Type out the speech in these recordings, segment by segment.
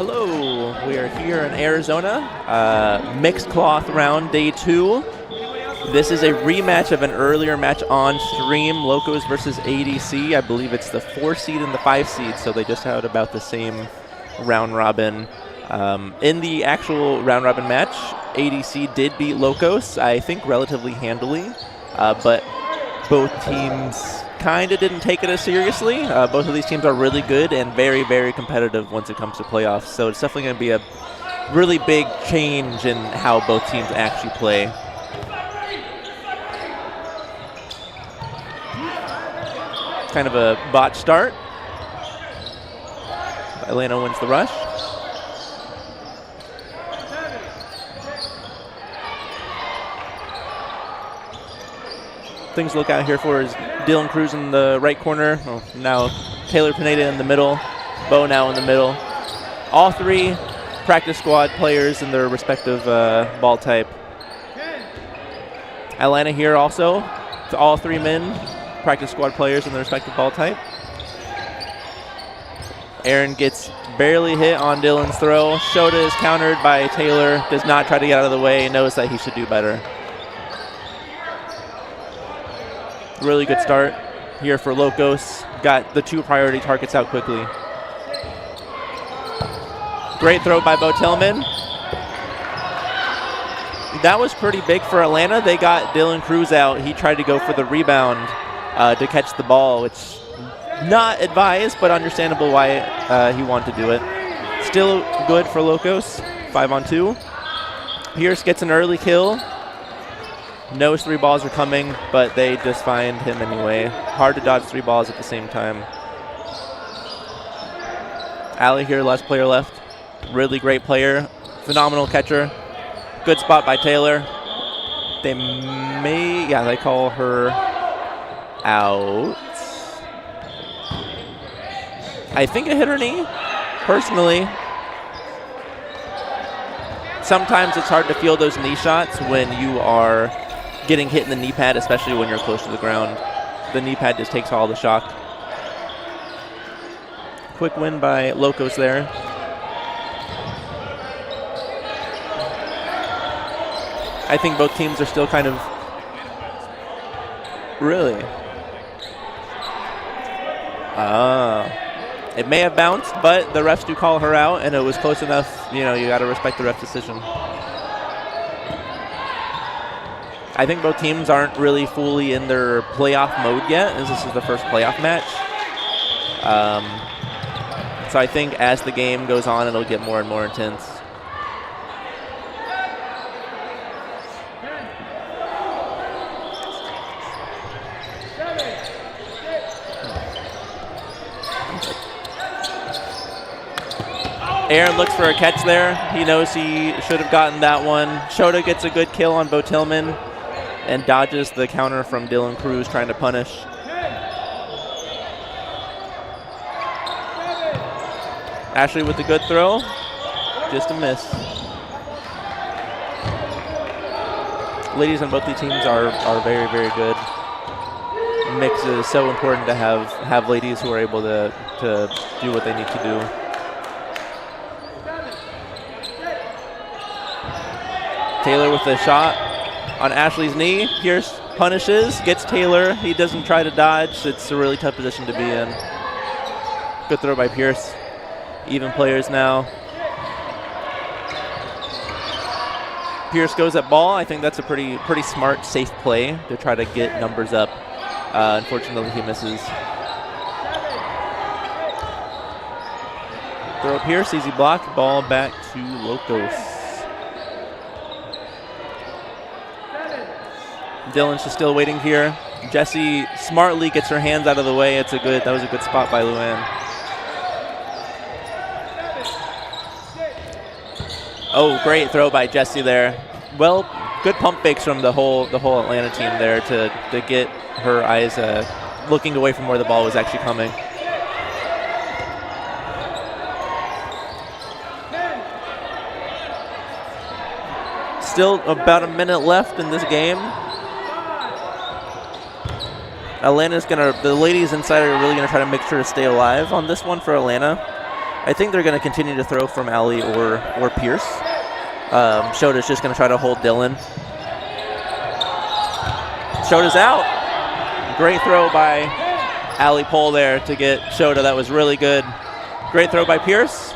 Hello, we are here in Arizona, mixed cloth round day 2. This is a rematch of an earlier match on stream, Locos versus ADC. I believe it's the 4 seed and the 5 seed, so they just had about the same round robin. In the actual round robin match, ADC did beat Locos, I think relatively handily, but both teams kind of didn't take it as seriously. Both of these teams are really good and very, very competitive once it comes to playoffs, so it's definitely going to be a really big change in how both teams actually play. Kind of a botch start. Atlanta wins the rush. Things to look out here for is Dylan Cruz in the right corner. Oh, now Taylor Pineda in the middle. Bo now in the middle. All 3 practice squad players in their respective ball type. Atlanta here also. It's all 3 men, practice squad players in their respective ball type. Aaron gets barely hit on Dylan's throw. Shota is countered by Taylor. Does not try to get out of the way. Knows that he should do better. Really good start here for Locos. Got the 2 priority targets out quickly. Great throw by Bo Tillman. That was pretty big for Atlanta. They got Dylan Cruz out. He tried to go for the rebound to catch the ball, which not advised, but understandable why he wanted to do it. Still good for Locos, 5-on-2. Pierce gets an early kill. Knows 3 balls are coming, but they just find him anyway. Hard to dodge 3 balls at the same time. Alley here, last player left. Really great player. Phenomenal catcher. Good spot by Taylor. They call her out. I think it hit her knee, personally. Sometimes it's hard to feel those knee shots when you are getting hit in the knee pad, especially when you're close to the ground. The knee pad just takes all the shock. Quick win by Locos there. I think both teams are still kind of... Really? It may have bounced, but the refs do call her out, and it was close enough. You know, you got to respect the ref decision. I think both teams aren't really fully in their playoff mode yet, as this is the first playoff match. So I think as the game goes on, it'll get more and more intense. Aaron looks for a catch there. He knows he should have gotten that one. Shota gets a good kill on Bo Tillman and dodges the counter from Dylan Cruz trying to punish. Ashley with a good throw. Just a miss. Ladies on both these teams are very, very good. Mix is so important to have ladies who are able to do what they need to do. Taylor with the shot on Ashley's knee. Pierce punishes, gets Taylor. He doesn't try to dodge. It's a really tough position to be in. Good throw by Pierce. Even players now. Pierce goes at ball. I think that's a pretty smart, safe play to try to get numbers up. Unfortunately, he misses. Throw Pierce, easy block. Ball back to Locos. Dylan's just still waiting here. Jessie smartly gets her hands out of the way. That was a good spot by Luann. Oh, great throw by Jessie there. Well, good pump fakes from the whole Atlanta team there to get her eyes looking away from where the ball was actually coming. Still about a minute left in this game. Atlanta's the ladies inside are really gonna try to make sure to stay alive on this one for Atlanta. I think they're going to continue to throw from Ali or Pierce. Shota's just going to try to hold Dylan. Shota's out. Great throw by Ali Pole there to get Shota. That was really good. Great throw by Pierce.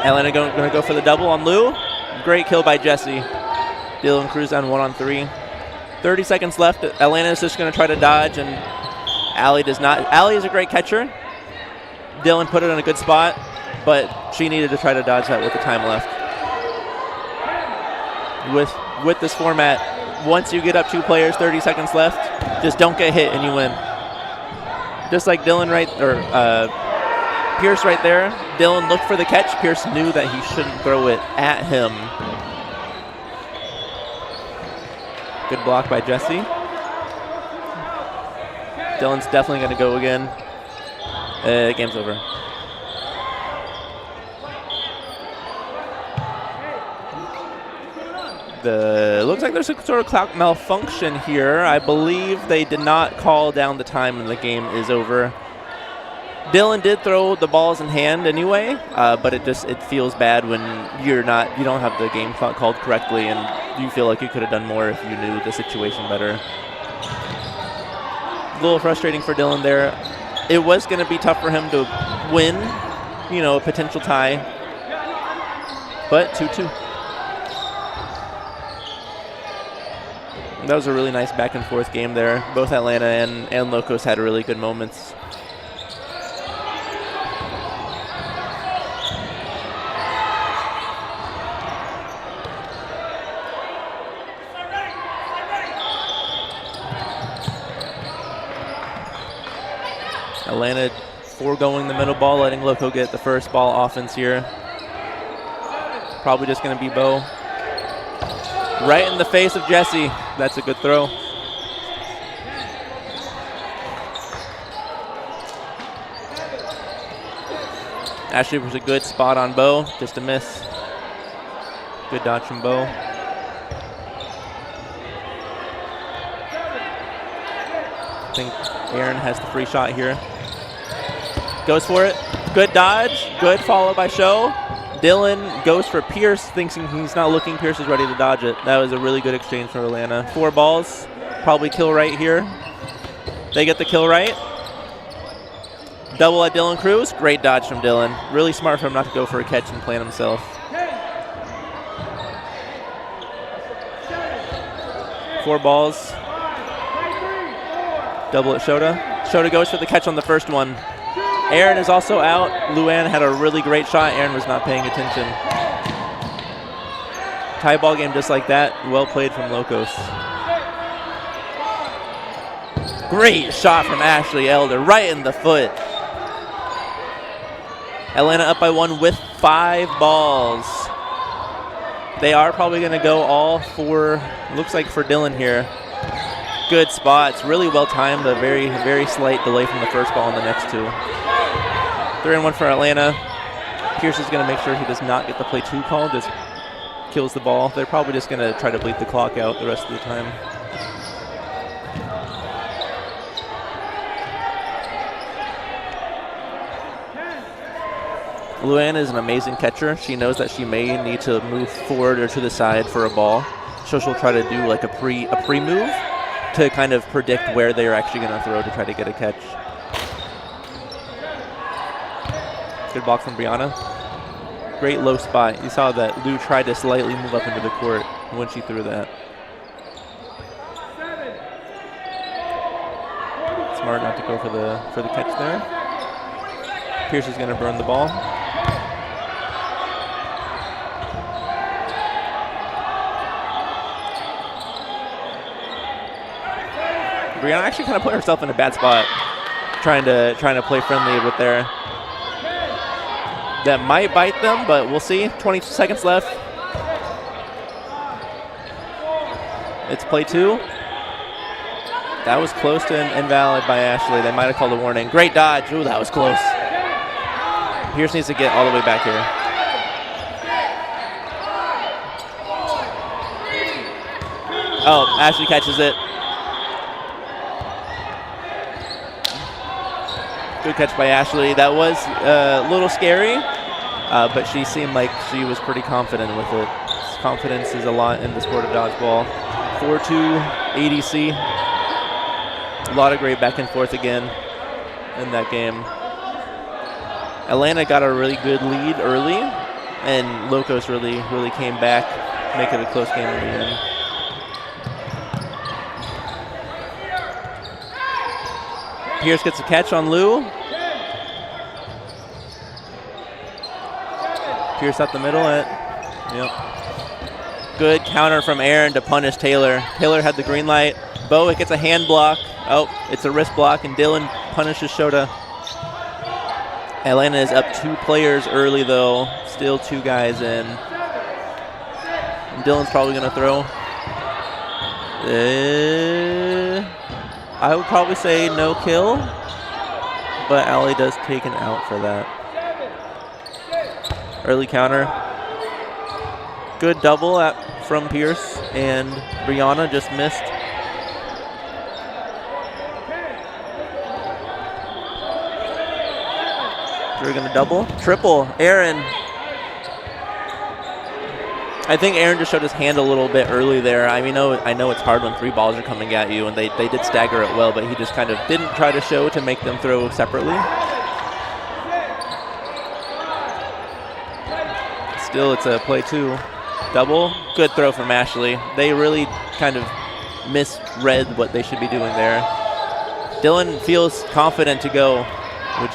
Atlanta going to go for the double on Lou. Great kill by Jesse. Dylan Cruz down 1-on-3. 30 seconds left. Atlanta is just going to try to dodge, and Ali does not. Ali is a great catcher. Dylan put it in a good spot, but she needed to try to dodge that with the time left. With this format, once you get up 2 players, 30 seconds left, just don't get hit and you win. Just like Dylan Pierce right there. Dylan looked for the catch. Pierce knew that he shouldn't throw it at him. Good block by Jesse. Dylan's definitely going to go again. Game's over. Looks like there's a sort of clock malfunction here. I believe they did not call down the time and the game is over. Dylan did throw the balls in hand anyway, but it feels bad when you don't have the game clock called correctly, and you feel like you could have done more if you knew the situation better. A little frustrating for Dylan there. It was going to be tough for him to win, a potential tie, but 2-2. That was a really nice back and forth game there. Both Atlanta and Locos had really good moments. Atlanta foregoing the middle ball, letting Loco get the first ball offense here. Probably just going to be Bo. Right in the face of Jesse. That's a good throw. Ashley was a good spot on Bo, just a miss. Good dodge from Bo. I think Aaron has the free shot here. Goes for it. Good dodge. Good follow by Show. Dylan goes for Pierce, thinking he's not looking. Pierce is ready to dodge it. That was a really good exchange for Atlanta. 4 balls. Probably kill right here. They get the kill right. Double at Dylan Cruz. Great dodge from Dylan. Really smart for him not to go for a catch and plant himself. 4 balls. Double at Shota. Shota goes for the catch on the first one. Aaron is also out. Luann had a really great shot. Aaron was not paying attention. Tie ball game just like that. Well played from Locos. Great shot from Ashley Elder. Right in the foot. Atlanta up by 1 with 5 balls. They are probably going to go all for, looks like for Dylan here. Good spots. Really well timed. A very, very slight delay from the first ball on the next 2. 3-1 for Atlanta. Pierce is going to make sure he does not get the play 2 call. Just kills the ball. They're probably just going to try to bleed the clock out the rest of the time. Luann is an amazing catcher. She knows that she may need to move forward or to the side for a ball. So she'll try to do like a pre-move to kind of predict where they're actually going to throw to try to get a catch. Good block from Brianna. Great low spot. You saw that Lou tried to slightly move up into the court when she threw that. Smart not to go for the catch there. Pierce is going to burn the ball. Brianna actually kind of put herself in a bad spot, trying to play friendly with there. That might bite them, but we'll see. 20 seconds left. It's play 2. That was close to invalid by Ashley. They might have called a warning. Great dodge. Ooh, that was close. Pierce needs to get all the way back here. Oh, Ashley catches it. Good catch by Ashley. That was a little scary, but she seemed like she was pretty confident with it. Confidence is a lot in the sport of dodgeball. 4-2 ADC. A lot of great back and forth again in that game. Atlanta got a really good lead early, and Locos really came back, make it a close game in the end. Pierce gets a catch on Lou. Pierce up the middle. Yep. Good counter from Aaron to punish Taylor. Taylor had the green light. Bo gets a hand block. Oh, it's a wrist block, and Dylan punishes Shota. Atlanta is up 2 players early, though. Still 2 guys in. And Dylan's probably going to throw. I would probably say no kill, but Allie does take an out for that. Early counter. Good double from Pierce, and Brianna just missed. We're going to double. Triple. Aaron. I think Aaron just showed his hand a little bit early there. I mean, I know it's hard when 3 balls are coming at you, and they did stagger it well, but he just kind of didn't try to show to make them throw separately. Still, it's a play 2. Double. Good throw from Ashley. They really kind of misread what they should be doing there. Dylan feels confident to go, which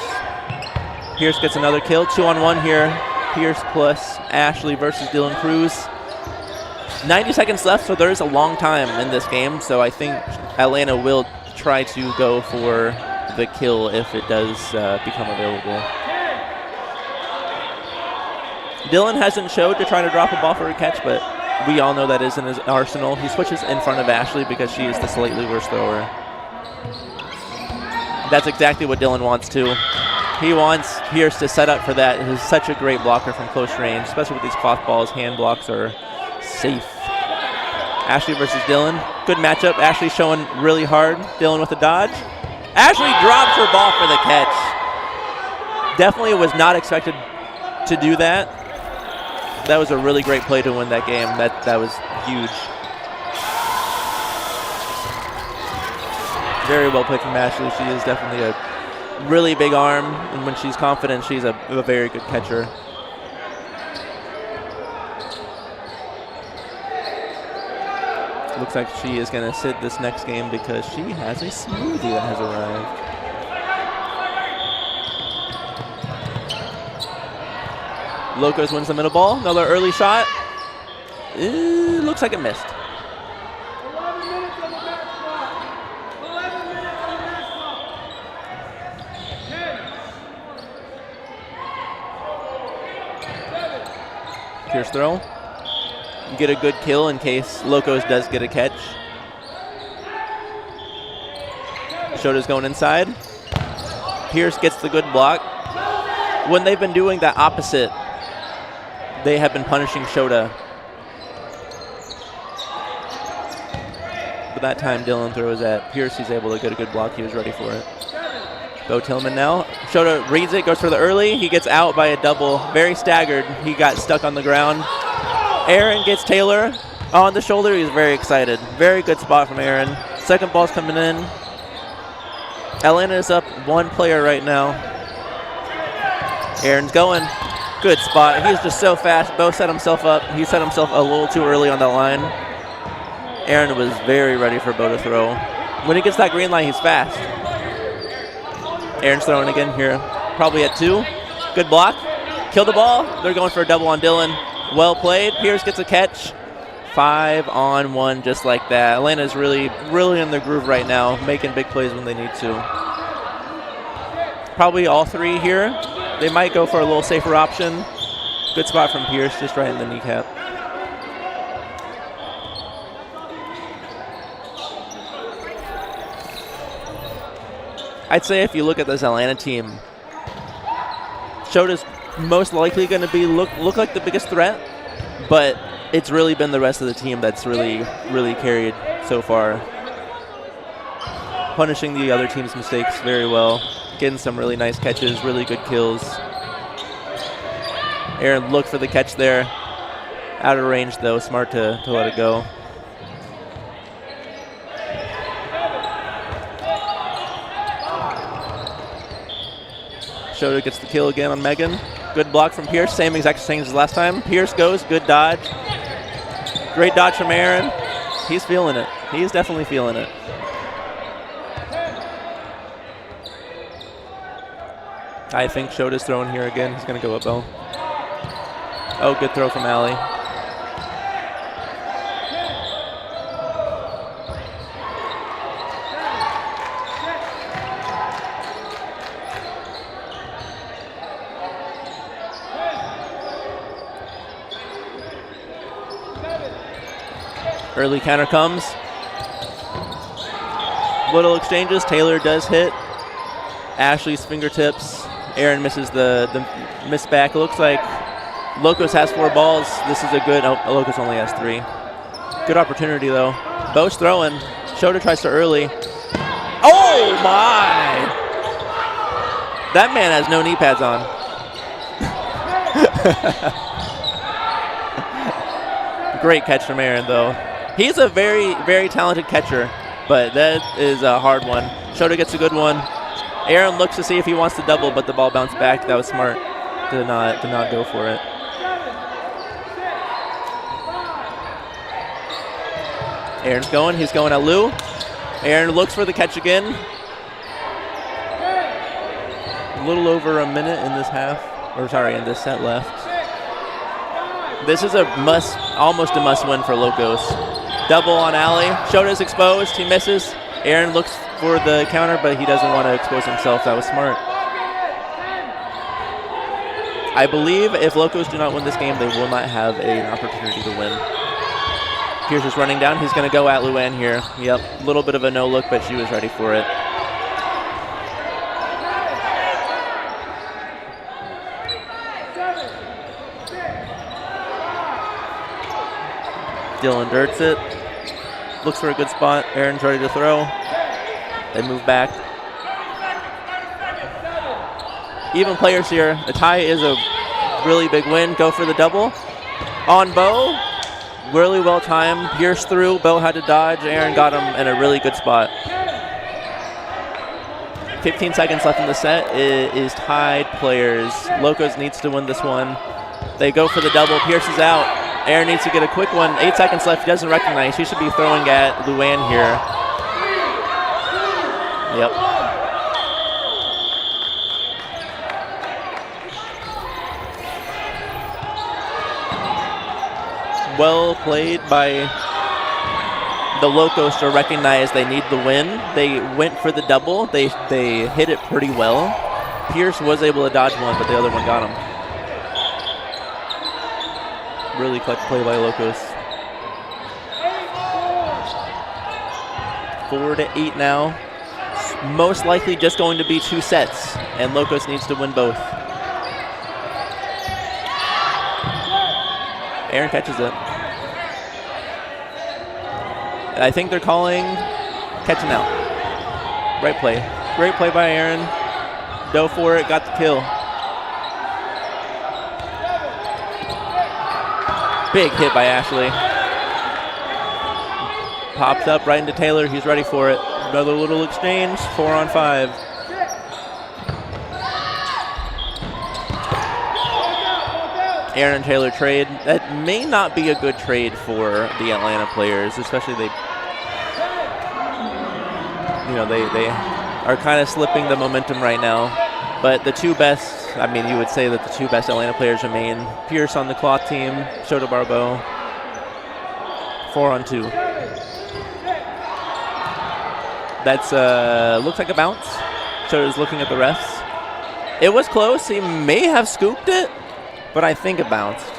Pierce gets another kill. 2-on-1 here. Pierce plus Ashley versus Dylan Cruz. 90 seconds left, so there's a long time in this game, so I think Atlanta will try to go for the kill if it does become available. Dylan hasn't showed to try to drop a ball for a catch, but we all know that is in his arsenal. He switches in front of Ashley because she is the slightly worse thrower. That's exactly what Dylan wants to. He wants Pierce to set up for that. He's such a great blocker from close range, especially with these cloth balls. Hand blocks are safe. Ashley versus Dylan. Good matchup. Ashley showing really hard. Dylan with a dodge. Ashley drops her ball for the catch. Definitely was not expected to do that. That was a really great play to win that game. That was huge. Very well played from Ashley. She is definitely a really big arm, and when she's confident, she's a very good catcher. Looks like she is going to sit this next game because she has a smoothie that has arrived. Locos wins the middle ball. Another early shot. Looks like it missed. Pierce throw. You get a good kill in case Locos does get a catch. Shota's going inside. Pierce gets the good block. When they've been doing that opposite, they have been punishing Shota. But that time Dylan throws at Pierce. He's able to get a good block. He was ready for it. Bo Tillman now. Shota reads it, goes for the early. He gets out by a double. Very staggered. He got stuck on the ground. Aaron gets Taylor on the shoulder. He's very excited. Very good spot from Aaron. Second ball's coming in. Atlanta is up 1 player right now. Aaron's going. Good spot. He's just so fast. Bo set himself up. He set himself a little too early on that line. Aaron was very ready for Bo to throw. When he gets that green line, he's fast. Aaron's throwing again here. Probably at 2. Good block. Kill the ball. They're going for a double on Dylan. Well played. Pierce gets a catch. 5-on-1 just like that. Atlanta's really in the groove right now, making big plays when they need to. Probably all 3 here. They might go for a little safer option. Good spot from Pierce, just right in the kneecap. I'd say if you look at this Atlanta team, Shota's most likely going to be look like the biggest threat, but it's really been the rest of the team that's really carried so far, punishing the other team's mistakes very well. getting some really nice catches, really good kills. Aaron looked for the catch there. Out of range, though. Smart to let it go. Shota gets the kill again on Megan. Good block from Pierce. Same exact thing as last time. Pierce goes. Good dodge. Great dodge from Aaron. He's feeling it. He's definitely feeling it. I think Shota's throwing here again. He's going to go up though. Oh, good throw from Allie. Early counter comes. Little exchanges. Taylor does hit Ashley's fingertips. Aaron misses the miss back. It looks like Locos has 4 balls. This is a good, Locos only has 3. Good opportunity though. Bo's throwing. Shota tries to early. Oh my! That man has no knee pads on. Great catch from Aaron though. He's a very, very talented catcher, but that is a hard one. Shota gets a good one. Aaron looks to see if he wants to double, but the ball bounced back. That was smart to not go for it. Aaron's going. He's going at Lou. Aaron looks for the catch again. A little over a minute in this in this set left. This is almost a must win for Locos. Double on Allie. Shota's exposed. He misses. Aaron looks for the counter, but he doesn't want to expose himself. That was smart. I believe if Locos do not win this game, they will not have an opportunity to win. Pierce is running down. He's going to go at Luann here. Yep, a little bit of a no look, but she was ready for it. Dylan dirts it. Looks for a good spot. Aaron's ready to throw. They move back. Even players here. A tie is a really big win. Go for the double. On Bo. Really well timed. Pierce through. Bo had to dodge. Aaron got him in a really good spot. 15 seconds left in the set. It is tied players. Locos needs to win this one. They go for the double. Pierce is out. Aaron needs to get a quick one. 8 seconds left. He doesn't recognize. He should be throwing at Luann here. Yep. Well played by the Locos to recognize they need the win. They went for the double. They hit it pretty well. Pierce was able to dodge one, but the other one got him. Really clutch play by Locos. 4-8 now. Most likely just going to be 2 sets, and Locos needs to win both. Aaron catches it. I think they're calling catching out. Right play. Great play by Aaron. Go for it, got the kill. Big hit by Ashley. Pops up right into Taylor. He's ready for it. Another little exchange. 4-on-5. Aaron and Taylor trade. That may not be a good trade for the Atlanta players, especially they are kind of slipping the momentum right now. But the 2 best. I mean, you would say that the 2 best Atlanta players remain Pierce on the cloth team, Shota Barbeau. 4-on-2. That's looks like a bounce. Shota's looking at the refs. It was close. He may have scooped it, but I think it bounced.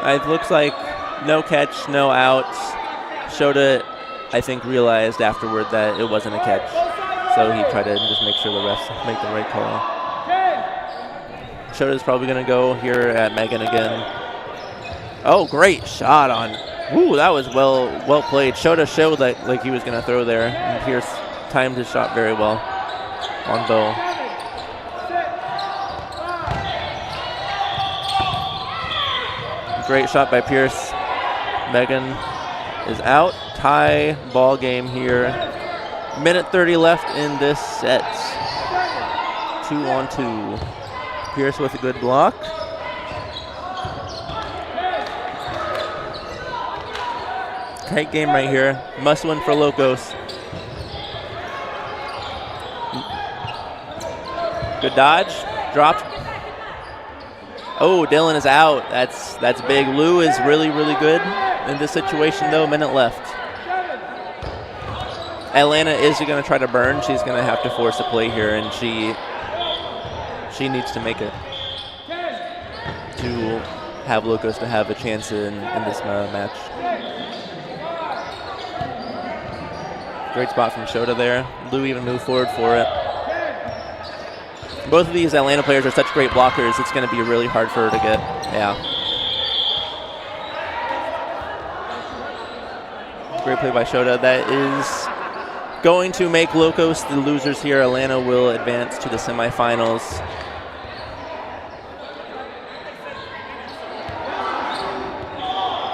It looks like no catch, no outs. Shota, I think, realized afterward that it wasn't a catch. So he tried to just make sure the refs make the right call. Shota's probably going to go here at Megan again. Oh, great shot on. Ooh, that was well played. Shota showed like he was going to throw there, and Pierce timed his shot very well on Bo. Great shot by Pierce. Megan is out. Tie ball game here. Minute 30 left in this set. 2-on-2. Pierce with a good block. Tight game right here. Must win for Locos. Good dodge. Dropped. Oh, Dylan is out. That's big. Lou is really good in this situation though. Minute left. Atlanta is going to try to burn. She's going to have to force a play here, and she needs to make it to have Locos to have a chance in this match. Great spot from Shota there. Lou even moved forward for it. Both of these Atlanta players are such great blockers, it's going to be really hard for her to get. Yeah. Great play by Shota. That is going to make Locos the losers here. Atlanta will advance to the semifinals.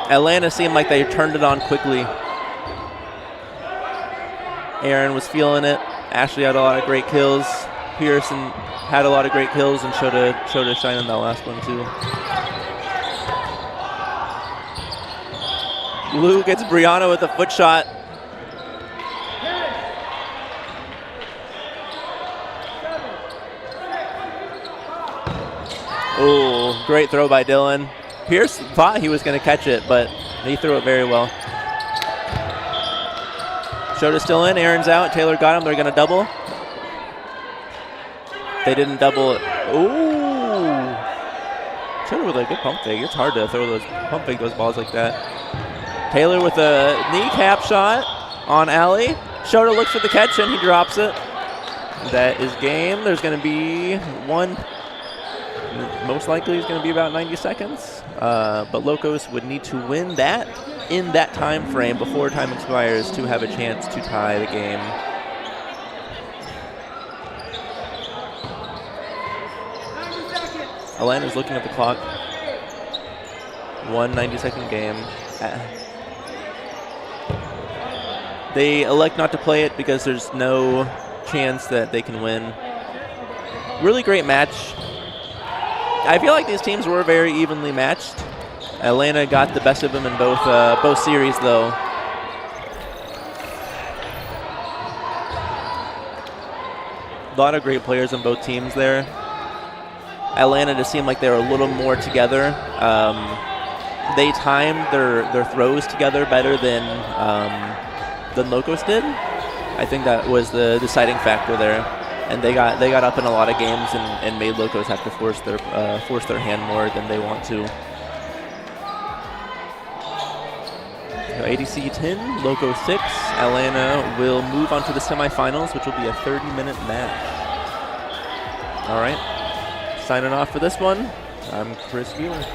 Atlanta seemed like they turned it on quickly. Aaron was feeling it. Ashley had a lot of great kills. Pearson had a lot of great kills, and Shota shining that last one too. Lou gets Brianna with a foot shot. Oh, great throw by Dylan. Pierce thought he was going to catch it, but he threw it very well. Shota's still in. Aaron's out. Taylor got him. They're going to double. They didn't double it. Ooh. Shota with a good pump fake. It's hard to throw those pump fake those balls like that. Taylor with a kneecap shot on Allie. Shota looks for the catch, and he drops it. That is game. There's going to be one. Most likely it's going to be about 90 seconds. But Locos would need to win that in that time frame before time expires to have a chance to tie the game. Atlanta's looking at the clock. 1 90-second game. They elect not to play it because there's no chance that they can win. Really great match. I feel like these teams were very evenly matched. Atlanta got the best of them in both series, though. A lot of great players on both teams there. Atlanta just seemed like they were a little more together. They timed their throws together better than Locos did. I think that was the deciding factor there. And they got up in a lot of games and made Locos have to force their hand more than they want to. So ADC 10, Loco 6. Atlanta will move on to the semifinals, which will be a 30-minute match. All right, signing off for this one. I'm Chris Wheeler.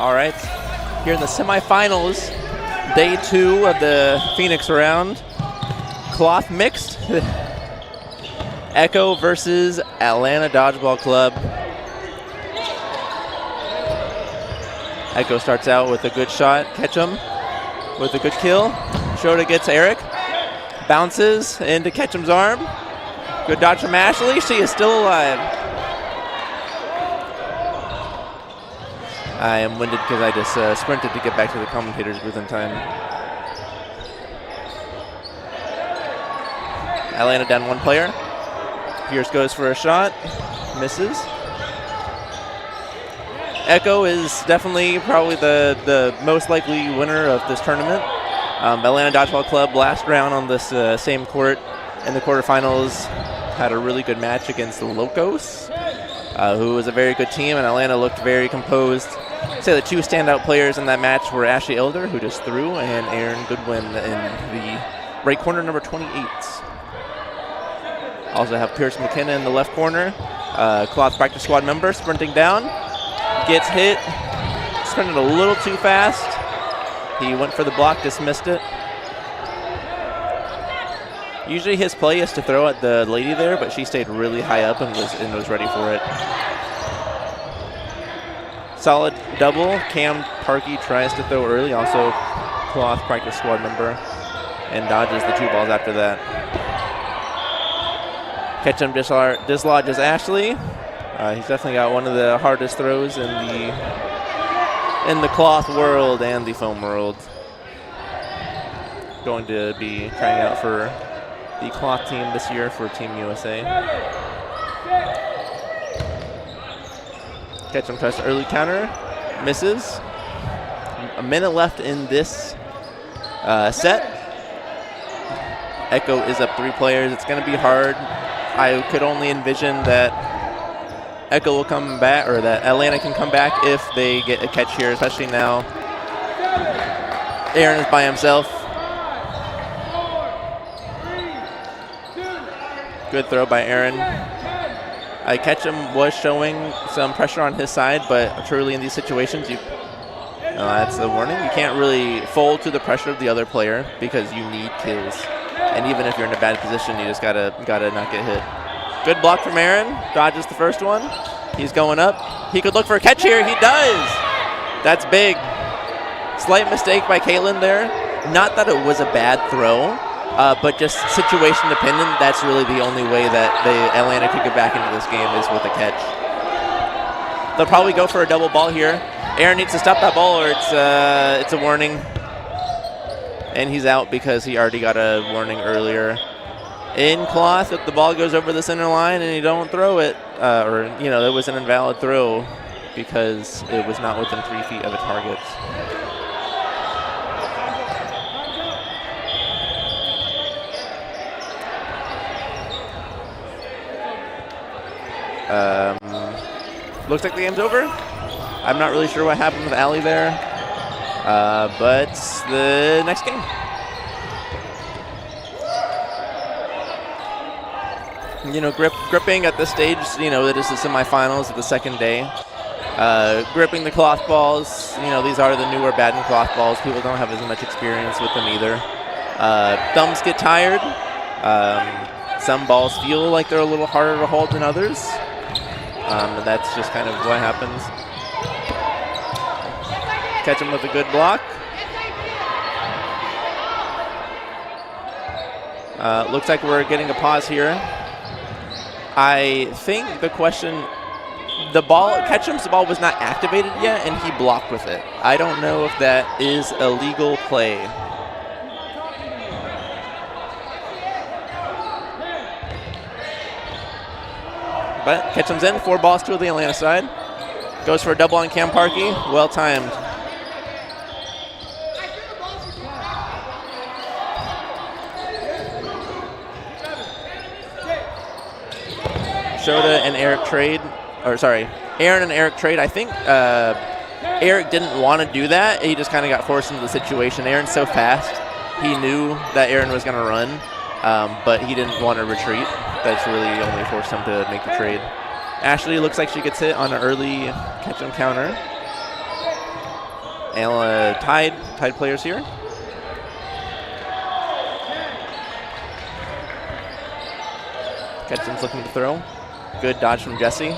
All right, here in the semifinals, day 2 of the Phoenix round. Cloth mixed. Ekko versus Atlanta Dodgeball Club. Ekko starts out with a good shot. Ketchum with a good kill. Shota gets Eric. Bounces into Ketchum's arm. Good dodge from Ashley. She is still alive. I am winded because I just sprinted to get back to the commentator's booth in time. Atlanta down 1 player. Pierce goes for a shot. Misses. Ekko is definitely probably the most likely winner of this tournament. Atlanta Dodgeball Club last round on this same court in the quarterfinals had a really good match against the Locos, who was a very good team, and Atlanta looked very composed. I'd say the 2 standout players in that match were Ashley Elder, who just threw, and Aaron Goodwin in the right corner, number 28. Also have Pierce McKenna in the left corner. Cloth practice squad member sprinting down. Gets hit. Sprinted a little too fast. He went for the block, dismissed it. Usually his play is to throw at the lady there, but she stayed really high up and was ready for it. Solid double. Cam Parkey tries to throw early. Also Cloth practice squad member and dodges the 2 balls after that. Ketchum dislodges Ashley. He's definitely got one of the hardest throws in the cloth world and the foam world. Going to be trying out for the cloth team this year for Team USA. Ketchum tries to early counter. Misses. A minute left in this set. Ekko is up 3 players. It's going to be hard. I could only envision that Ekko will come back, or that Atlanta can come back if they get a catch here, especially now. Aaron is by himself. Good throw by Aaron. Ketchum was showing some pressure on his side, but truly in these situations, that's the warning. You can't really fold to the pressure of the other player because you need kills. And even if you're in a bad position, you just gotta not get hit. Good block from Aaron. Dodges the first one. He's going up. He could look for a catch here. He does. That's big. Slight mistake by Caitlin there. Not that it was a bad throw, but just situation dependent. That's really the only way that Atlanta could get back into this game is with a catch. They'll probably go for a double ball here. Aaron needs to stop that ball or it's a warning. And he's out because he already got a warning earlier. In cloth, if the ball goes over the center line and you don't throw it, it was an invalid throw because it was not within 3 feet of a target. Looks like the game's over. I'm not really sure what happened with Allie there. But the next game. Gripping at this stage, that is the semifinals of the second day. Gripping the cloth balls, these are the newer Baden cloth balls. People don't have as much experience with them either. Thumbs get tired. Some balls feel like they're a little harder to hold than others. That's just kind of what happens. Catch him with a good block. Looks like we're getting a pause here. I think the question, Ketchum's ball was not activated yet, and he blocked with it. I don't know if that is a legal play. But Ketchum's in, 4 balls to the Atlanta side. Goes for a double on Cam Parkey, well timed. Shota and Eric trade, Aaron and Eric trade. I think Eric didn't want to do that. He just kind of got forced into the situation. Aaron's so fast. He knew that Aaron was going to run, but he didn't want to retreat. That's really only forced him to make the trade. Ashley looks like she gets hit on an early Ketchum counter. Tied players here. Ketchum's looking to throw. Good dodge from Jesse.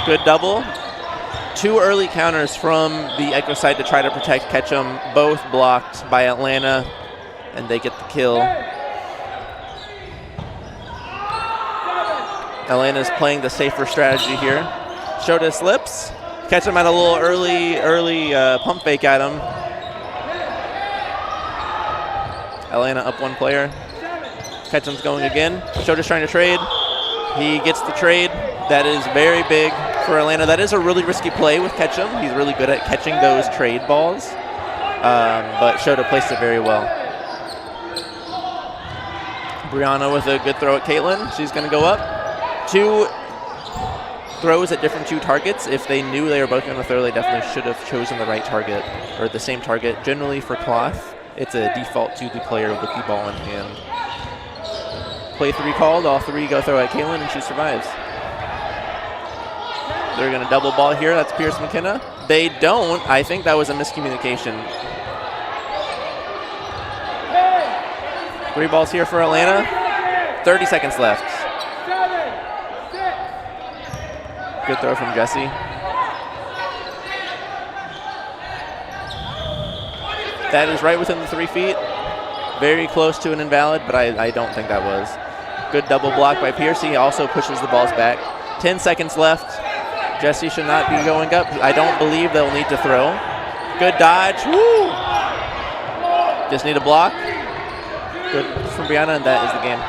Good double. 2 early counters from the Ekko side to try to protect Ketchum, both blocked by Atlanta, and they get the kill. Atlanta's playing the safer strategy here. Shota slips. Ketchum had a little early pump fake at him. Atlanta up 1 player. Ketchum's going again. Shota's trying to trade. He gets the trade. That is very big for Atlanta. That is a really risky play with Ketchum. He's really good at catching those trade balls. But Shota placed it very well. Brianna with a good throw at Caitlin. She's going to go up. 2 throws at different 2 targets. If they knew they were both going to throw, they definitely should have chosen the right target or the same target. Generally for cloth, it's a default to the player with the ball in hand. Play 3 called. All 3 go throw at Caitlin, and she survives. They're going to double ball here. That's Pierce McKenna. They don't. I think that was a miscommunication. 3 balls here for Atlanta. 30 seconds left. Good throw from Jesse. That is right within the 3 feet. Very close to an invalid, but I don't think that was. Good double block by Pierce. He also pushes the balls back. 10 seconds left. Jesse should not be going up. I don't believe they'll need to throw. Good dodge. Woo! Just need a block. Good from Brianna, and that is the game.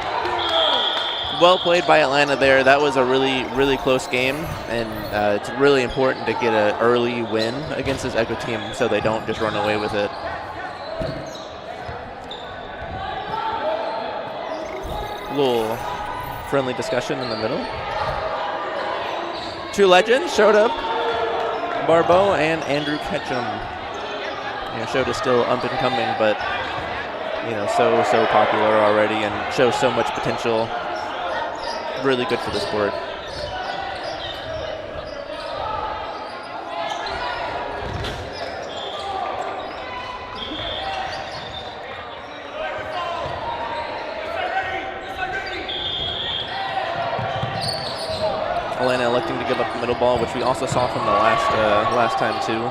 Well played by Atlanta there. That was a really, really close game, and it's really important to get an early win against this Ekko team so they don't just run away with it. A little friendly discussion in the middle. 2 legends showed up. Barbeau and Andrew Ketchum. Shota's still up and coming, but so popular already and shows so much potential. Really good for the sport. Atlanta electing to give up the middle ball, which we also saw from the last time too.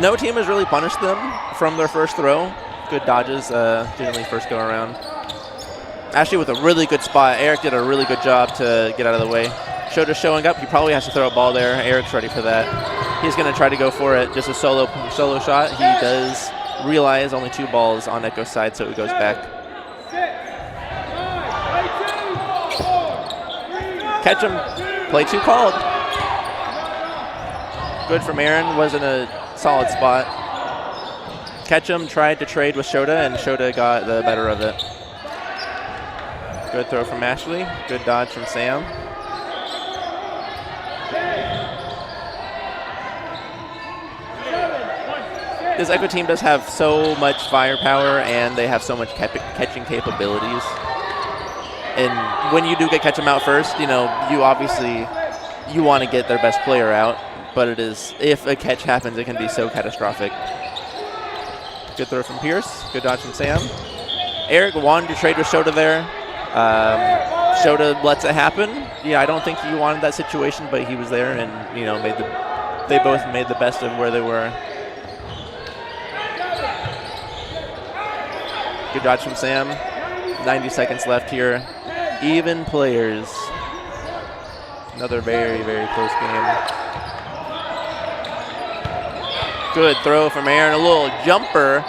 No team has really punished them from their first throw. Good dodges generally first go around. Actually with a really good spot. Eric did a really good job to get out of the way. Shota's showing up. He probably has to throw a ball there. Eric's ready for that. He's going to try to go for it. Just a solo shot. He does realize only 2 balls on Ekko's side, so it goes back. Ketchum, play 2 called. Good from Aaron, was in a solid spot. Ketchum tried to trade with Shota, and Shota got the better of it. Good throw from Ashley. Good dodge from Sam. This Ekko team does have so much firepower, and they have so much catching capabilities. And when you do get Ketchum out first, you obviously want to get their best player out. But it is, if a catch happens, it can be so catastrophic. Good throw from Pierce. Good dodge from Sam. Eric wanted to trade with Shota there. Shota lets it happen. Yeah, I don't think he wanted that situation, but he was there, and they both made the best of where they were. Good dodge from Sam. 90 seconds left here. Even players. Another very, very close game. Good throw from Aaron. A little jumper.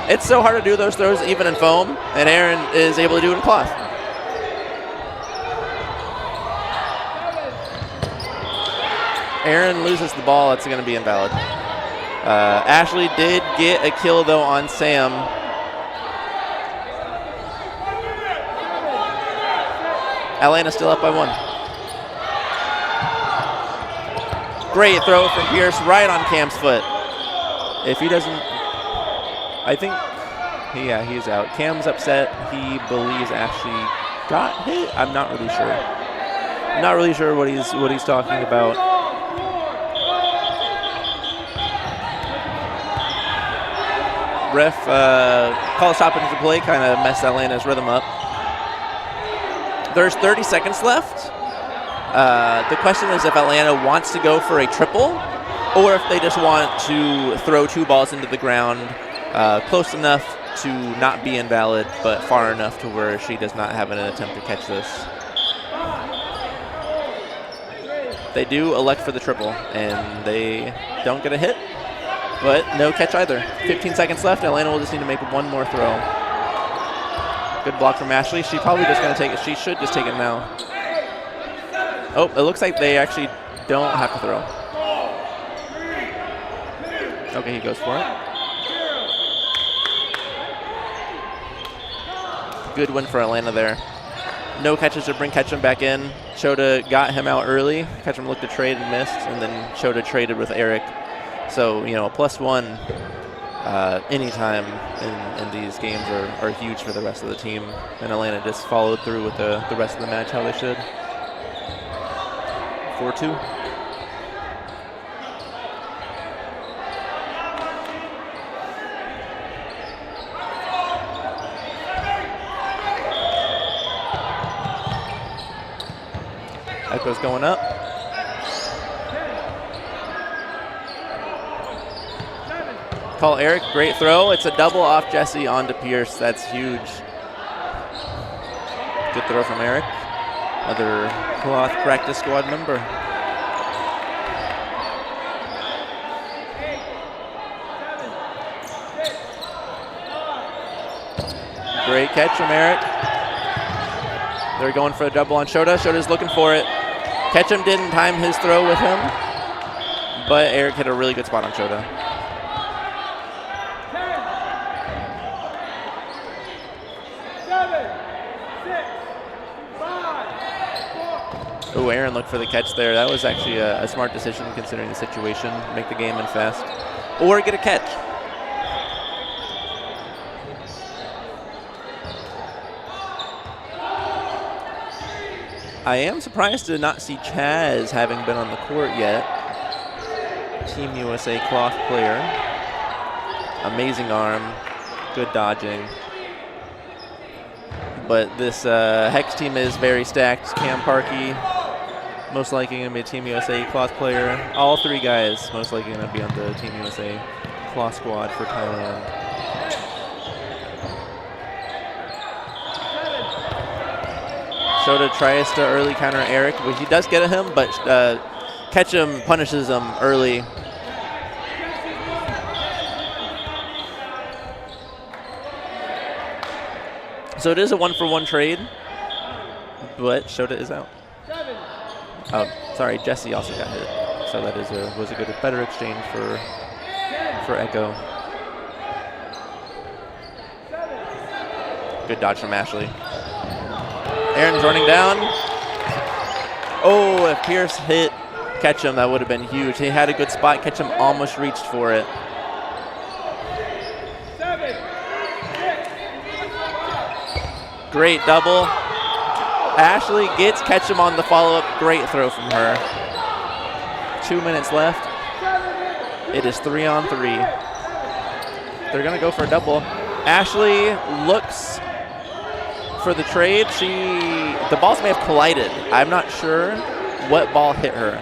It's so hard to do those throws even in foam, and Aaron is able to do it in cloth. Aaron loses the ball. It's going to be invalid. Ashley did get a kill, though, on Sam. Atlanta still up by 1. Great throw from Pierce right on Cam's foot. If he doesn't, I think, yeah, he's out. Cam's upset. He believes Ashley got hit. I'm not really sure. I'm not really sure what he's talking about. Ref call stoppage to play, kind of messed Atlanta's rhythm up. There's 30 seconds left. The question is if Atlanta wants to go for a triple or if they just want to throw 2 balls into the ground close enough to not be invalid, but far enough to where she does not have an attempt to catch this. They do elect for the triple, and they don't get a hit, but no catch either. 15 seconds left. Atlanta will just need to make one more throw. Good block from Ashley. She's probably just going to take it. She should just take it now. Oh, it looks like they actually don't have to throw. Okay, he goes for it. Good win for Atlanta there. No catches to bring Ketchum back in. Shota got him out early. Ketchum looked to trade and missed, and then Shota traded with Eric. So, you know, a +1 anytime in these games are huge for the rest of the team. And Atlanta just followed through with the rest of the match how they should. 4-2. Ekko's going up. Call Eric, great throw. It's a double off Jesse onto Pierce. That's huge. Good throw from Eric. Another cloth practice squad member. Great catch from Eric. They're going for a double on Shota. Shota's looking for it. Ketchum didn't time his throw with him, but Eric hit a really good spot on Shota. Oh, Aaron looked for the catch there. That was actually a smart decision considering the situation. Make the game in fast. Or get a catch. I am surprised to not see Chaz having been on the court yet. Team USA cloth player. Amazing arm. Good dodging. But this Hex team is very stacked. Cam Parkey, most likely going to be a Team USA cloth player. All 3 guys most likely going to be on the Team USA cloth squad for Thailand. Shota tries to early counter Eric, but he does get at him, but Ketchum punishes him early. So it is a 1-for-1 trade, but Shota is out. Oh, sorry, Jesse also got hit. So that was a better exchange for Ekko. Good dodge from Ashley. Aaron's running down. Oh, if Pierce hit Ketchum, that would have been huge. He had a good spot. Ketchum almost reached for it. Great double. Ashley gets Ketchum on the follow-up. Great throw from her. 2 minutes left. It is 3-on-3. They're going to go for a double. Ashley looks for the trade. The balls may have collided. I'm not sure what ball hit her.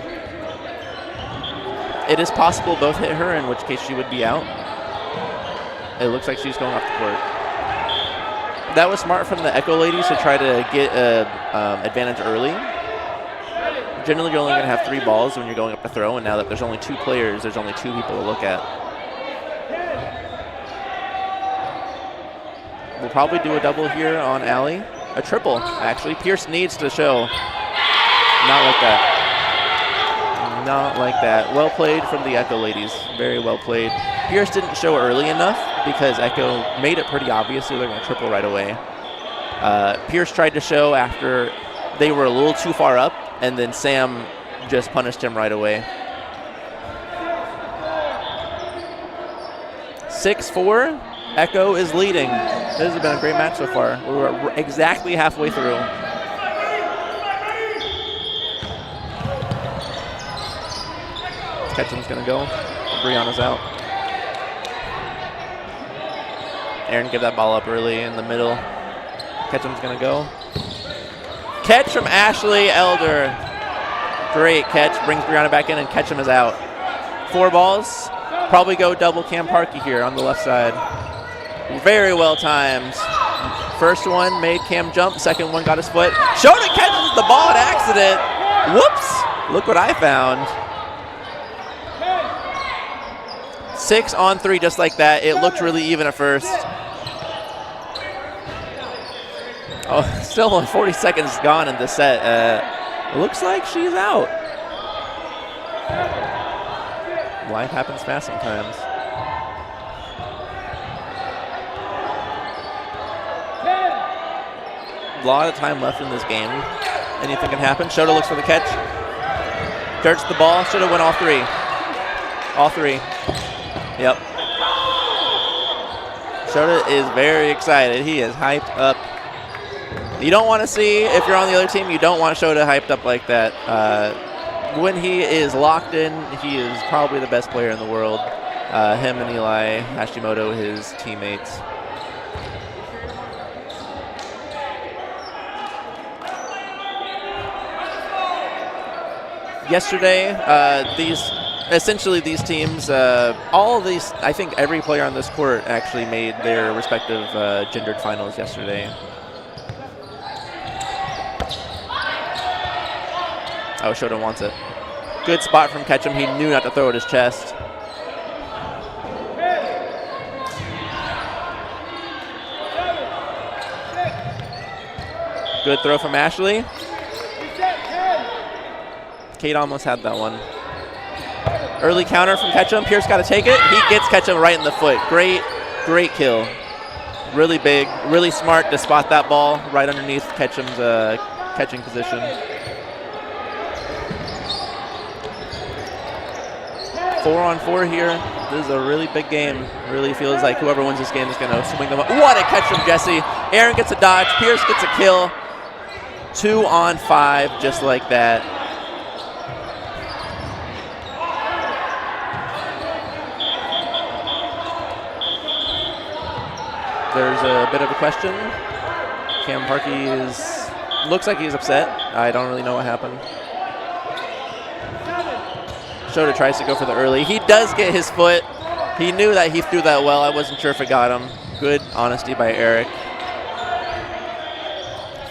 It is possible both hit her, in which case she would be out. It looks like she's going off the court. That was smart from the Ekko ladies to try to get advantage early. Generally, you're only going to have 3 balls when you're going up to throw, and now that there's only 2 players, there's only 2 people to look at. We'll probably do a double here on Allie. A triple, actually. Pierce needs to show. Not like that. Not like that. Well played from the Ekko ladies. Very well played. Pierce didn't show early enough because Ekko made it pretty obvious so they're going to triple right away. Pierce tried to show after they were a little too far up, and then Sam just punished him right away. 6-4. Ekko is leading. This has been a great match so far. We're exactly halfway through. Ketchum's going to go. Brianna's out. Aaron give that ball up early in the middle. Ketchum's going to go. Catch from Ashley Elder. Great catch. Brings Brianna back in, and Ketchum is out. 4 balls. Probably go double Cam Parkey here on the left side. Very well timed. First one made Cam jump. Second one got his foot. Shota catches the ball on accident. Whoops. Look what I found. 6 on 3 just like that. It looked really even at first. Oh, still only 40 seconds gone in this set. Looks like she's out. Life happens fast sometimes. A lot of time left in this game. Anything can happen. Shota looks for the catch. Darts the ball. Shota went all 3. All 3. Yep. Shota is very excited. He is hyped up. You don't want to see, if you're on the other team, you don't want Shota hyped up like that. When he is locked in, he is probably the best player in the world. Him and Eli Hashimoto, his teammates. Yesterday, these teams, all of these, I think every player on this court actually made their respective gendered finals yesterday. Oh, Shota wants it. Good spot from Ketchum. He knew not to throw at his chest. Good throw from Ashley. Kate almost had that one. Early counter from Ketchum. Pierce got to take it. He gets Ketchum right in the foot. Great kill. Really big, really smart to spot that ball right underneath Ketchum's catching position. 4 on 4 here. This is a really big game. Really feels like whoever wins this game is going to swing them up. What a catch from Jesse. Aaron gets a dodge. Pierce gets a kill. 2 on 5, just like that. There's a bit of a question. Cam Parkey looks like he's upset. I don't really know what happened. Shota tries to go for the early. He does get his foot. He knew that he threw that well. I wasn't sure if it got him. Good honesty by Eric.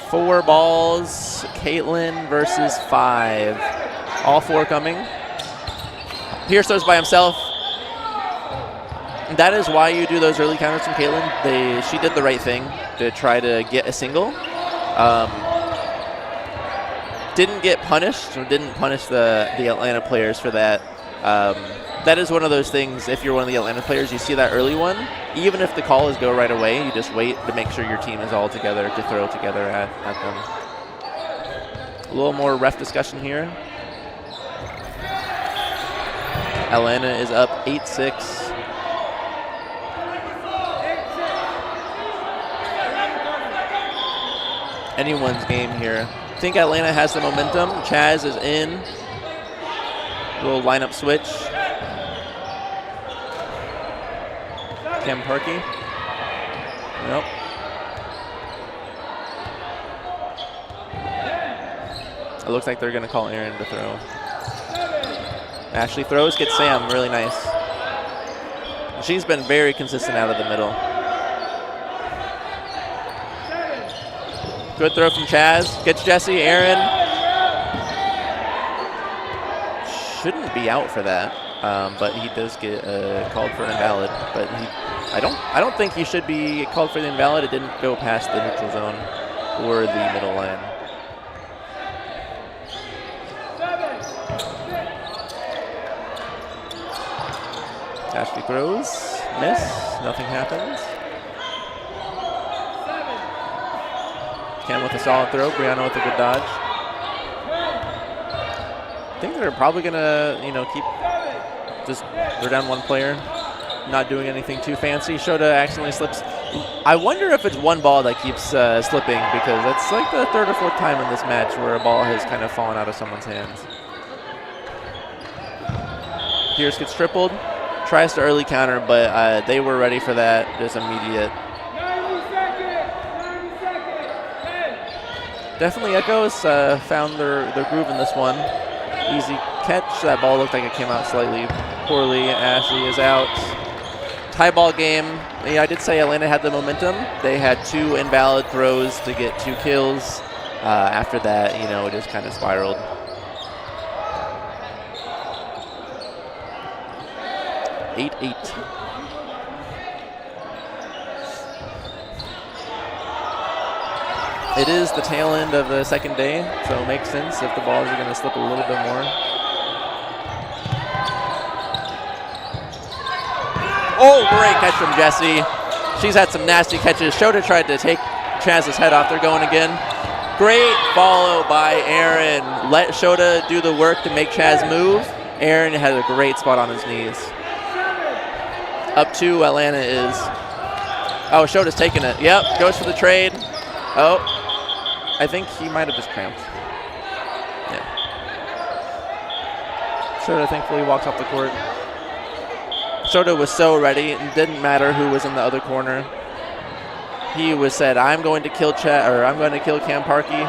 4 balls. Caitlin versus 5. All 4 coming. Pierce throws by himself. That is why you do those early counters from Caitlin. She did the right thing to try to get a single. Didn't get punished, or didn't punish the Atlanta players for that. That is one of those things, if you're one of the Atlanta players, you see that early one, even if the call is go right away, you just wait to make sure your team is all together to throw together at them. A little more ref discussion here. Atlanta is up 8-6. Anyone's game here. I think Atlanta has the momentum. Chaz is in. Little lineup switch. Cam Parkey. Nope. It looks like they're going to call Aaron to throw. Ashley throws, gets Sam. Really nice. She's been very consistent out of the middle. Good throw from Chaz. Gets Jesse. Aaron shouldn't be out for that, but he does get called for an invalid. But I don't think he should be called for the invalid. It didn't go past the neutral zone or the middle line. Ashley throws. Miss. Nothing happens. Cam with a solid throw. Brianna with a good dodge. I think they're probably going to, keep they're down 1 player. Not doing anything too fancy. Shota accidentally slips. I wonder if it's one ball that keeps slipping, because that's like the 3rd or 4th time in this match where a ball has kind of fallen out of someone's hands. Pierce gets tripled. Tries to early counter, but they were ready for that. Just immediate Definitely Ekko's found their groove in this one. Easy catch. That ball looked like it came out slightly poorly. Ashley is out. Tie ball game. Yeah, I did say Atlanta had the momentum. They had 2 invalid throws to get 2 kills. After that, it just kind of spiraled. Eight. It is the tail end of the second day, so it makes sense if the balls are going to slip a little bit more. Oh, great catch from Jessie. She's had some nasty catches. Shota tried to take Chaz's head off. They're going again. Great follow by Aaron. Let Shota do the work to make Chaz move. Aaron had a great spot on his knees. Up 2, Atlanta is. Oh, Shota's taking it. Yep, goes for the trade. Oh, I think he might have just cramped. Yeah. Shota thankfully walks off the court. Shota was so ready. It didn't matter who was in the other corner. He was said, I'm going to kill I'm going to kill Cam Parkey.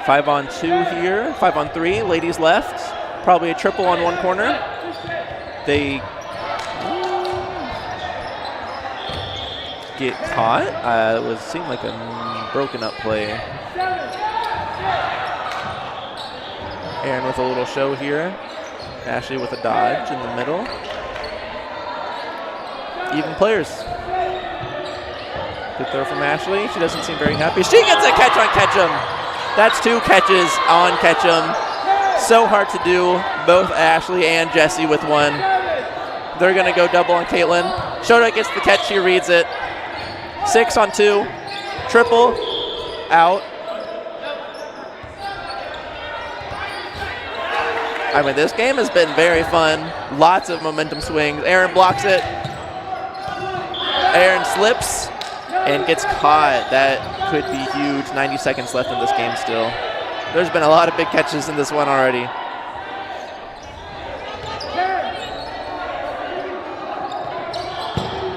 5-on-2 here. 5-on-3. Ladies left. Probably a triple on one corner. They get caught. It seemed like a broken up play. Aaron with a little show here. Ashley with a dodge in the middle. Even players. Good throw from Ashley. She doesn't seem very happy. She gets a catch on Ketchum. That's 2 catches on Ketchum. So hard to do. Both Ashley and Jessie with one. They're going to go double on Caitlin. Shota gets the catch. She reads it. 6-on-2. Triple. Out. I mean, this game has been very fun. Lots of momentum swings. Aaron blocks it. Aaron slips and gets caught. That could be huge. 90 seconds left in this game still. There's been a lot of big catches in this one already.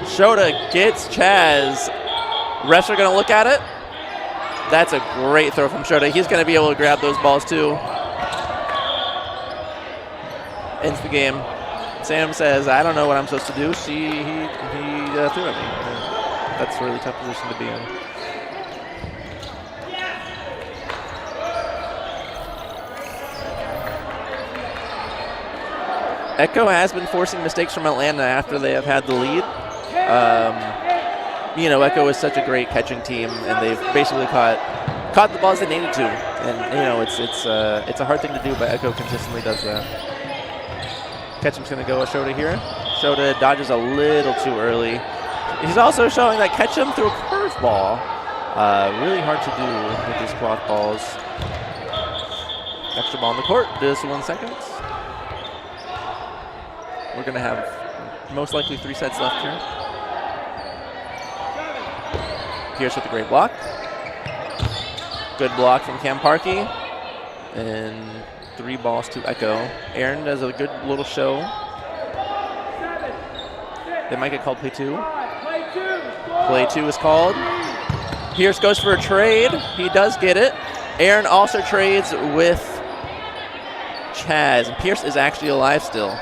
Shota gets Chaz. Refs are going to look at it. That's a great throw from Shota. He's going to be able to grab those balls too. Ends the game. Sam says, I don't know what I'm supposed to do. He threw at me. That's a really tough position to be in. Ekko has been forcing mistakes from Atlanta after they have had the lead. Ekko is such a great catching team, and they've basically caught the balls they needed to. And it's a hard thing to do, but Ekko consistently does that. Ketchum's going to go with Shota here. Shota dodges a little too early. He's also showing that Ketchum threw a curveball. Really hard to do with these cloth balls. Extra ball on the court. Just 1 second. We're going to have most likely 3 sets left here. Pierce with a great block. Good block from Cam Parkey. And 3 balls to Ekko. Aaron does a good little show. They might get called play 2. Play 2 is called. Pierce goes for a trade. He does get it. Aaron also trades with Chaz. And Pierce is actually alive still.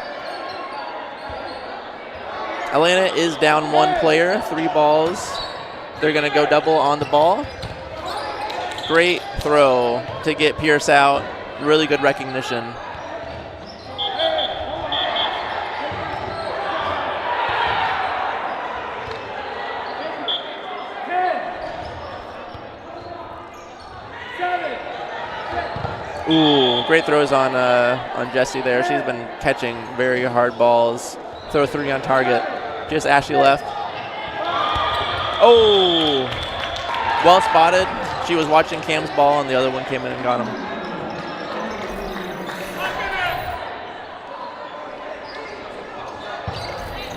Atlanta is down 1 player. 3 balls. They're going to go double on the ball. Great throw to get Pierce out. Really good recognition. Ooh, great throws on Jessie there. She's been catching very hard balls. Throw 3 on target. Just Ashley left. Oh, well spotted. She was watching Cam's ball, and the other one came in and got him.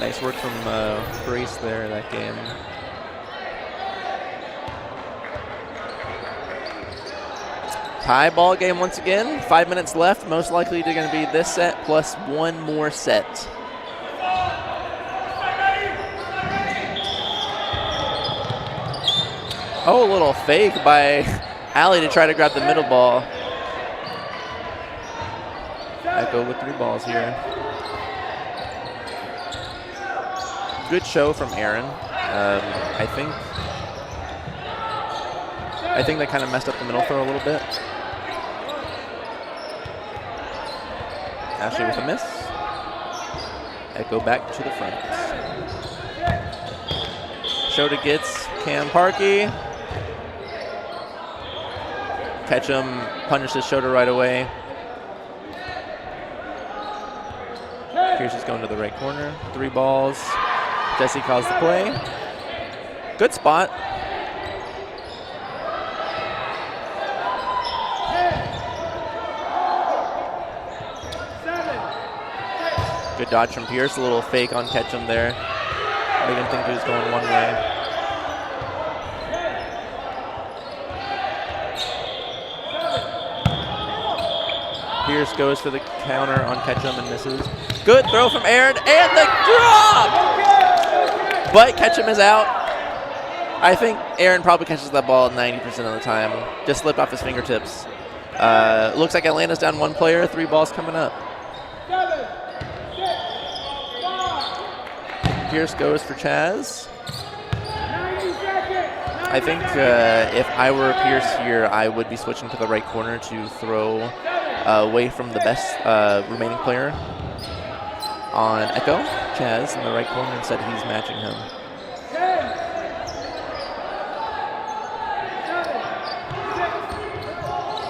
Nice work from Grace there that game. Tie ball game once again. 5 minutes left. Most likely they're going to be this set plus 1 more set. Oh, a little fake by Allie to try to grab the middle ball. Ekko with 3 balls here. Good show from Aaron. I think they kind of messed up the middle throw a little bit. Ashley with a miss. Ekko back to the front. Shota gets Cam Parkey. Ketchum punishes Shota right away. Pierce is going to the right corner. 3 balls. Jesse calls the play. Good spot. Good dodge from Pierce. A little fake on Ketchum there. I didn't think he was going one way. Pierce goes for the counter on Ketchum and misses. Good throw from Aaron and the drop! But Ketchum is out. I think Aaron probably catches that ball 90% of the time. Just slipped off his fingertips. Looks like Atlanta's down 1 player. 3 balls coming up. Pierce goes for Chaz. I think if I were Pierce here, I would be switching to the right corner to throw away from the best remaining player on Ekko. Chaz in the right corner. Instead, he's matching him.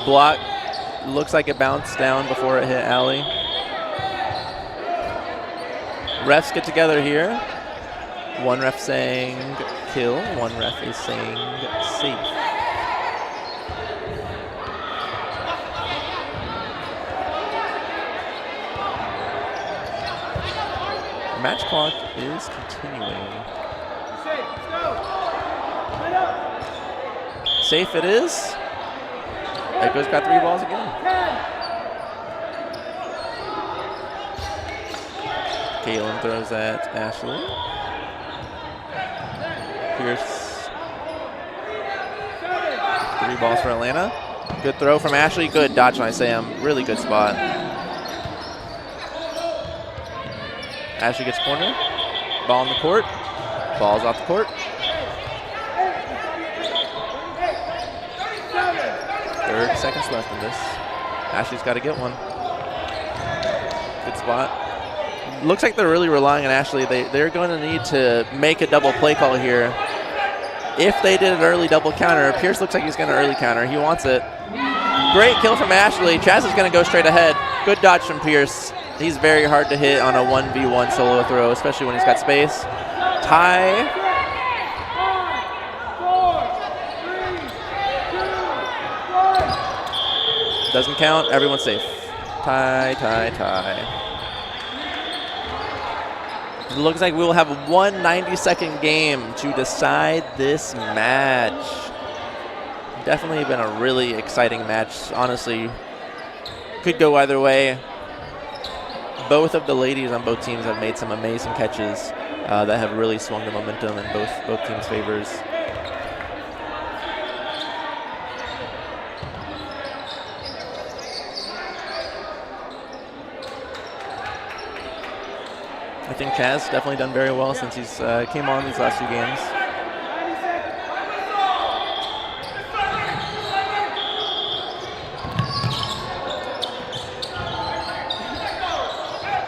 Block. Looks like it bounced down before it hit Allie. Refs get together here. One ref saying kill, one ref is saying safe. Match clock is continuing. Safe it is. Ekko's got 3 balls again. Kalen throws at Ashley. Pierce. 3 balls for Atlanta. Good throw from Ashley. Good dodge by Sam. Really good spot. Ashley gets corner. Ball on the court. Ball's off the court. 30 seconds left in this. Ashley's got to get one. Good spot. Looks like they're really relying on Ashley. They're going to need to make a double play call here. If they did an early double counter, Pierce looks like he's going to early counter. He wants it. Great kill from Ashley. Chaz is going to go straight ahead. Good dodge from Pierce. He's very hard to hit on a 1v1 solo throw, especially when he's got space. Tie. Doesn't count. Everyone's safe. Tie, tie, tie. It looks like we will have one 90-second game to decide this match. Definitely been a really exciting match. Honestly, could go either way. Both of the ladies on both teams have made some amazing catches that have really swung the momentum in both teams' favors. I think Chaz definitely done very well since he's came on these last 2 games.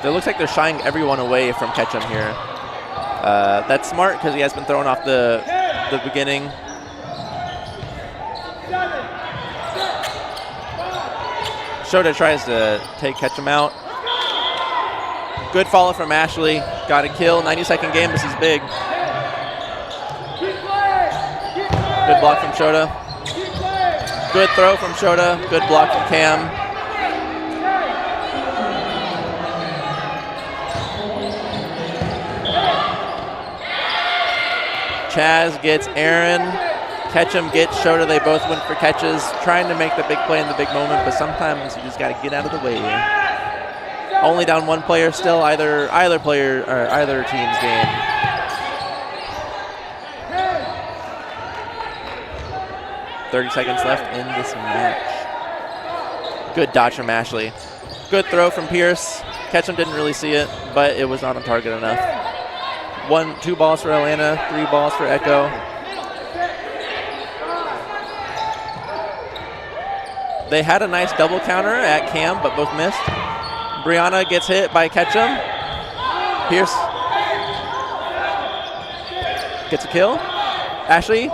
It looks like they're shying everyone away from Ketchum here. That's smart because he has been thrown off the beginning. Shota tries to take Ketchum out. Good follow from Ashley. Got a kill. 90-second game. This is big. Good block from Shota. Good throw from Shota. Good block from Cam. Chaz gets Aaron. Ketchum gets Shota. They both went for catches, trying to make the big play in the big moment, but sometimes you just got to get out of the way. Only down 1 player still, either player or either team's game. 30 seconds left in this match. Good dodge from Ashley. Good throw from Pierce. Ketchum didn't really see it, but it was not on target enough. 2 balls for Atlanta, 3 balls for Ekko. They had a nice double counter at Cam, but both missed. Brianna gets hit by Ketchum. Pierce gets a kill. Ashley,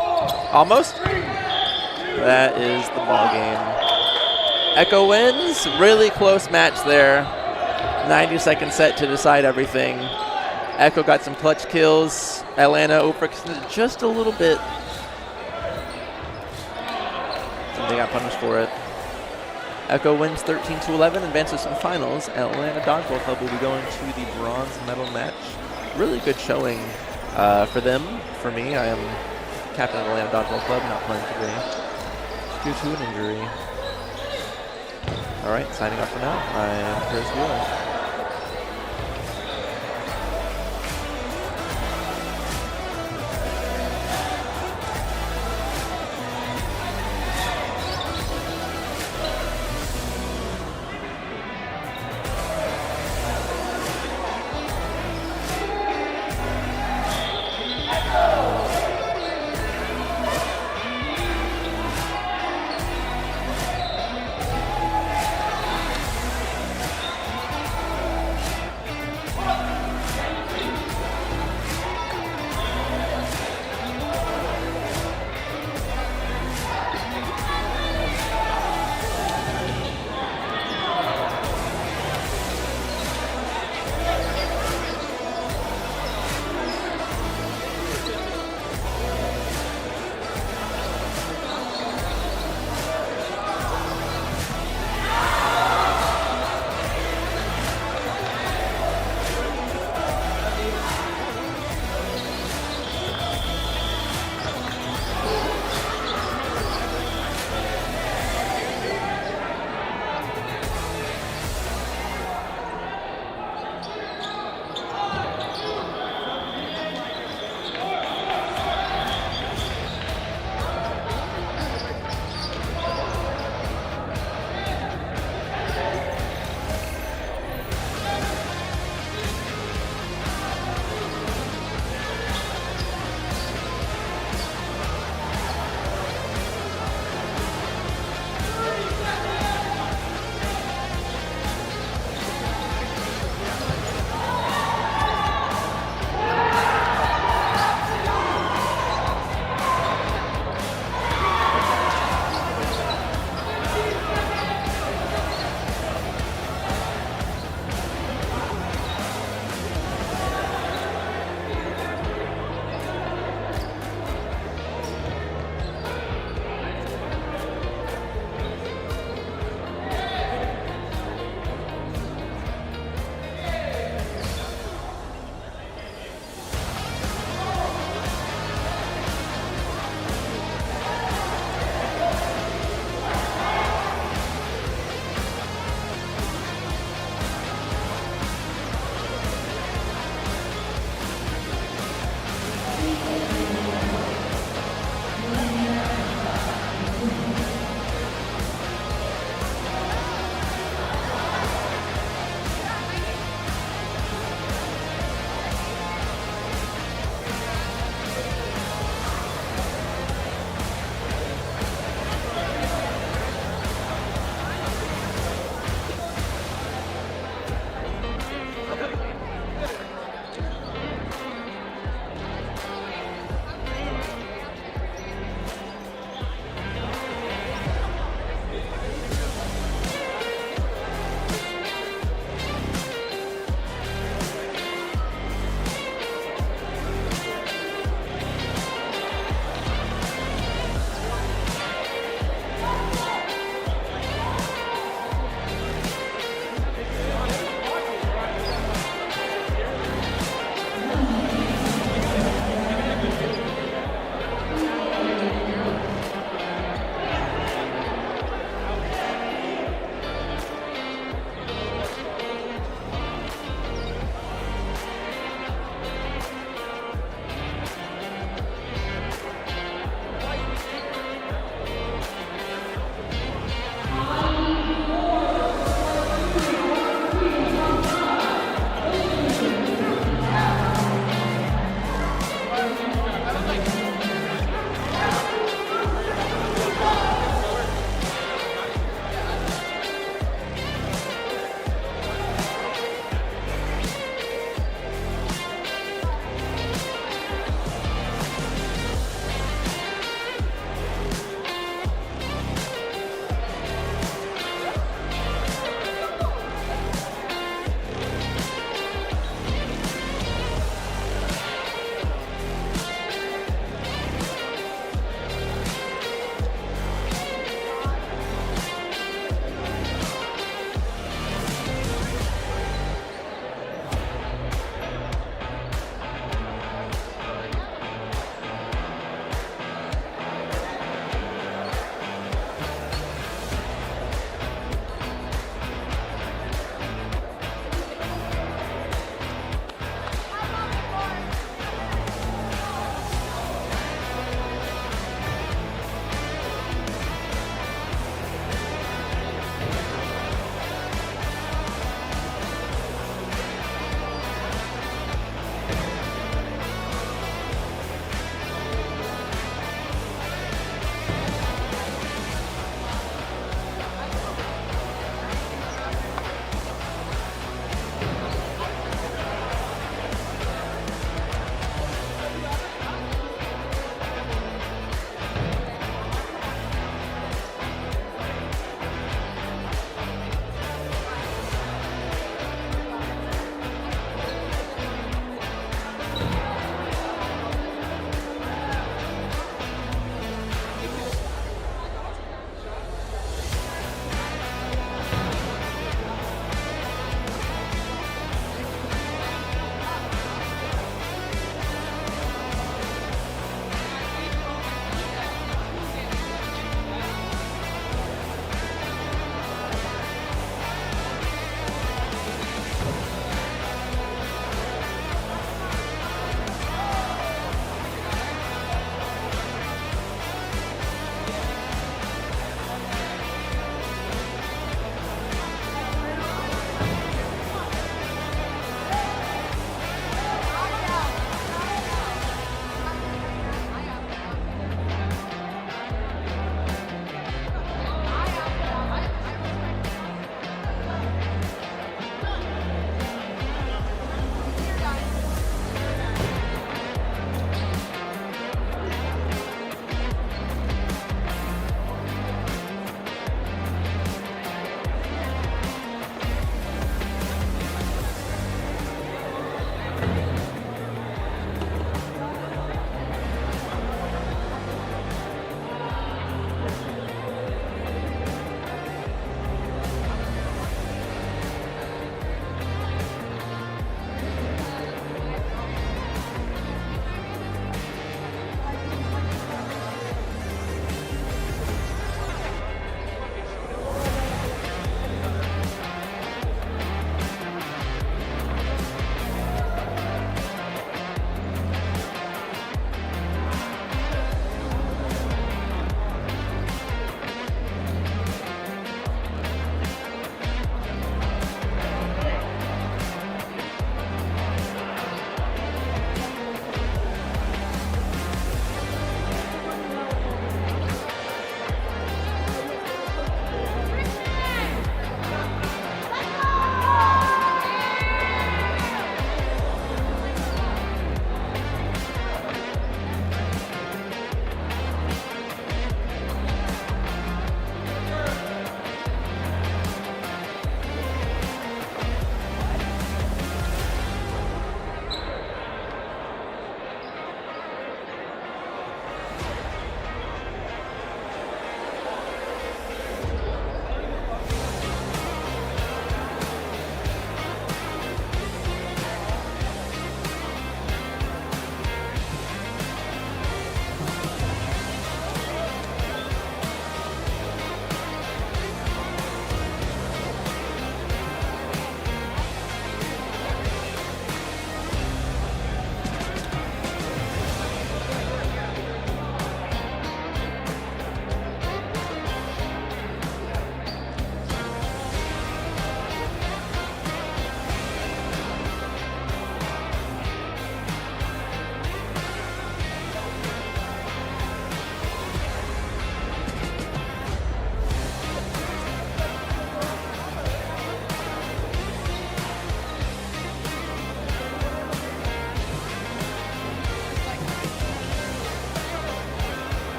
almost. That is the ball game. Ekko wins. Really close match there. 90-second set to decide everything. Ekko got some clutch kills. Atlanta overextended just a little bit. And they got punished for it. Ekko wins 13-11, advances to the finals. Atlanta Dodgeball Club will be going to the bronze medal match. Really good showing for them. For me, I am captain of Atlanta Dodgeball Club, not playing today due to an injury. All right, signing off for now. I am Chris Wheeler.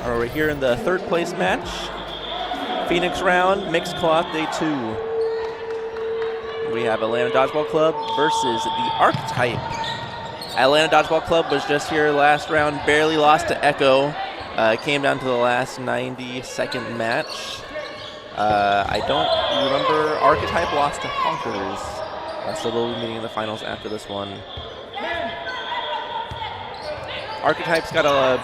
We're here in the third place match. Phoenix round, mixed cloth, day 2. We have Atlanta Dodgeball Club versus the Archetype. Atlanta Dodgeball Club was just here last round, barely lost to Ekko. Came down to the last 90-second match. I don't remember Archetype lost to Honkers. So they'll be meeting in the finals after this one. Archetype's got a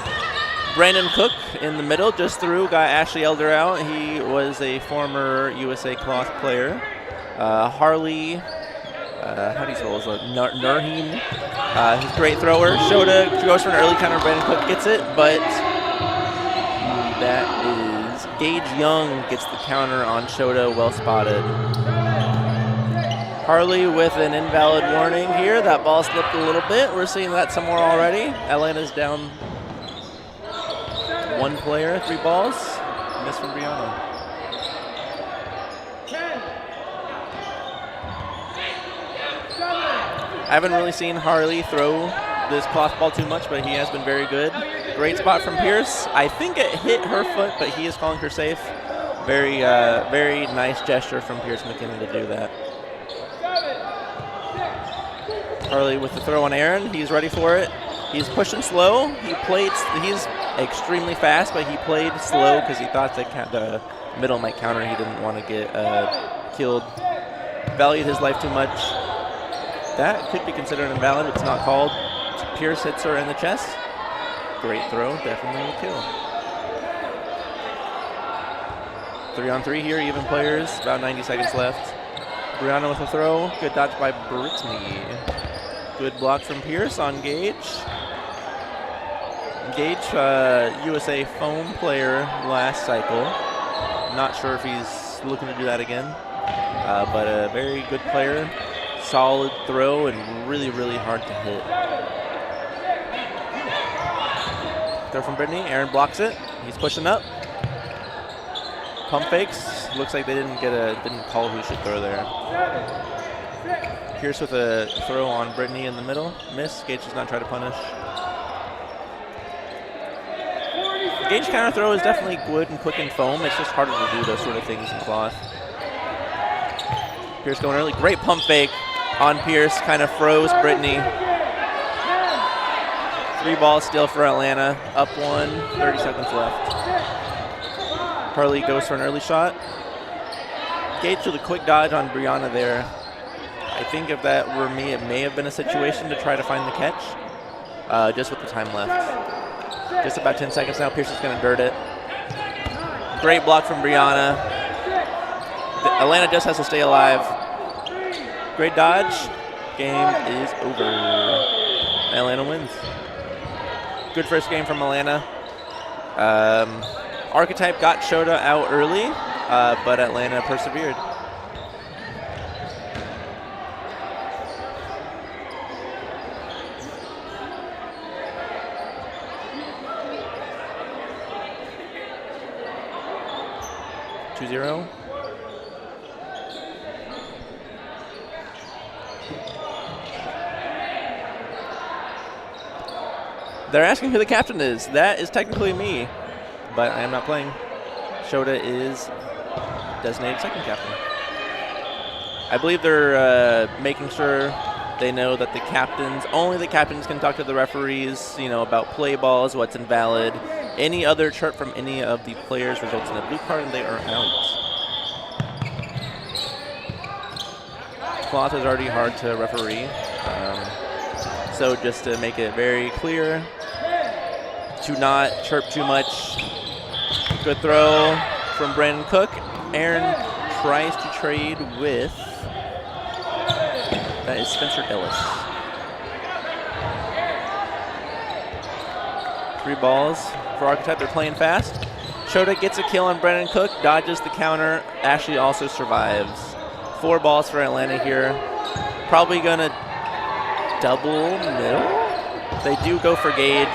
Brandon Cook in the middle, just through, got Ashley Elder out. He was a former USA Cloth player. Harley, how do you spell his name? Nurheen, he's a great thrower. Shota goes for an early counter, Brandon Cook gets it, but that is Gage Young gets the counter on Shota, well spotted. Harley with an invalid warning here. That ball slipped a little bit. We're seeing that somewhere already. Atlanta's down 1 player, 3 balls. Miss from Brianna. I haven't really seen Harley throw this cloth ball too much, but he has been very good. Great spot from Pierce. I think it hit her foot, but he is calling her safe. Very nice gesture from Pierce McKinnon to do that. Harley with the throw on Aaron. He's ready for it. He's pushing slow. He's extremely fast, but he played slow because he thought the middle might counter. He didn't want to get killed. Valued his life too much. That could be considered invalid. It's not called. Pierce hits her in the chest. Great throw. Definitely a kill. 3-on-3 here. Even players. About 90 seconds left. Brianna with a throw. Good dodge by Brittany. Good block from Pierce on Gage. Gage, USA foam player last cycle. Not sure if he's looking to do that again. But a very good player. Solid throw and really, really hard to hit. Throw from Brittany. Aaron blocks it. He's pushing up. Pump fakes. Looks like they didn't call who should throw there. Pierce with a throw on Brittany in the middle. Miss. Gage does not try to punish. Gage counter throw is definitely good and quick in foam. It's just harder to do those sort of things in cloth. Pierce going early. Great pump fake on Pierce. Kind of froze Brittany. 3 balls still for Atlanta. Up 1. 30 seconds left. Harley goes for an early shot. Gage with a quick dodge on Brianna there. I think if that were me, it may have been a situation to try to find the catch. Just with the time left. Just about 10 seconds now. Pierce is going to dirt it. Great block from Brianna. Atlanta just has to stay alive. Great dodge. Game is over. Atlanta wins. Good first game from Atlanta. Archetype got Shota out early, but Atlanta persevered. Two-zero. They're asking who the captain is. That is technically me, but I am not playing. Shota is designated second captain. I believe they're making sure they know that only the captains can talk to the referees, about play balls, what's invalid. Any other chirp from any of the players results in a blue card and they are out. Cloth is already hard to referee. So just to make it very clear, to not chirp too much. Good throw from Brandon Cook. Aaron tries to trade with, that is Spencer Ellis. 3 balls for Archetype. They're playing fast. Shota gets a kill on Brandon Cook, dodges the counter. Ashley also survives. 4 balls for Atlanta here. Probably going to double middle. They do go for Gage.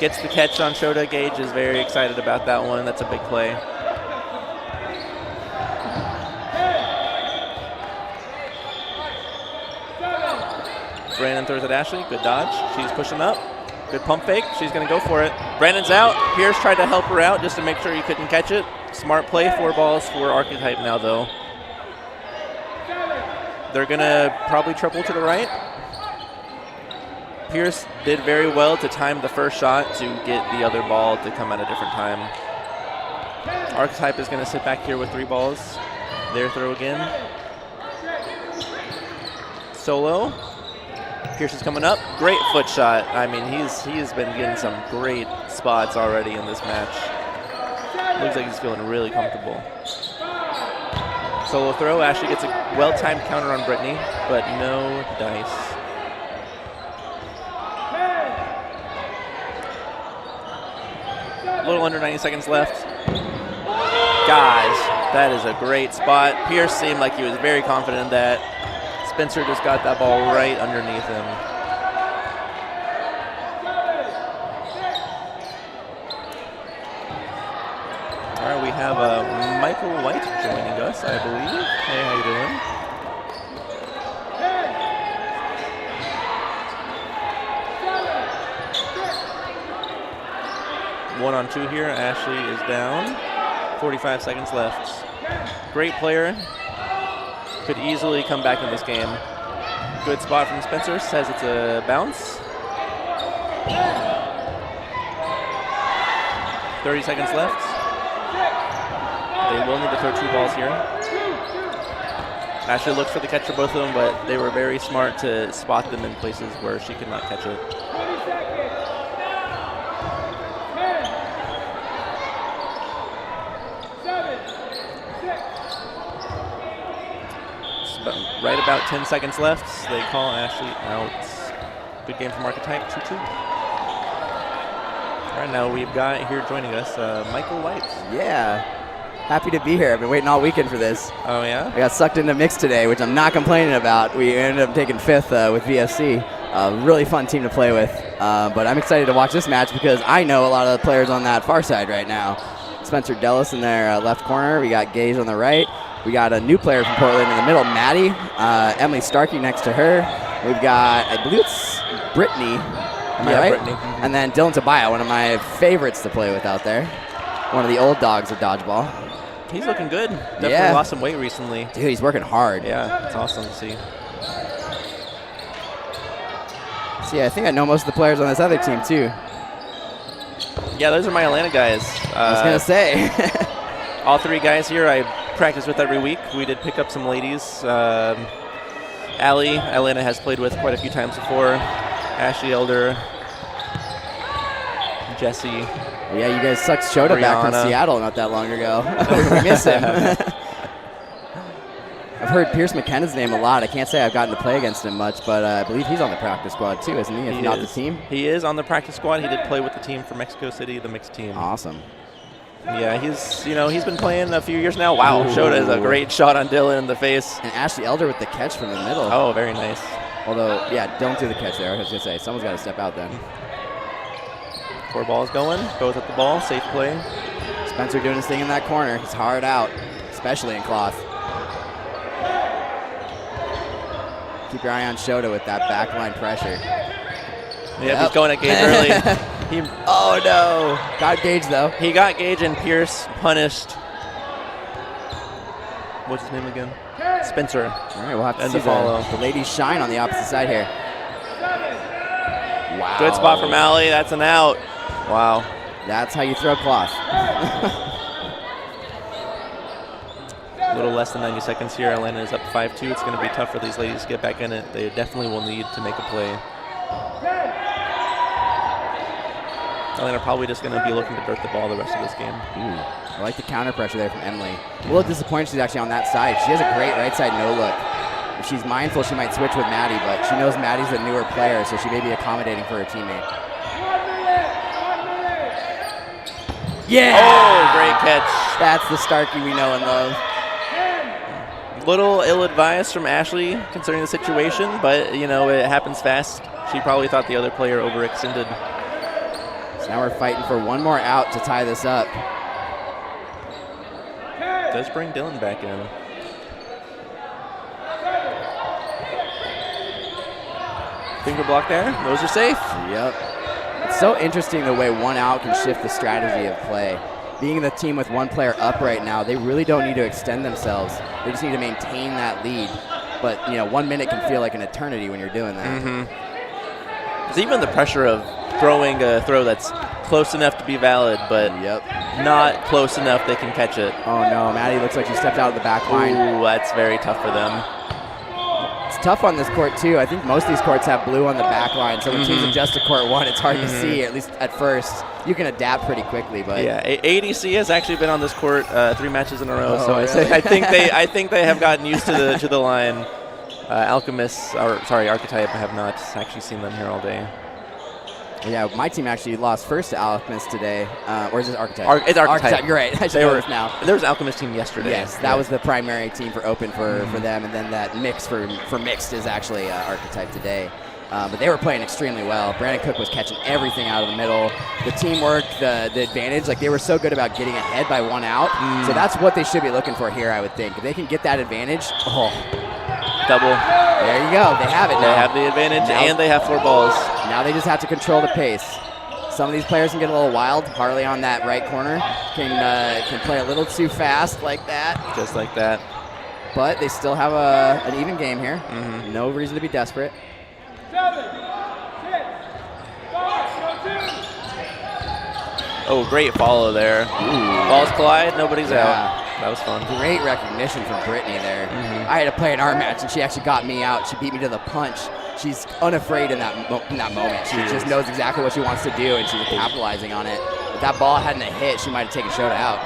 Gets the catch on Shota. Gage is very excited about that one. That's a big play. Brandon throws at Ashley. Good dodge. She's pushing up. Good pump fake. She's going to go for it. Brandon's out. Pierce tried to help her out just to make sure he couldn't catch it. Smart play. 4 balls for Archetype now, though. They're going to probably triple to the right. Pierce did very well to time the first shot to get the other ball to come at a different time. Archetype is going to sit back here with 3 balls. Their throw again. Solo. Pierce is coming up. Great foot shot. I mean, he has been getting some great spots already in this match. Looks like he's feeling really comfortable. Solo throw. Ashley gets a well-timed counter on Brittany, but no dice. A little under 90 seconds left. Guys, that is a great spot. Pierce seemed like he was very confident in that. Spencer just got that ball right underneath him. All right, we have Michael White joining us, I believe. Hey, how you doing? 1 on 2 here. Ashley is down. 45 seconds left. Great player. Could easily come back in this game. Good spot from Spencer. Says it's a bounce. 30 seconds left. They will need to throw 2 balls here. Ashley looked for the catch for both of them, but they were very smart to spot them in places where she could not catch it. Right about 10 seconds left. They call Ashley out. Good game from Archetype, 2-2. All right, now we've got here joining us Michael White. Yeah, happy to be here. I've been waiting all weekend for this. Oh, yeah? I got sucked into mix today, which I'm not complaining about. We ended up taking 5th with VSC. Really fun team to play with. But I'm excited to watch this match because I know a lot of the players on that far side right now. Spencer Dellis in their left corner. We got Gage on the right. We got a new player from Portland in the middle, Maddie. Emily Starkey next to her. We've got, I believe it's Brittany. Am I right? Brittany. And then Dylan Tobiah, one of my favorites to play with out there. One of the old dogs of dodgeball. He's looking good. Definitely lost some weight recently. Dude, he's working hard. Yeah, it's awesome to see. See, I think I know most of the players on this other team, too. Yeah, those are my Atlanta guys. I was going to say. All 3 guys here I practice with every week. We did pick up some ladies. Allie, Atlanta has played with quite a few times before. Ashley Elder. Jesse. Well, yeah, you guys sucked Shota back from Seattle not that long ago. We miss him. I've heard Pierce McKenna's name a lot. I can't say I've gotten to play against him much, but I believe he's on the practice squad too, isn't he? If not the team. He is on the practice squad. He did play with the team for Mexico City, the mixed team. Awesome. Yeah, he's been playing a few years now. Wow, Shota is a great shot on Dylan in the face. And Ashley Elder with the catch from the middle. Oh, very nice. Although, yeah, don't do the catch there. I was going to say, someone's got to step out then. 4 balls going, both at the ball, safe play. Spencer doing his thing in that corner. He's hard out, especially in cloth. Keep your eye on Shota with that backline pressure. Yep, he's going at Gage early. Oh, no. Got Gage, though. He got Gage and Pierce punished. What's his name again? Spencer. All right, we'll have to see the ladies shine on the opposite side here. Wow. Good spot from Allie. That's an out. Wow. That's how you throw cloth. A little less than 90 seconds here. Atlanta is up 5-2. It's going to be tough for these ladies to get back in it. They definitely will need to make a play. Atlanta probably just going to be looking to dirt the ball the rest of this game. Ooh, I like the counter pressure there from Emily. A little disappointed she's actually on that side. She has a great right side no look. If she's mindful, she might switch with Maddie, but she knows Maddie's a newer player, so she may be accommodating for her teammate. Yeah! Oh, great catch. That's the Starkey we know and love. Little ill-advised from Ashley considering the situation, but, you know, it happens fast. She probably thought the other player overextended. So now we're fighting for one more out to tie this up. Does bring Dylan back in. Finger block there. Those are safe. Yep. It's so interesting the way one out can shift the strategy of play. Being the team with one player up right now, they really don't need to extend themselves. They just need to maintain that lead. But, 1 minute can feel like an eternity when you're doing that. There's even the pressure of throwing a throw that's close enough to be valid, but not close enough they can catch it. Oh, no. Maddie looks like she stepped out of the back line. Ooh, that's very tough for them. It's tough on this court, too. I think most of these courts have blue on the back line, so when teams adjust to court 1, it's hard to see, at least at first. You can adapt pretty quickly, but yeah, ADC has actually been on this court 3 matches in a row, so really? I think they have gotten used to the line. Archetype, I have not actually seen them here all day. Yeah, my team actually lost first to Alchemist today. Or is it Archetype? It's Archetype. You're right. I should know this now. There was an Alchemist team yesterday. Yes, that was the primary team for Open for them, and then that mix for Mixed is actually Archetype today. But they were playing extremely well. Brandon Cook was catching everything out of the middle. The teamwork, the advantage, like they were so good about getting ahead by 1 out. So that's what they should be looking for here, I would think. If they can get that advantage, double. There you go. They have it now. They have the advantage, and they have 4 balls. Now they just have to control the pace. Some of these players can get a little wild. Harley on that right corner can play a little too fast like that. Just like that. But they still have an even game here. No reason to be desperate. 7, 6, 5, 2. Oh, great follow there. Balls collide, nobody's out. That was fun. Great recognition from Brittany there. I had to play an R match, and she actually got me out. She beat me to the punch. She's unafraid in that moment. She just knows exactly what she wants to do, and she's capitalizing on it. If that ball hadn't hit, she might have taken Shota out.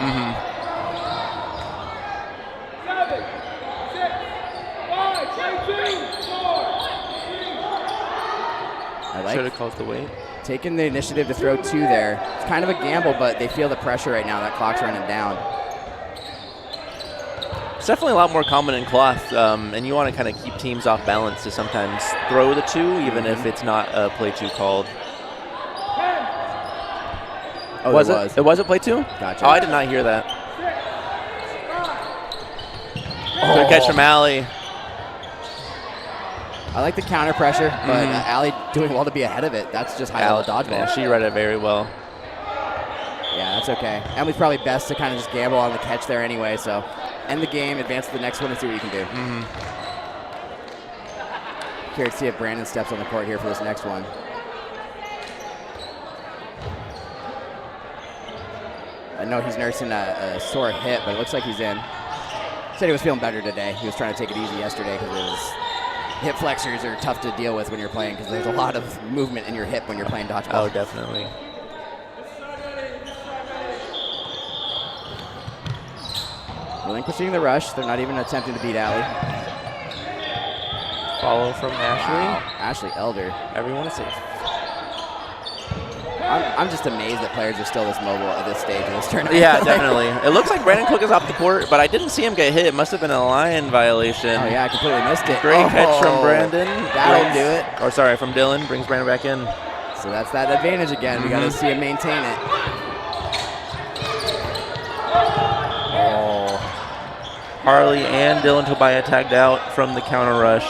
7, 6, 5, 2, 4. I like Shota calls the wait. taking the initiative to throw 2 there. It's kind of a gamble, but they feel the pressure right now. That clock's running down. It's definitely a lot more common in cloth, and you want to kind of keep teams off balance to sometimes throw the 2, even if it's not a play 2 called. Oh, was it it? was. It was a play 2? Gotcha. Oh, I did not hear that. Good catch from Allie. I like the counter pressure, but Allie doing well to be ahead of it. That's just high level dodgeball. Yeah, she read it very well. Yeah, that's okay. Emily's probably best to kind of just gamble on the catch there anyway, so end the game, advance to the next one, and see what you can do. Curious to see if Brandon steps on the court here for this next one. I know he's nursing a sore hip, but it looks like he's in. Said he was feeling better today. He was trying to take it easy yesterday because his hip flexors are tough to deal with when you're playing because there's a lot of movement in your hip when you're playing dodgeball. Oh, definitely. Relinquishing the rush. They're not even attempting to beat Allie. Follow from Ashley. Wow. Ashley Elder. Everyone is safe. I'm just amazed that players are still this mobile at this stage of this tournament. Yeah, definitely. It looks like Brandon Cook is off the court, but I didn't see him get hit. It must have been a line violation. Oh, yeah, I completely missed it. Great catch from Brandon. That'll do it. Or sorry, from Dylan. Brings Brandon back in. So that's that advantage again. We got to see him maintain it. Oh. Harley and Dylan Tobiah tagged out from the counter rush.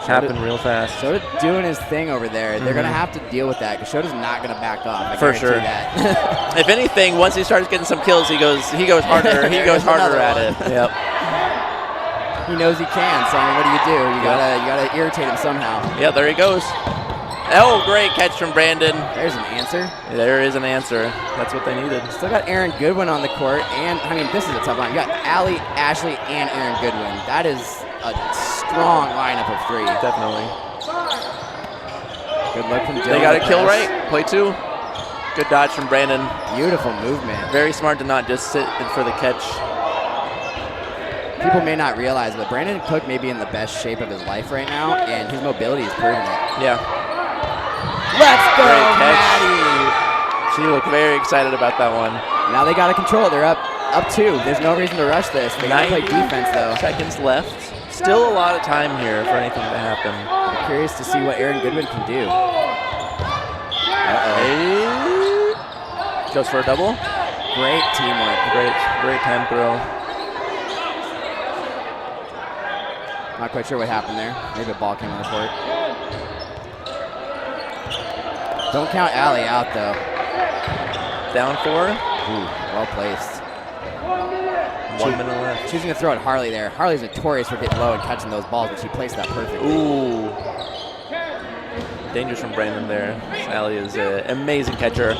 Happened real fast. Shota doing his thing over there. They're going to have to deal with that because Shota's not going to back off. For sure. That. If anything, once he starts getting some kills, he goes harder. He goes harder at it. Yep. He knows he can. So I mean, what do? You gotta irritate him somehow. Yeah, there he goes. Oh, great catch from Brandon. There's an answer. There is an answer. That's what they needed. Still got Aaron Goodwin on the court, and I mean, this is a tough line. You got Allie, Ashley, and Aaron Goodwin. That is a strong lineup of 3. Definitely. Good luck from Dylan. They got a kill right. Play 2. Good dodge from Brandon. Beautiful movement. Very smart to not just sit for the catch. People may not realize, but Brandon Cook may be in the best shape of his life right now, and his mobility is proving it. Yeah. Let's go, Great catch. Maddie. She looked very excited about that one. Now they got to control it. They're up 2. There's no reason to rush this. They got to play defense, though. Seconds left. Still a lot of time here for anything to happen. I'm curious to see what Aaron Goodwin can do. Hey. Goes for a double. Great teamwork. Great time throw. Not quite sure what happened there. Maybe a ball came on the court. Don't count Allie out, though. Down 4. Ooh, well placed. 1 minute left. Choosing to throw at Harley there. Harley's notorious for getting low and catching those balls, but she placed that perfectly. Ooh. Dangerous from Brandon there. Sally is an amazing catcher.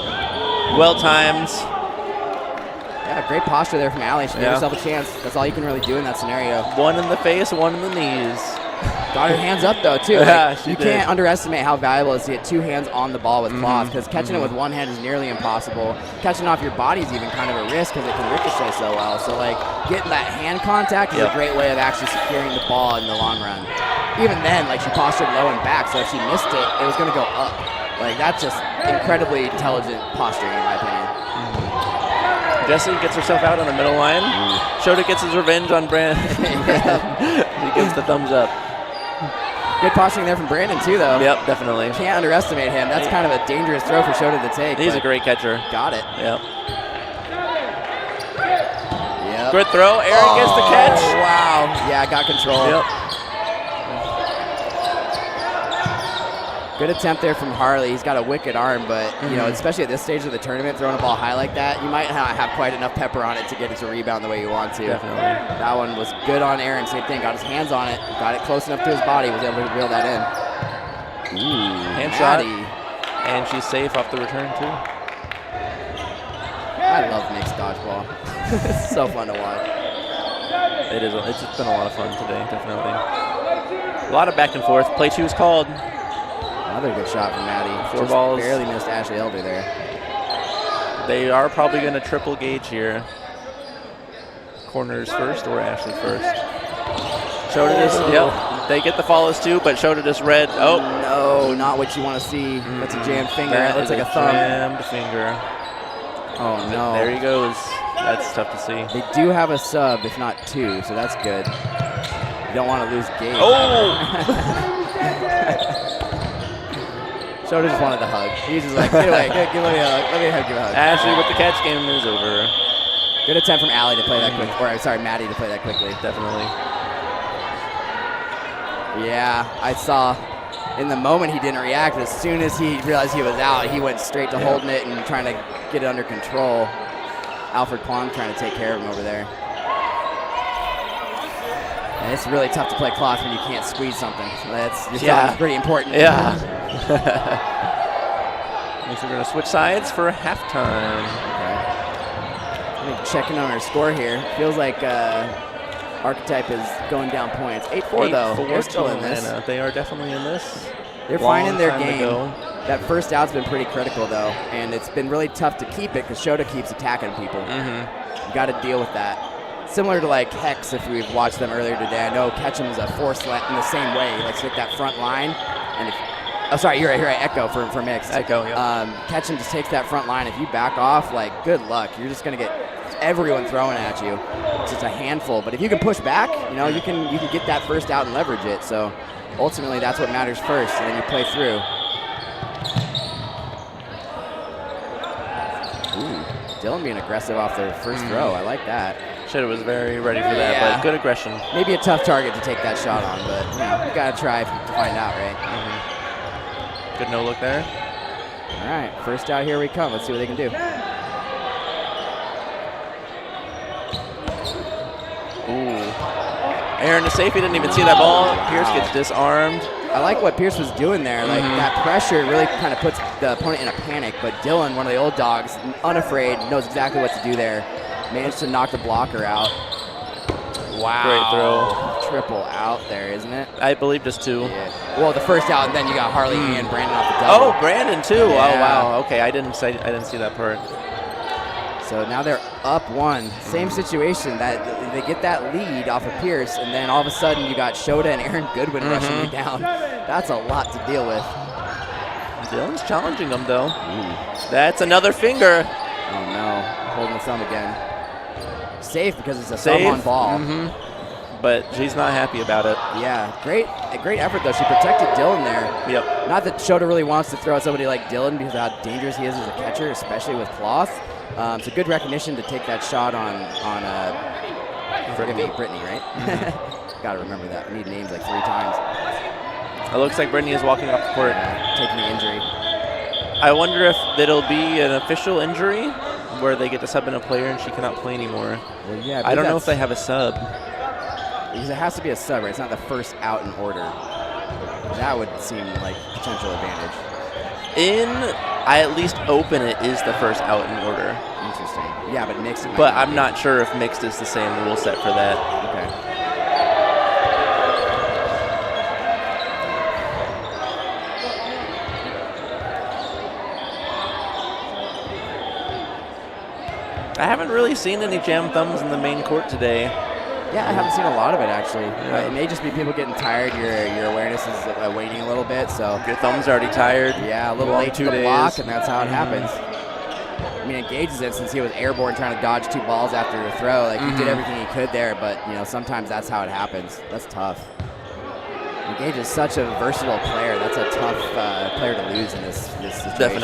Well timed. Yeah, great posture there from Allie. She gave herself a chance. That's all you can really do in that scenario. 1 in the face, 1 in the knees. Got her hands up, though, too. Yeah, you can't underestimate how valuable it is to get 2 hands on the ball with cloth, because catching it with 1 hand is nearly impossible. Catching off your body is even kind of a risk because it can ricochet so well. So, like, getting that hand contact is a great way of actually securing the ball in the long run. Even then, like, she postured low and back, so if she missed it, it was going to go up. Like, that's just incredibly intelligent posturing, in my opinion. Jessie gets herself out on the middle line. Shota gets his revenge on Brandon. He gives the thumbs up. Good posturing there from Brandon, too, though. Yep, definitely. Can't underestimate him. That's kind of a dangerous throw for Shota to take. He's a great catcher. Got it. Yep. Yep. Good throw. Aaron gets the catch. Wow. Yeah, got control. Yep. Good attempt there from Harley. He's got a wicked arm, but you know, especially at this stage of the tournament, throwing a ball high like that, you might not have quite enough pepper on it to get it to rebound the way you want to. Definitely. That one was good on Aaron. Same thing. Got his hands on it. Got it close enough to his body. Was able to reel that in. Ooh, Hand shot. Maddie. And she's safe off the return, too. I love mixed dodgeball. It's so fun to watch. It is. It's been a lot of fun today, definitely. A lot of back and forth. Play 2 is called. Another good shot from Maddie. 4 balls. Barely missed Ashley Elder there. They are probably going to triple gauge here. Corners first or Ashley first. Shota just, yep. They get the follows too, but Shota just read. Oh. No, not what you want to see. That's a jammed finger. That It looks is like a thumb. jammed finger. Oh, no. There he goes. That's tough to see. They do have a sub, if not 2, so that's good. You don't want to lose gauge. Oh! Shota just wanted the hug. He's just like, get away, let me give a hug. Ashley with the catch game is over. Good attempt from Allie to play that quick, or sorry, Maddie to play that quickly. Definitely. Yeah, I saw in the moment he didn't react, but as soon as he realized he was out, he went straight to holding it and trying to get it under control. Alfred Kwong trying to take care of him over there. And it's really tough to play cloth when you can't squeeze something. That's pretty important. Yeah. Looks like we're going to switch sides for halftime. Okay. I think checking on our score here. Feels like Archetype is going down points. 8-4 though. They're still in this. They are definitely in this. They're finding their game. That first out's been pretty critical though, and it's been really tough to keep it because Shota keeps attacking people. You got to deal with that. Similar to like Hex, if we've watched them earlier today. I know Ketchum's a force in the same way. He likes to hit that front line, and if you're right. Ekko for mixed. Ekko, yeah. Ketchum just takes that front line. If you back off, like good luck. You're just gonna get everyone throwing at you. It's just a handful. But if you can push back, you know you can get that first out and leverage it. So ultimately, that's what matters first, and then you play through. Ooh, Dylan being aggressive off their first throw. I like that. Shota was very ready for that, but good aggression. Maybe a tough target to take that shot on, but you know, you gotta try to find out, right? Good no look there. All right, first out, here we come. Let's see what they can do. Ooh. Aaron to safety, didn't even see that ball. Pierce gets disarmed. I like what Pierce was doing there. Like that pressure really kind of puts the opponent in a panic, but Dylan, one of the old dogs, unafraid, knows exactly what to do there. Managed to knock the blocker out. Wow. Great throw. Triple out there, isn't it? I believe just 2. Yeah. Well, the first out, and then you got Harley and Brandon off the double. Oh, Brandon too. Yeah. Oh wow. Okay, I didn't see that part. So now they're up 1. Same situation. That they get that lead off of Pierce, and then all of a sudden you got Shota and Aaron Goodwin rushing you down. That's a lot to deal with. Dylan's challenging them though. That's another finger. Oh no, holding the thumb again. Safe because it's a thumb on ball. But she's not happy about it. Yeah, great effort though. She protected Dylan there. Yep. Not that Shota really wants to throw at somebody like Dylan because of how dangerous he is as a catcher, especially with cloth. So good recognition to take that shot on forgive me, Brittany, right? Got to remember that. I need names like 3 times. It looks like Brittany is walking off the court. Taking the injury. I wonder if it'll be an official injury where they get to sub in a player and she cannot play anymore. Well, yeah, I don't know if they have a sub. Because it has to be a sub, right? It's not the first out in order. That would seem like potential advantage. I at least open it is the first out in order. Interesting. Yeah, but mixed. But I'm not sure if mixed is the same rule set for that. Okay. I haven't really seen any jam thumbs in the main court today. Yeah, I haven't seen a lot of it actually. It may just be people getting tired. Your awareness is waning a little bit, so your thumb's already tired. Yeah, a little late to the block, and that's how it happens. I mean, Engage's it since he was airborne trying to dodge 2 balls after a throw. Like he did everything he could there, but sometimes that's how it happens. That's tough. Engage is such a versatile player. That's a tough player to lose in this situation.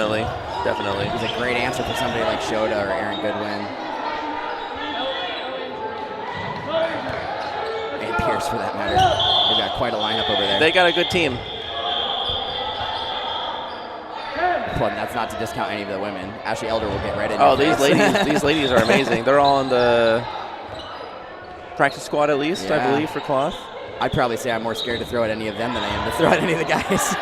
Definitely. He's a great answer for somebody like Shota or Aaron Goodwin. And Pierce, for that matter. They've got quite a lineup over there. They got a good team. Well, that's not to discount any of the women. Ashley Elder will get right in. Oh, these ladies are amazing. They're all in the practice squad at least, I believe, for cloth. I'd probably say I'm more scared to throw at any of them than I am to throw at any of the guys.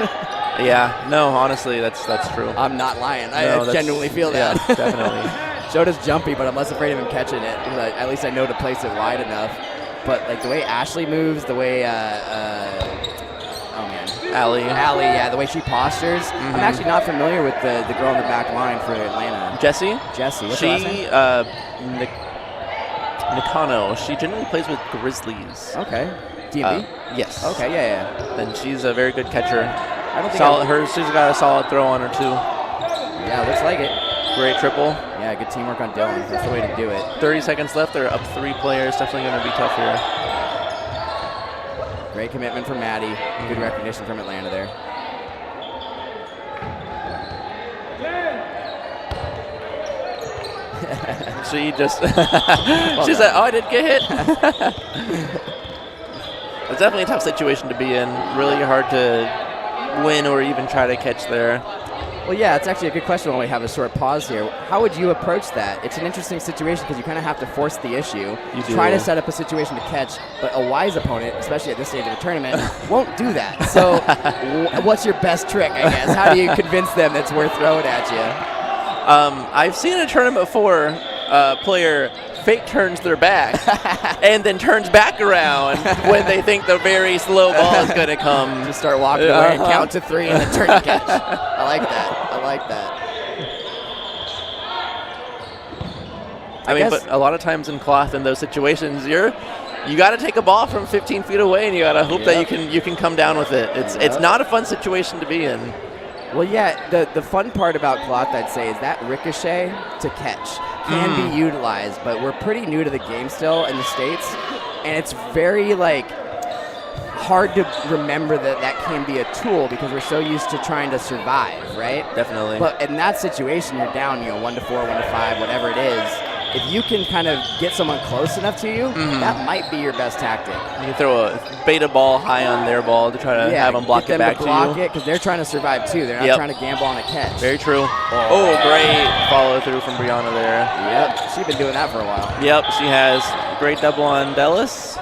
Yeah, no, honestly, that's true. I'm not lying. I genuinely feel that. Yeah, definitely. Shota's jumpy, but I'm less afraid of him catching it. At least I know to place it wide enough. But like the way Ashley moves, the way Allie, yeah, the way she postures. I'm actually not familiar with the girl in the back line for Atlanta. Jessie. What's her last name? Nakano. She generally plays with Grizzlies. Okay. DMV? Yes. Okay, yeah. And she's a very good catcher. I don't think she's got a solid throw on her too. Yeah, looks like it. Great triple. Yeah, good teamwork on Dylan. That's the way to do it. 30 seconds left. They're up 3 players. Definitely going to be tough here. Great commitment from Maddie. Good recognition from Atlanta there. She just she said, "Oh, I didn't get hit." It's definitely a tough situation to be in. Really hard to win or even try to catch there. Well, yeah, it's actually a good question when we have a short pause here. How would you approach that? It's an interesting situation because you kind of have to force the issue. You try to set up a situation to catch, but a wise opponent, especially at this stage of the tournament, won't do that. So what's your best trick, I guess? How do you convince them that's worth throwing at you? I've seen a tournament before, player fake turns their back and then turns back around when they think the very slow ball is going to come. Just start walking away and count to 3 and then turn and catch. I like that. I mean, but a lot of times in cloth in those situations, you got to take a ball from 15 feet away and you got to hope that you can come down with it. It's not a fun situation to be in. Well, yeah, the fun part about cloth, I'd say, is that ricochet to catch can be utilized, but we're pretty new to the game still in the States, and it's very, hard to remember that can be a tool because we're so used to trying to survive, right? Definitely. But in that situation, you're down, 1-4, 1-5, whatever it is. If you can kind of get someone close enough to you, that might be your best tactic. You can throw a beta ball high on their ball to try to have them block it back to you. Block it because they're trying to survive too. They're not trying to gamble on a catch. Very true. Oh, great follow through from Brianna there. Yep, she's been doing that for a while. Yep, she has. Great double on Dellis.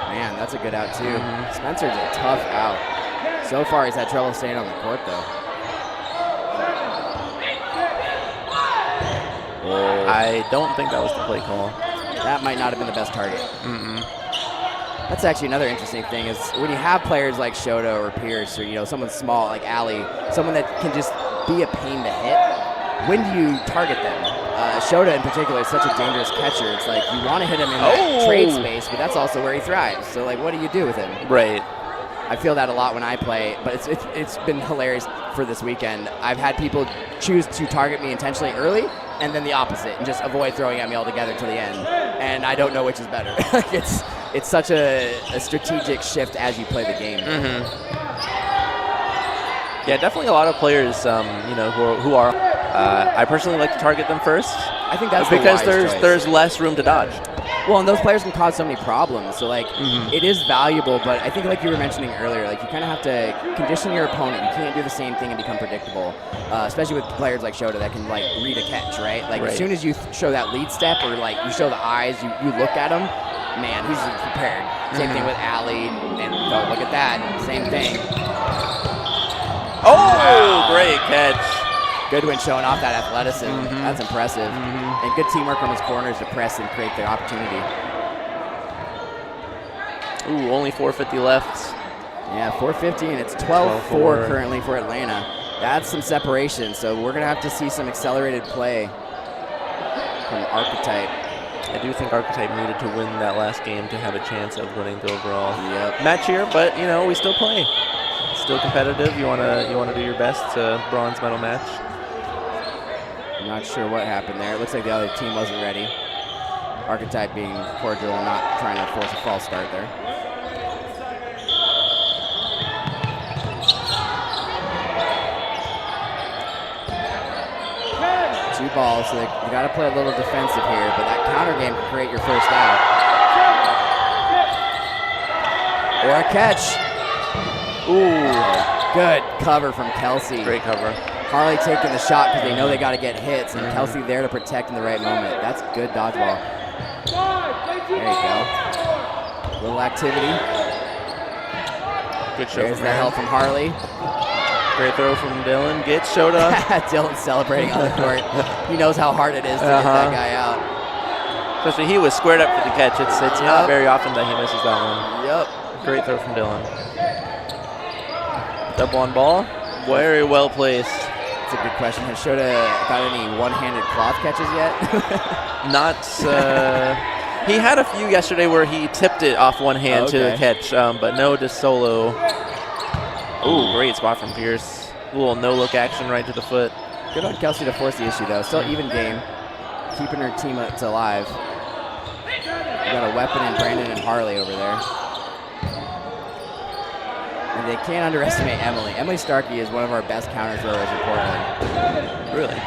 Man, that's a good out too. Spencer's a tough out. So far, he's had trouble staying on the court though. I don't think that was the play call. That might not have been the best target. That's actually another interesting thing is when you have players like Shota or Pierce or someone small like Allie, someone that can just be a pain to hit, when do you target them? Shota in particular is such a dangerous catcher. It's like you want to hit him in that trade space, but that's also where he thrives. So what do you do with him? Right. I feel that a lot when I play, but it's been hilarious for this weekend. I've had people choose to target me intentionally early, and then the opposite, and just avoid throwing at me altogether to the end. And I don't know which is better. It's such a strategic shift as you play the game. Yeah, definitely a lot of players, who are I personally like to target them first. I think that's because the wise choice. there's less room to dodge. Well, and those players can cause so many problems. So, like, it is valuable, but I think, like you were mentioning earlier, like, you kind of have to condition your opponent. You can't do the same thing and become predictable, especially with players like Shota that can, like, read a catch, right? Like, as soon as you show that lead step or, like, you show the eyes, you look at him, man, he's prepared. Same thing with Ali, and oh, look at that. Same thing. Oh, wow. Great catch. Goodwin showing off that athleticism. That's impressive. And good teamwork from his corners to press and create the opportunity. Ooh, only 450 left. Yeah, 450, and it's 12-4 currently for Atlanta. That's some separation, so we're going to have to see some accelerated play from Archetype. I do think Archetype needed to win that last game to have a chance of winning the overall match here, but, you know, we still play. It's still competitive. You wanna do your best to bronze medal match. I'm not sure what happened there. It looks like the other team wasn't ready. Archetype being cordial and not trying to force a false start there. Two balls, so you got to play a little defensive here, but that counter game can create your first out. Or a catch. Ooh, good cover from Kelsey. Great cover. Harley taking the shot because they know they got to get hits, and Kelsey there to protect in the right moment. That's good dodgeball. There you go. Little activity. Good show. There's the help from Harley. Great throw from Dylan. Gets Shota. Dylan's celebrating on the court. He knows how hard it is to get that guy out. Especially he was squared up for the catch. It's not very often that he misses that one. Yep. Great throw from Dylan. Double on ball. Very well placed. That's a good question. Has Shota got any one-handed cloth catches yet? Not. He had a few yesterday where he tipped it off one hand to the catch, but no just solo. Ooh, great spot from Pierce. A little no-look action right to the foot. Good on Kelsey to force the issue, though. Still even game. Keeping her teammates alive. We got a weapon in Brandon and Harley over there. And they can't underestimate Emily. Emily Starkey is one of our best counter throwers in Portland. Really?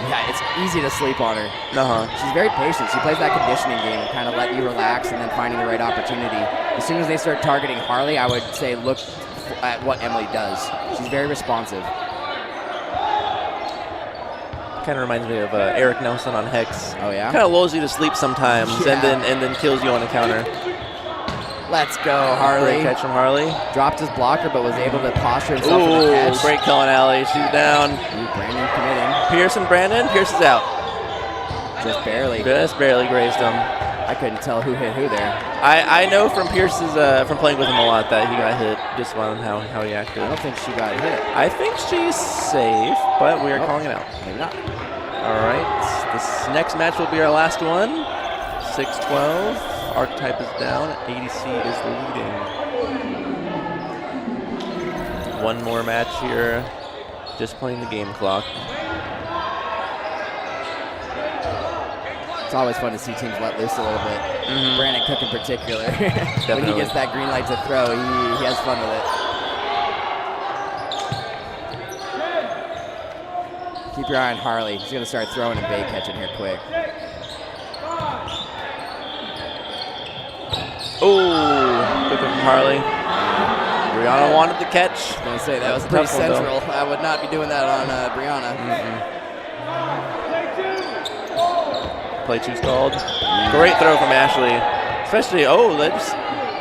Yeah, it's easy to sleep on her. She's very patient. She plays that conditioning game, kind of let you relax and then finding the right opportunity. As soon as they start targeting Harley, I would say look at what Emily does. She's very responsive. Kind of reminds me of Eric Nelson on Hex. Oh yeah. Kind of lulls you to sleep sometimes, and then kills you on a counter. Let's go, Harley. Great catch from Harley. Dropped his blocker, but was able to posture himself for the catch. Great kill on Alley. She's down. Brandon committing. Pierce and Brandon. Pierce is out. Just barely. Just barely grazed him. I couldn't tell who hit who there. I know from Pierce's from playing with him a lot that he got hit just on how he acted. I don't think she got hit. I think she's safe, but we are calling it out. Maybe not. All right. This next match will be our last one. 6-12. Archetype is down. ADC is leading. One more match here. Just playing the game clock. It's always fun to see teams let loose a little bit. Brandon Cook in particular. When he gets that green light to throw, he has fun with it. Keep your eye on Harley. He's going to start throwing and bait catching here quick. Oh, good from Harley. Brianna wanted the catch. I was going to say, that was pretty central. I would not be doing that on Brianna. Play two stalled. Great throw from Ashley. Especially,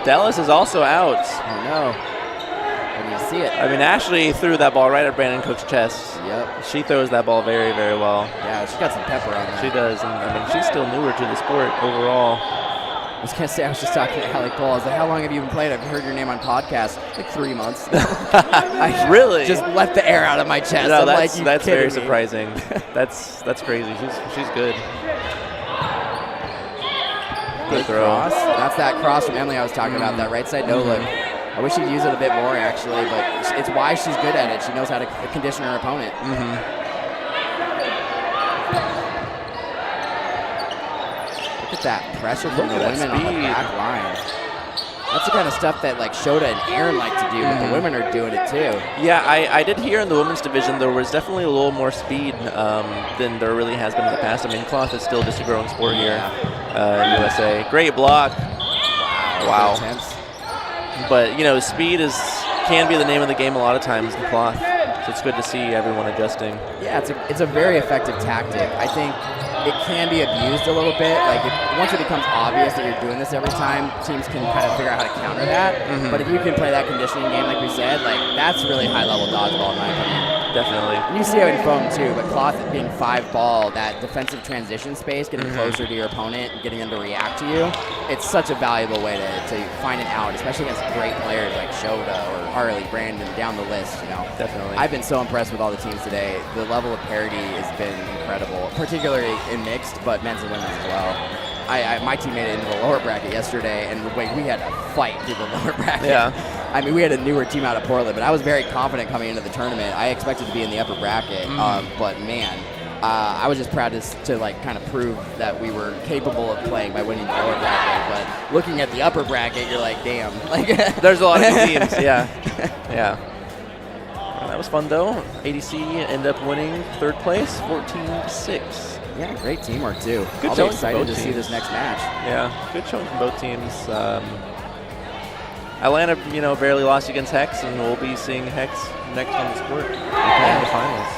Dallas is also out. Oh no. I need to see it. I mean, Ashley threw that ball right at Brandon Cook's chest. Yep. She throws that ball very, very well. Yeah, she got some pepper on that. She does, and I mean, she's still newer to the sport overall. I was going to say, I was just talking to Alec Paul. I was like, how long have you been playing? I've heard your name on podcasts. Like 3 months. I really? Just let the air out of my chest. No, I'm that's very me? surprising. that's crazy. She's good. Good throw. Cross. That's that cross from Emily I was talking about, that right side no look. I wish she'd use it a bit more, actually, but it's why she's good at it. She knows how to condition her opponent. Look at that pressure from the women on the back line. That's the kind of stuff that like Shota and Aaron like to do, but the women are doing it too. Yeah, I did hear in the women's division there was definitely a little more speed than there really has been in the past. I mean, cloth is still just a growing sport here in USA. Great block. Wow. Intense. But, you know, speed can be the name of the game a lot of times in cloth. So it's good to see everyone adjusting. Yeah, it's a very effective tactic. I think it can be abused a little bit. Like once it becomes obvious that you're doing this every time, teams can kind of figure out how to counter that. But if you can play that conditioning game, like we said, like that's really high-level dodgeball in my opinion. Definitely. You see it in foam too, but cloth being 5-ball, that defensive transition space, getting closer to your opponent and getting them to react to you, it's such a valuable way to find an out, especially against great players like Shota or Harley, Brandon, down the list. You know, Definitely. I've been so impressed with all the teams today. The level of parity has been incredible, particularly in mixed, but men's and women's as well. My team made it into the lower bracket yesterday, and we had to fight through the lower bracket. Yeah. I mean, we had a newer team out of Portland, but I was very confident coming into the tournament. I expected to be in the upper bracket, but man, I was just proud to like kind of prove that we were capable of playing by winning the lower bracket. But looking at the upper bracket, you're like, damn. Like, there's a lot of good teams. Yeah. Well, that was fun though. ADC ended up winning third place, 14-6. Yeah, great teamwork too. Good I'll be showing excited from to both see teams. this next match. Yeah, good showing from both teams. Atlanta, barely lost against Hex, and we'll be seeing Hex next on the court in the finals.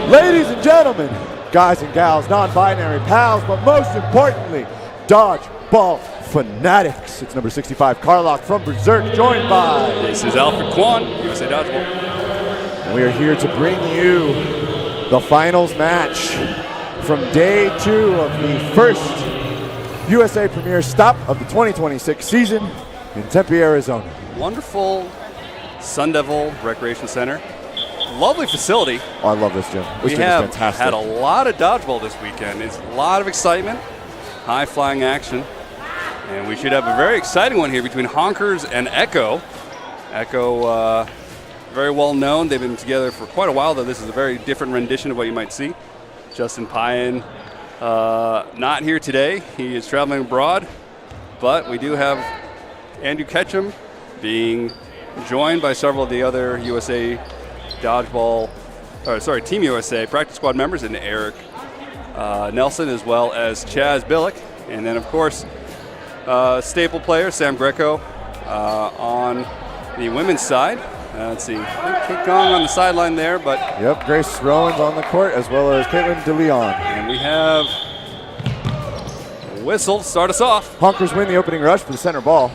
Ladies and gentlemen, guys and gals, non-binary pals, but most importantly, dodgeball fanatics. It's number 65, Carlock from Berserk, joined by... This is Alfred Kwan, USA Dodgeball. And we are here to bring you the finals match from day 2 of the first USA Premier stop of the 2026 season in Tempe, Arizona. Wonderful Sun Devil Recreation Center. Lovely facility. Oh, I love this gym. This We gym is have fantastic. had a lot of dodgeball this weekend. It's a lot of excitement, high-flying action, and we should have a very exciting one here between Honkers and Ekko. Ekko, very well known. They've been together for quite a while, though this is a very different rendition of what you might see. Justin Payan not here today. He is traveling abroad, but we do have Andrew Ketchum being joined by several of the other USA Team USA practice squad members, and Eric Nelson, as well as Chaz Billick. And then, of course, staple player Sam Greco on the women's side. Let's see, Kate Gong on the sideline there, but... Yep, Grace Rowan's on the court, as well as Caitlin DeLeon. And we have a whistle to start us off. Honkers win the opening rush for the center ball.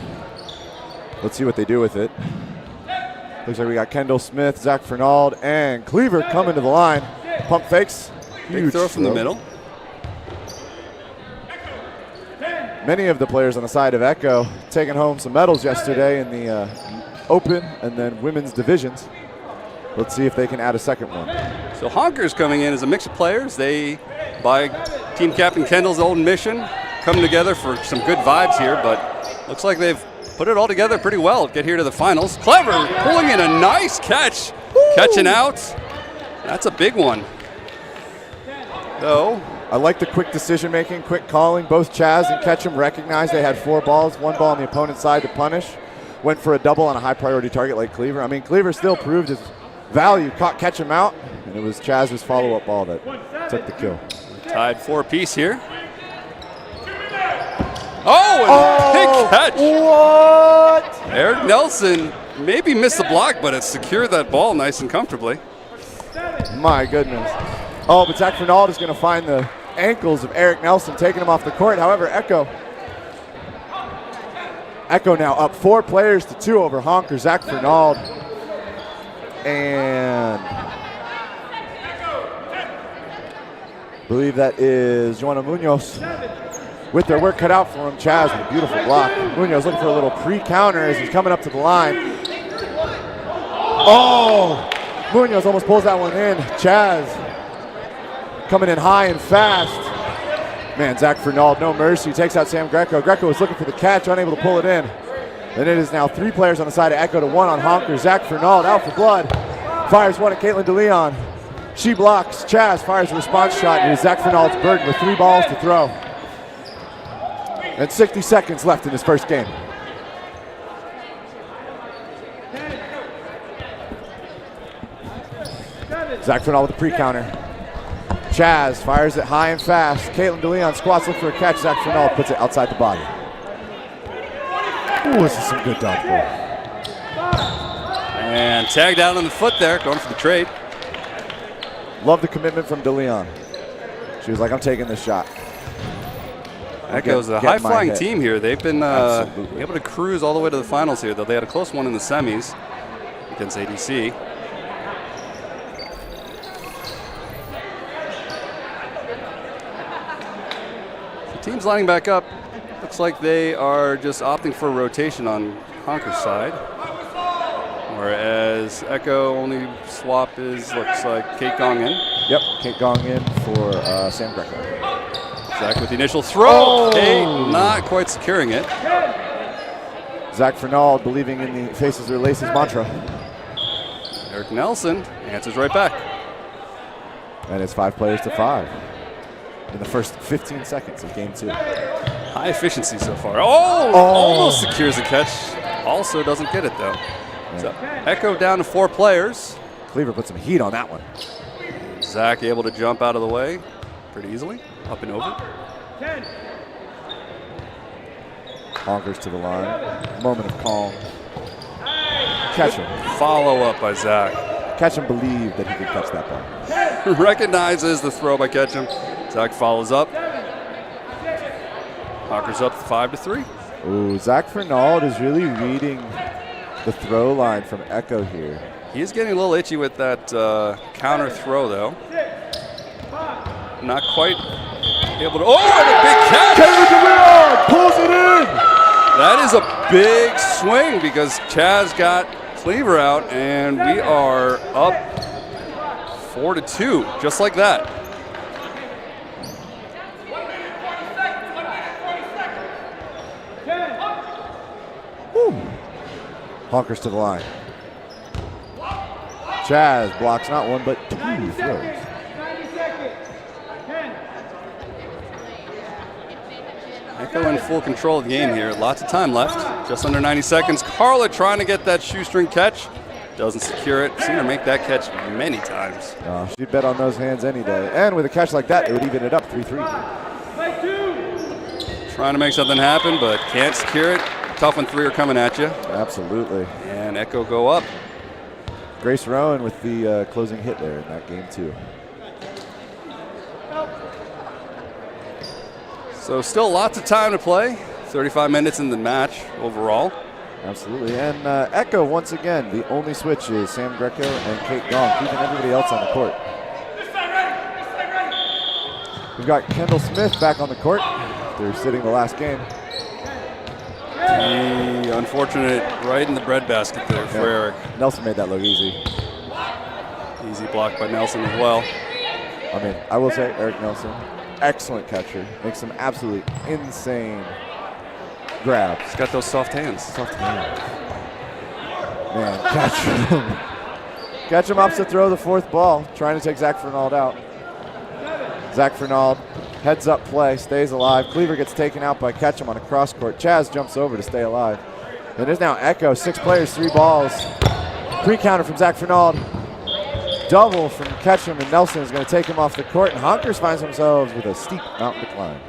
Let's see what they do with it. Looks like we got Kendall Smith, Zach Fernald, and Cleaver coming to the line. Pump fakes. Big throw from the middle. Many of the players on the side of Ekko taking home some medals yesterday in the Open and then women's divisions. Let's see if they can add a second one. So Honkers coming in as a mix of players. They, by Team Captain Kendall's old mission, come together for some good vibes here, but looks like they've put it all together pretty well. Get here to the finals. Clever pulling in a nice catch. Woo! Catching out. That's a big one. Though. I like the quick decision making, quick calling. Both Chaz and Ketchum recognized they had 4 balls, 1 ball on the opponent's side to punish. Went for a double on a high priority target like Cleaver. I mean, Cleaver still proved his value, caught Ketchum out, and it was Chaz's follow-up ball that took the kill. Tied 4-piece here. Oh, big catch. What? Eric Nelson maybe missed the block, but it secured that ball nice and comfortably. My goodness. Oh, but Zach Fernald is going to find the ankles of Eric Nelson, taking him off the court. However, Ekko now up 4 players to 2 over Honker. Zach Fernald and I believe that is Joanna Munoz with their work cut out for him. Chaz with a beautiful block. Munoz looking for a little pre-counter as he's coming up to the line. Oh, Munoz almost pulls that one in. Chaz coming in high and fast. Man, Zach Fernald, no mercy, takes out Sam Greco. Greco was looking for the catch, unable to pull it in. And it is now 3 players on the side of Ekko to 1 on Honker. Zach Fernald out for blood. Fires one at Caitlin DeLeon. She blocks. Chaz fires a response shot, and it is Zach Fernald's burden with 3 balls to throw. And 60 seconds left in this first game. Zach Fernald with the pre-counter. Chaz fires it high and fast. Caitlin DeLeon squats, looking for a catch. Zach Fernald puts it outside the body. Ooh, this is some good dodgeball. And tagged out on the foot there, going for the trade. Love the commitment from DeLeon. She was like, I'm taking this shot. Ekko's a high-flying team here. They've been able to cruise all the way to the finals here, though they had a close one in the semis against ADC. Teams lining back up. Looks like they are just opting for a rotation on Honker's side. Whereas Ekko only swap looks like Kate Gong in. Yep, Kate Gong in for Sam Greco. Zach with the initial throw. Oh. Kate not quite securing it. Zach Fernald believing in the faces or laces mantra. Eric Nelson answers right back. And it's 5 players to 5. In the first 15 seconds of game 2. High efficiency so far. Almost secures a catch. Also doesn't get it though. Yeah. So Ekko down to 4 players. Cleaver put some heat on that one. Zach able to jump out of the way pretty easily. Up and over. Honkers to the line. Moment of calm. Catch him. Follow up by Zach. Catch him believed that he could catch that ball. recognizes the throw by Ketchum. Zach follows up. Honkers up 5-3. Ooh, Zach Fernald is really reading the throw line from Ekko here. He is getting a little itchy with that counter throw, though. Not quite able to. Oh, and a big catch! Kevin pulls it in! That is a big swing because Chaz got Cleaver out, and we are up 4-2, just like that. Woo. Honkers to the line. Chaz blocks not one but two throws. 90 seconds. 10. Ekko in full control of the game here. Lots of time left. Just under 90 seconds. Carla trying to get that shoestring catch. Doesn't secure it. Seen her make that catch many times. She'd bet on those hands any day. And with a catch like that, it would even it up 3-3. Trying to make something happen, but can't secure it. Tough when three are coming at you. Absolutely. And Ekko go up. Grace Rowan with the closing hit there in that game too. So still lots of time to play. 35 minutes in the match overall. Absolutely. And Ekko, once again, the only switch is Sam Greco and Kate Gong, keeping everybody else on the court. We've got Kendall Smith back on the court. They're sitting the last game. The unfortunate right in the breadbasket there for Eric. Nelson made that look easy. Easy block by Nelson as well. I mean, I will say Eric Nelson, excellent catcher. Makes some absolutely insane grabs. He's got those soft hands. Soft hands. Man, Ketchum. Ketchum opts to throw the fourth ball, trying to take Zach Fernald out. Zach Fernald, heads up play, stays alive. Cleaver gets taken out by Ketchum on a cross court. Chaz jumps over to stay alive. It is now Ekko, 6 players, 3 balls. Pre-counter from Zach Fernald. Double from Ketchum, and Nelson is going to take him off the court, and Honkers finds themselves with a steep mountain decline.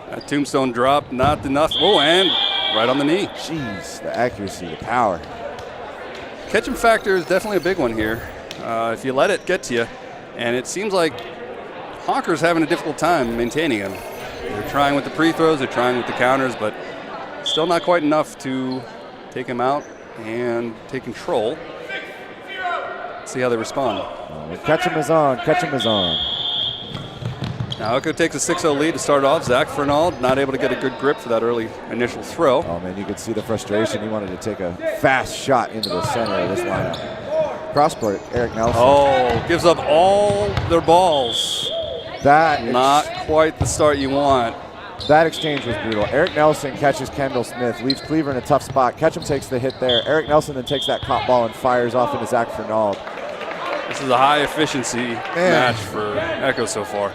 That tombstone drop, not enough. Oh, and right on the knee. Jeez, the accuracy, the power. Ketchum factor is definitely a big one here. If you let it get to you, and it seems like Honker's having a difficult time maintaining him. They're trying with the pre-throws, they're trying with the counters, but still not quite enough to take him out and take control. Let's see how they respond. Ketchum is on, Ketchum is on. Now Ekko takes a 6-0 lead to start off. Zach Fernald not able to get a good grip for that early initial throw. Oh man, you could see the frustration. He wanted to take a fast shot into the center of this lineup. Cross court, Eric Nelson. Oh, gives up all their balls. Not quite the start you want. That exchange was brutal. Eric Nelson catches Kendall Smith, leaves Cleaver in a tough spot. Ketchum takes the hit there. Eric Nelson then takes that caught ball and fires off into Zach Fernald. This is a high efficiency match for Ekko so far.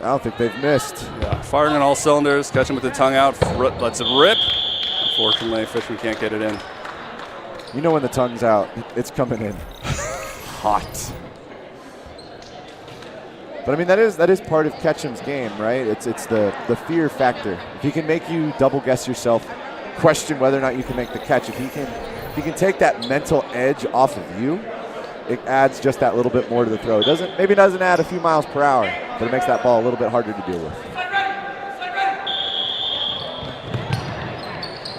I don't think they've missed. Yeah, firing on all cylinders. Ketchum with the tongue out, lets it rip. Unfortunately, Fishman can't get it in. You know when the tongue's out, it's coming in hot. But I mean, that is part of Ketchum's game, right? It's the fear factor. If he can make you double guess yourself, question whether or not you can make the catch. If he can take that mental edge off of you, it adds just that little bit more to the throw. Maybe doesn't add a few miles per hour, but it makes that ball a little bit harder to deal with.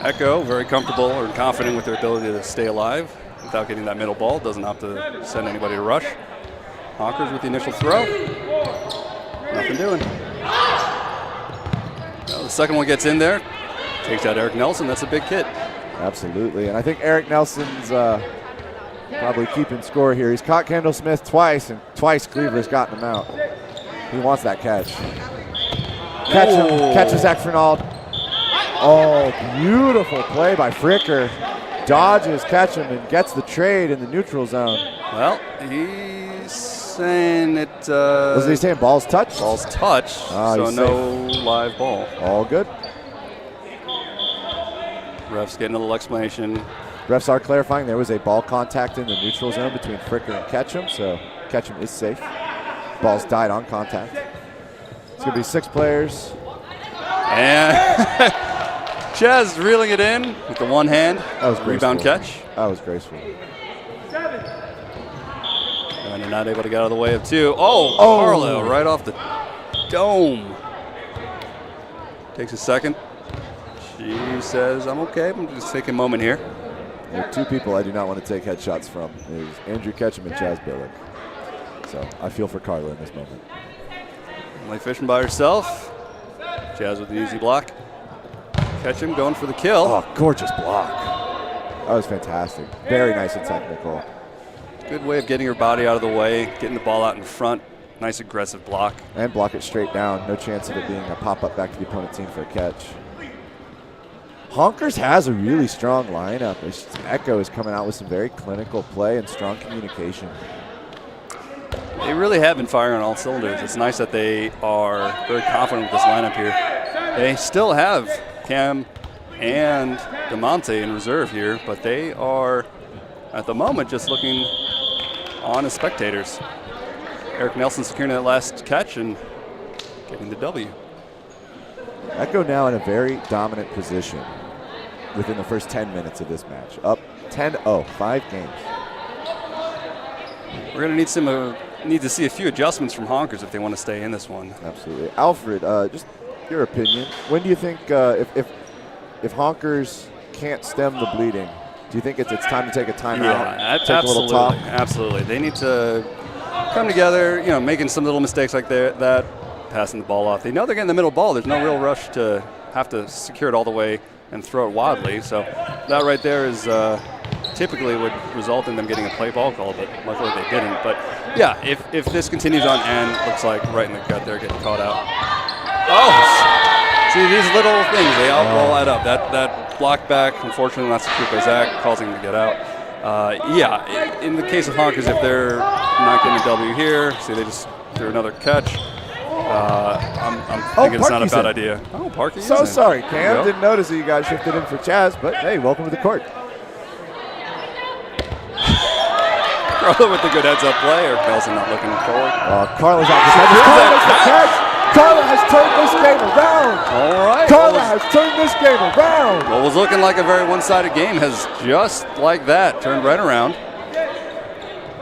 Ekko very comfortable or confident with their ability to stay alive without getting that middle ball. Doesn't have to send anybody to rush. Honkers with the initial throw. Nothing doing. Well, the second one gets in there. Takes out Eric Nelson. That's a big hit. Absolutely. And I think Eric Nelson's probably keeping score here. He's caught Kendall Smith twice, and twice Cleaver's gotten him out. He wants that catch. Catches Zach Fernald. Oh, beautiful play by Fricker. Dodges Ketchum and gets the trade in the neutral zone. Well, he's saying it. Was he saying balls touched? Balls touched, so no live ball. All good. Refs getting a little explanation. Refs are clarifying there was a ball contact in the neutral zone between Fricker and Ketchum, so Ketchum is safe. Ball's died on contact. It's going to be 6 players. And Chaz reeling it in with the one hand. That was graceful. Rebound catch. That was graceful. And a not able to get out of the way of two. Oh, Carlo right off the dome. Takes a second. She says, I'm okay. I'm just taking a moment here. There are two people I do not want to take headshots from. Is Andrew Ketchum and Chaz Billick. So I feel for Carla in this moment. Only fishing by herself. Chaz with the easy block. Ketchum going for the kill. Oh, gorgeous block. That was fantastic. Very nice and technical. Good way of getting her body out of the way, getting the ball out in front. Nice aggressive block. And block it straight down. No chance of it being a pop-up back to the opponent team for a catch. Honkers has a really strong lineup. Ekko is coming out with some very clinical play and strong communication. They really have been firing on all cylinders. It's nice that they are very confident with this lineup here. They still have Cam and DeMonte in reserve here, but they are, at the moment, just looking on as spectators. Eric Nelson securing that last catch and getting the W. Ekko now in a very dominant position within the first 10 minutes of this match. Up 10-0, 5 games. We're going to need to see a few adjustments from Honkers if they want to stay in this one. Absolutely. Alfred, just your opinion. When do you think if Honkers can't stem the bleeding, do you think it's time to take a timeout? Yeah, take a little talk? Absolutely. They need to come together, making some little mistakes like that, passing the ball off. They know they're getting the middle ball. There's no real rush to have to secure it all the way and throw it wildly. So that right there is typically would result in them getting a play ball call, but luckily they didn't. But yeah, if this continues on and looks like right in the gut there getting caught out. Oh, see these little things, they all add up. That block back, unfortunately not secured by Zach, causing him to get out. Yeah, in the case of Honkers, if they're not getting a W here, see they just threw another catch. I'm thinking it's not a bad idea. Oh, Parky. So sorry, Cam. Didn't notice that you guys shifted in for Chaz, but hey, welcome to the court. Carlo with the good heads-up play, or Nelson not looking forward. Carla's out the catch. Carla has turned this game around. All right. Carla has turned this game around. What was looking like a very one-sided game has just like that turned right around.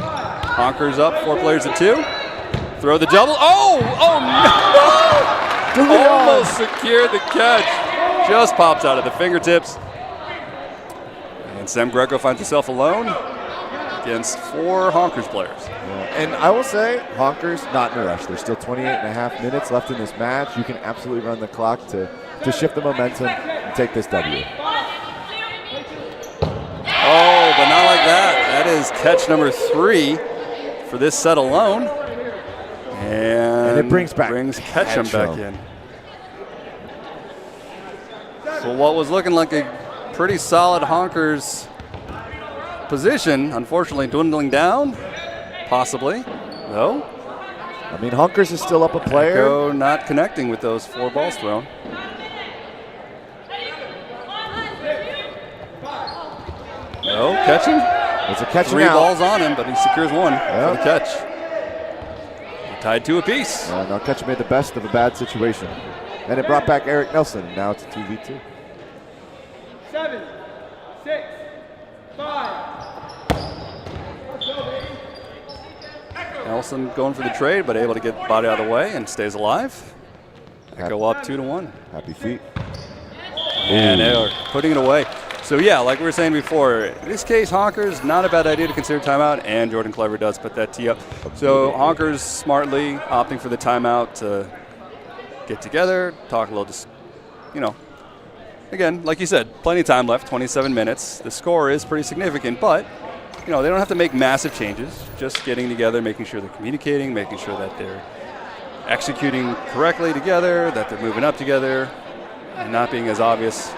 Honkers up, 4 players to 2. Throw the double. Oh no! Almost secured the catch. Just pops out of the fingertips. And Sam Greco finds himself alone against 4 Honkers players. And I will say, Honkers not in a rush. There's still 28.5 minutes left in this match. You can absolutely run the clock to shift the momentum and take this W. Oh, but not like that. That is catch number 3 for this set alone. And it brings Ketchum back in. So what was looking like a pretty solid Honkers position, unfortunately dwindling down, possibly. No. I mean, Honkers is still up a player. Ekko not connecting with those 4 balls thrown. No, catching. It's a catch 3 now. balls on him, but he secures 1 for the catch. Tied 2 apiece. Now Ketchum made the best of a bad situation. And it brought back Eric Nelson. Now it's a 2v2. 7, 6, 5. Nelson going for the trade, but able to get the body out of the way and stays alive. Ekko up 2-1. Happy feet. And they're putting it away. So yeah, like we were saying before, in this case, Honkers, not a bad idea to consider timeout, and Jordan Clever does put that tee up. So Honkers smartly opting for the timeout to get together, talk a little, just, again, like you said, plenty of time left, 27 minutes. The score is pretty significant, but, they don't have to make massive changes. Just getting together, making sure they're communicating, making sure that they're executing correctly together, that they're moving up together, and not being as obvious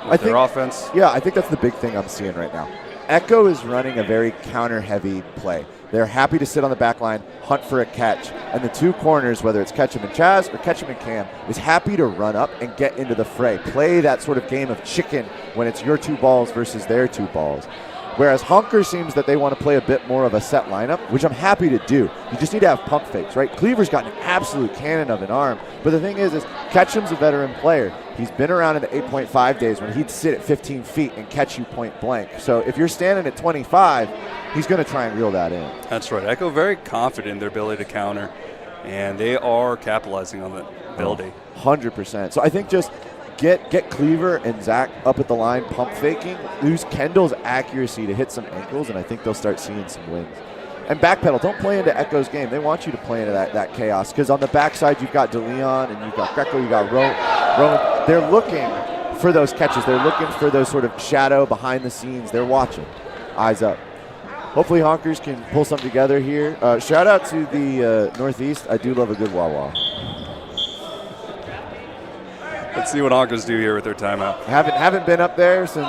with their offense. Yeah, I think that's the big thing I'm seeing right now. Ekko is running a very counter-heavy play. They're happy to sit on the back line, hunt for a catch, and the 2 corners, whether it's Ketchum and Chaz or Ketchum and Cam, is happy to run up and get into the fray. Play that sort of game of chicken when it's your 2 balls versus their 2 balls. Whereas Honker seems that they want to play a bit more of a set lineup, which I'm happy to do. You just need to have pump fakes, right? Cleaver's got an absolute cannon of an arm. But the thing is Ketchum's a veteran player. He's been around in the 8.5 days when he'd sit at 15 feet and catch you point blank. So if you're standing at 25, he's going to try and reel that in. That's right. Ekko very confident in their ability to counter, and they are capitalizing on that ability. 100%. So I think just get Cleaver and Zach up at the line pump faking, lose Kendall's accuracy to hit some ankles, and I think they'll start seeing some wins. And backpedal, don't play into Ekko's game. They want you to play into that chaos, because on the backside you've got DeLeon and you've got Greco, you've got Rowan. They're looking for those catches. They're looking for those sort of shadow behind the scenes. They're watching. Eyes up. Hopefully Honkers can pull something together here. Shout out to the Northeast. I do love a good wah-wah. Let's see what Honkers do here with their timeout. Haven't been up there since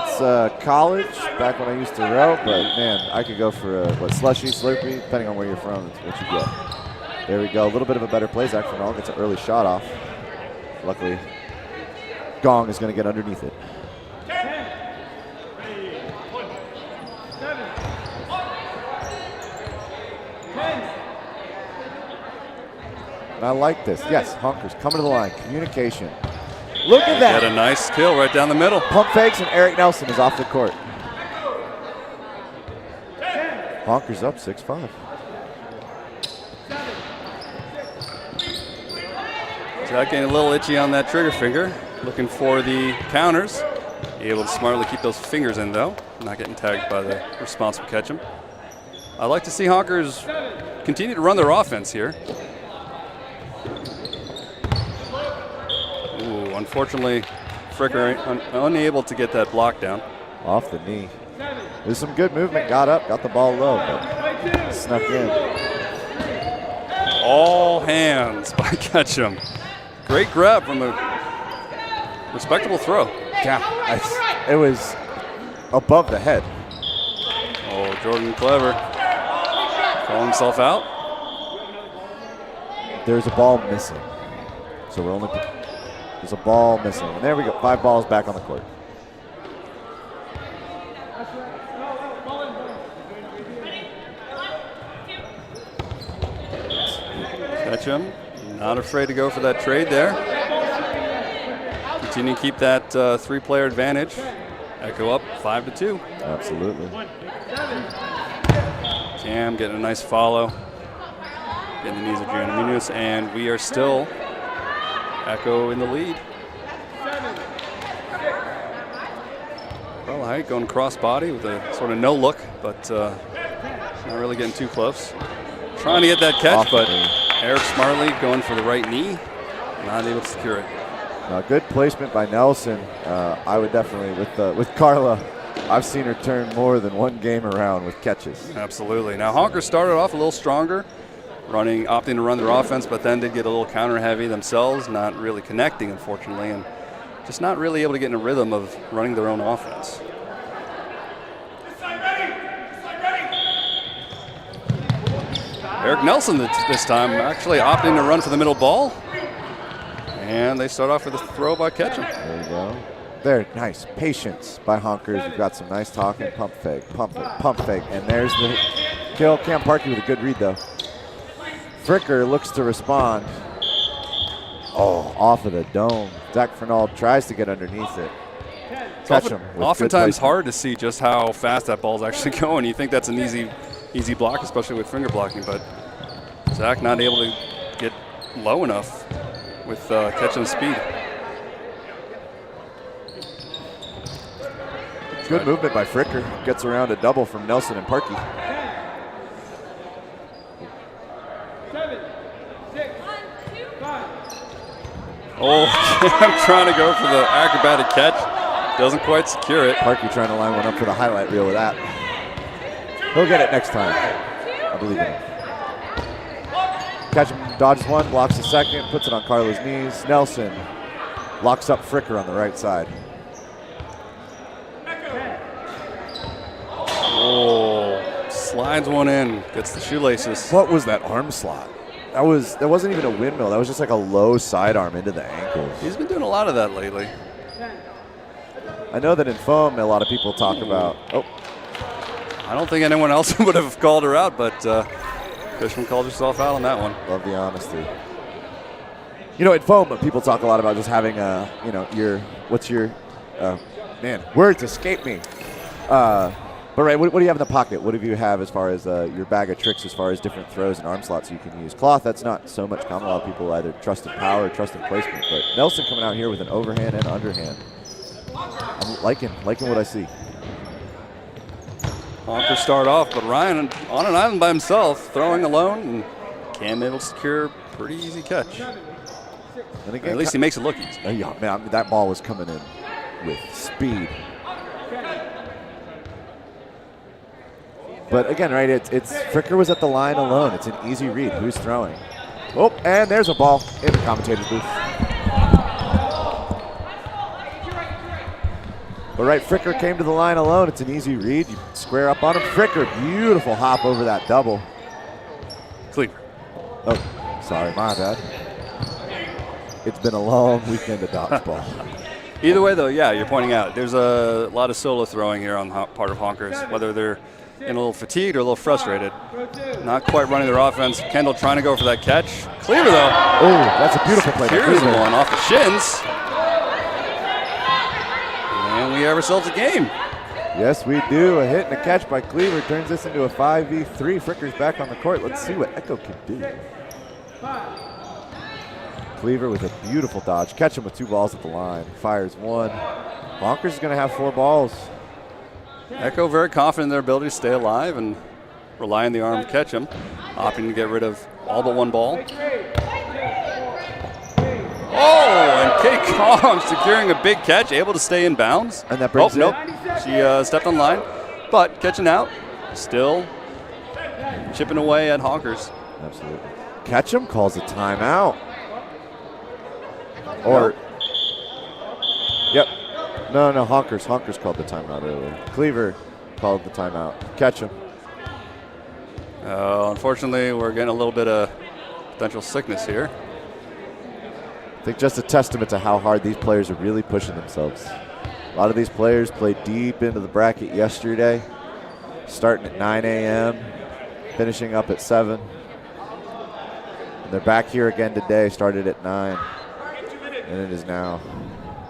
college, back when I used to row, but man, I could go for a slushy, slurpee, depending on where you're from, it's what you get. There we go, a little bit of a better play. Zach Fernald gets an early shot off. Luckily, Gong is going to get underneath it. 10, 7, 10. And I like this. Yes, Honkers coming to the line. Communication. Look at that. Got a nice kill right down the middle. Pump fakes, and Eric Nelson is off the court. Honkers up 6-5. Jack getting a little itchy on that trigger finger. Looking for the counters. Able to smartly keep those fingers in, though. Not getting tagged by the responsible Ketchum. I'd like to see Honkers continue to run their offense here. Ooh, unfortunately, Fricker unable to get that block down. Off the knee. There's some good movement. Got up, got the ball low, but snuck in. All hands by Ketchum. Great grab from a respectable throw. Yeah, it was above the head. Oh, Jordan Clever calling himself out. There's a ball missing. So there's a ball missing. And there we go, 5 balls back on the court. Ketchum not afraid to go for that trade there. Continue to keep that 3-player advantage. Ekko up 5-2. Absolutely. Cam getting a nice follow. Getting the knees of McManus, and we are still Ekko in the lead. Well, Height going cross-body with a sort of no look, but not really getting too close. Trying to get that catch, but Eric smartly going for the right knee, not able to secure it. Good placement by Nelson. I would definitely, with Carla, I've seen her turn more than one game around with catches. Absolutely. Now Honker started off a little stronger, opting to run their offense, but then did get a little counter heavy themselves, not really connecting, unfortunately, and just not really able to get in a rhythm of running their own offense. Eric Nelson this time actually opting to run for the middle ball. And they start off with a throw by Ketchum. There you go. There, nice. Patience by Honkers. You've got some nice talking. Pump fake, pump fake. And there's the kill. Cam Parkey with a good read, though. Fricker looks to respond. Oh, off of the dome. Zach Fernald tries to get underneath it. It's oftentimes hard to see just how fast that ball's actually going. You think that's an easy block, especially with finger blocking, but Zach not able to get low enough with Ketchum's speed. Good movement by Fricker. Gets around a double from Nelson and Parkey. 7, 6, 5. Oh, I'm trying to go for the acrobatic catch. Doesn't quite secure it. Parkey trying to line one up for the highlight reel with that. He'll get it next time. I believe in him. Ketchum dodges one, blocks the second, puts it on Carla's knees. Nelson locks up Fricker on the right side. Oh, slides one in, gets the shoelaces. What was that arm slot? That wasn't even a windmill. That was just like a low sidearm into the ankle. He's been doing a lot of that lately. I know that in foam, a lot of people talk about. Oh, I don't think anyone else would have called her out, but Cushman called herself out on that one. Love the honesty. You know, at foam, people talk a lot about just having words escape me. But right, what do you have in the pocket? What do you have as far as your bag of tricks, as far as different throws and arm slots you can use? Cloth, that's not so much common. A lot of people either trust in power or trust in placement. But Nelson coming out here with an overhand and underhand. I'm liking what I see. Honker start off, but Ryan on an island by himself, throwing alone, and Cam able to secure a pretty easy catch. And again, at least he makes it look easy. Yeah, man, that ball was coming in with speed. But again, right, it's Fricker was at the line alone. It's an easy read. Who's throwing? Oh, and there's a ball in the commentator's booth. But right, Fricker came to the line alone. It's an easy read. You square up on him. Fricker, beautiful hop over that double. Sleeper. Oh, sorry, my bad. It's been a long weekend of dodgeball. Either way, though, yeah, you're pointing out there's a lot of solo throwing here on part of Honkers, whether they're a little fatigued or a little frustrated. Not quite running their offense. Kendall trying to go for that catch. Cleaver, though. Oh, that's a beautiful play. Here's the one off the shins. And we have ourselves a game. Yes, we do. A hit and a catch by Cleaver turns this into a 5v3. Fricker's back on the court. Let's see what Ekko can do. Cleaver with a beautiful dodge. Catch him with 2 balls at the line. Fires 1. Honkers is going to have 4 balls. Ekko very confident in their ability to stay alive and rely on the arm to catch him. Opting to get rid of all but 1 ball. Oh, and Kate Kong securing a big catch, able to stay in bounds. And that brings nope. She stepped on line, but catching out, still chipping away at Honkers. Absolutely. Ketchum calls a timeout. Or, yep. No, Honkers called the timeout earlier. Cleaver called the timeout. Ketchum. Unfortunately, we're getting a little bit of potential sickness here. I think just a testament to how hard these players are really pushing themselves. A lot of these players played deep into the bracket yesterday, starting at 9 a.m., finishing up at 7. And they're back here again today, started at 9. And it is now,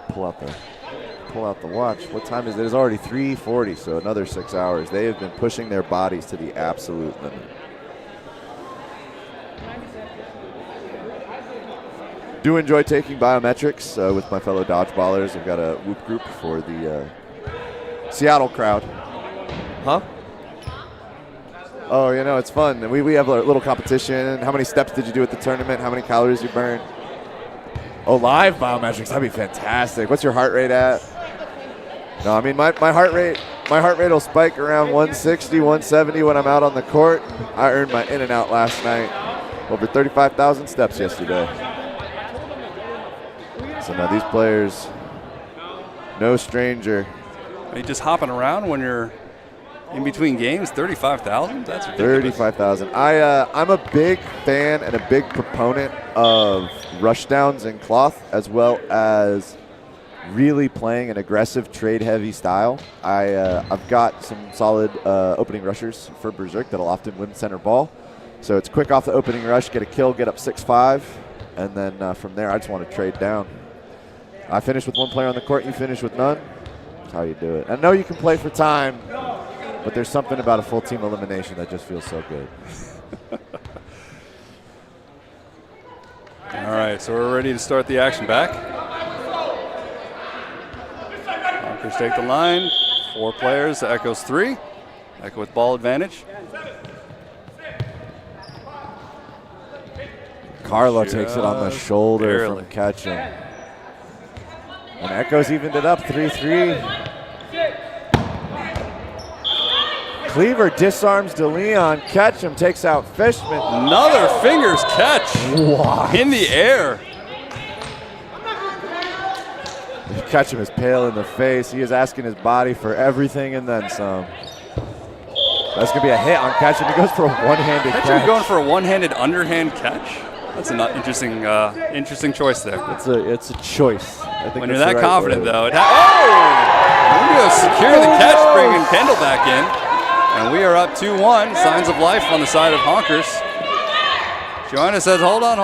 pull out the watch. What time is it? It's already 3:40, so another 6 hours. They have been pushing their bodies to the absolute limit. Do enjoy taking biometrics with my fellow dodgeballers. We've got a whoop group for the Seattle crowd. Huh? Oh, it's fun. We have a little competition. How many steps did you do at the tournament? How many calories you burned? Oh, live biometrics. That'd be fantastic. What's your heart rate at? No, I mean, my heart rate will spike around 160, 170 when I'm out on the court. I earned my in and out last night. Over 35,000 steps yesterday. So now these players, no stranger. Are you just hopping around when you're in between games? 35,000? That's ridiculous. 35,000. I'm a big fan and a big proponent of rush downs in cloth, as well as really playing an aggressive trade-heavy style. I've got some solid opening rushers for Berserk that'll often win center ball. So it's quick off the opening rush, get a kill, get up 6-5, and then from there I just want to trade down. I finish with 1 player on the court, you finish with none. That's how you do it. I know you can play for time, but there's something about a full team elimination that just feels so good. All right, so we're ready to start the action back. Honkers take the line. 4 players, Ekko's 3. Ekko with ball advantage. Carlo takes it on the shoulder barely. from Ketchum. And Ekko's evened it up, 3-3. Cleaver disarms DeLeon. Ketchum takes out Fishman. Another fingers catch. What? In the air. Ketchum is pale in the face. He is asking his body for everything and then some. That's going to be a hit on Ketchum. He goes for a one-handed catch. Ketchum going for a one-handed underhand catch. That's an interesting choice there. It's a choice. I think when you're that confident, though. Rubio secure the catch, bringing Kendall back in. And we are up 2-1. Signs of life on the side of Honkers. Joanna says, hold on,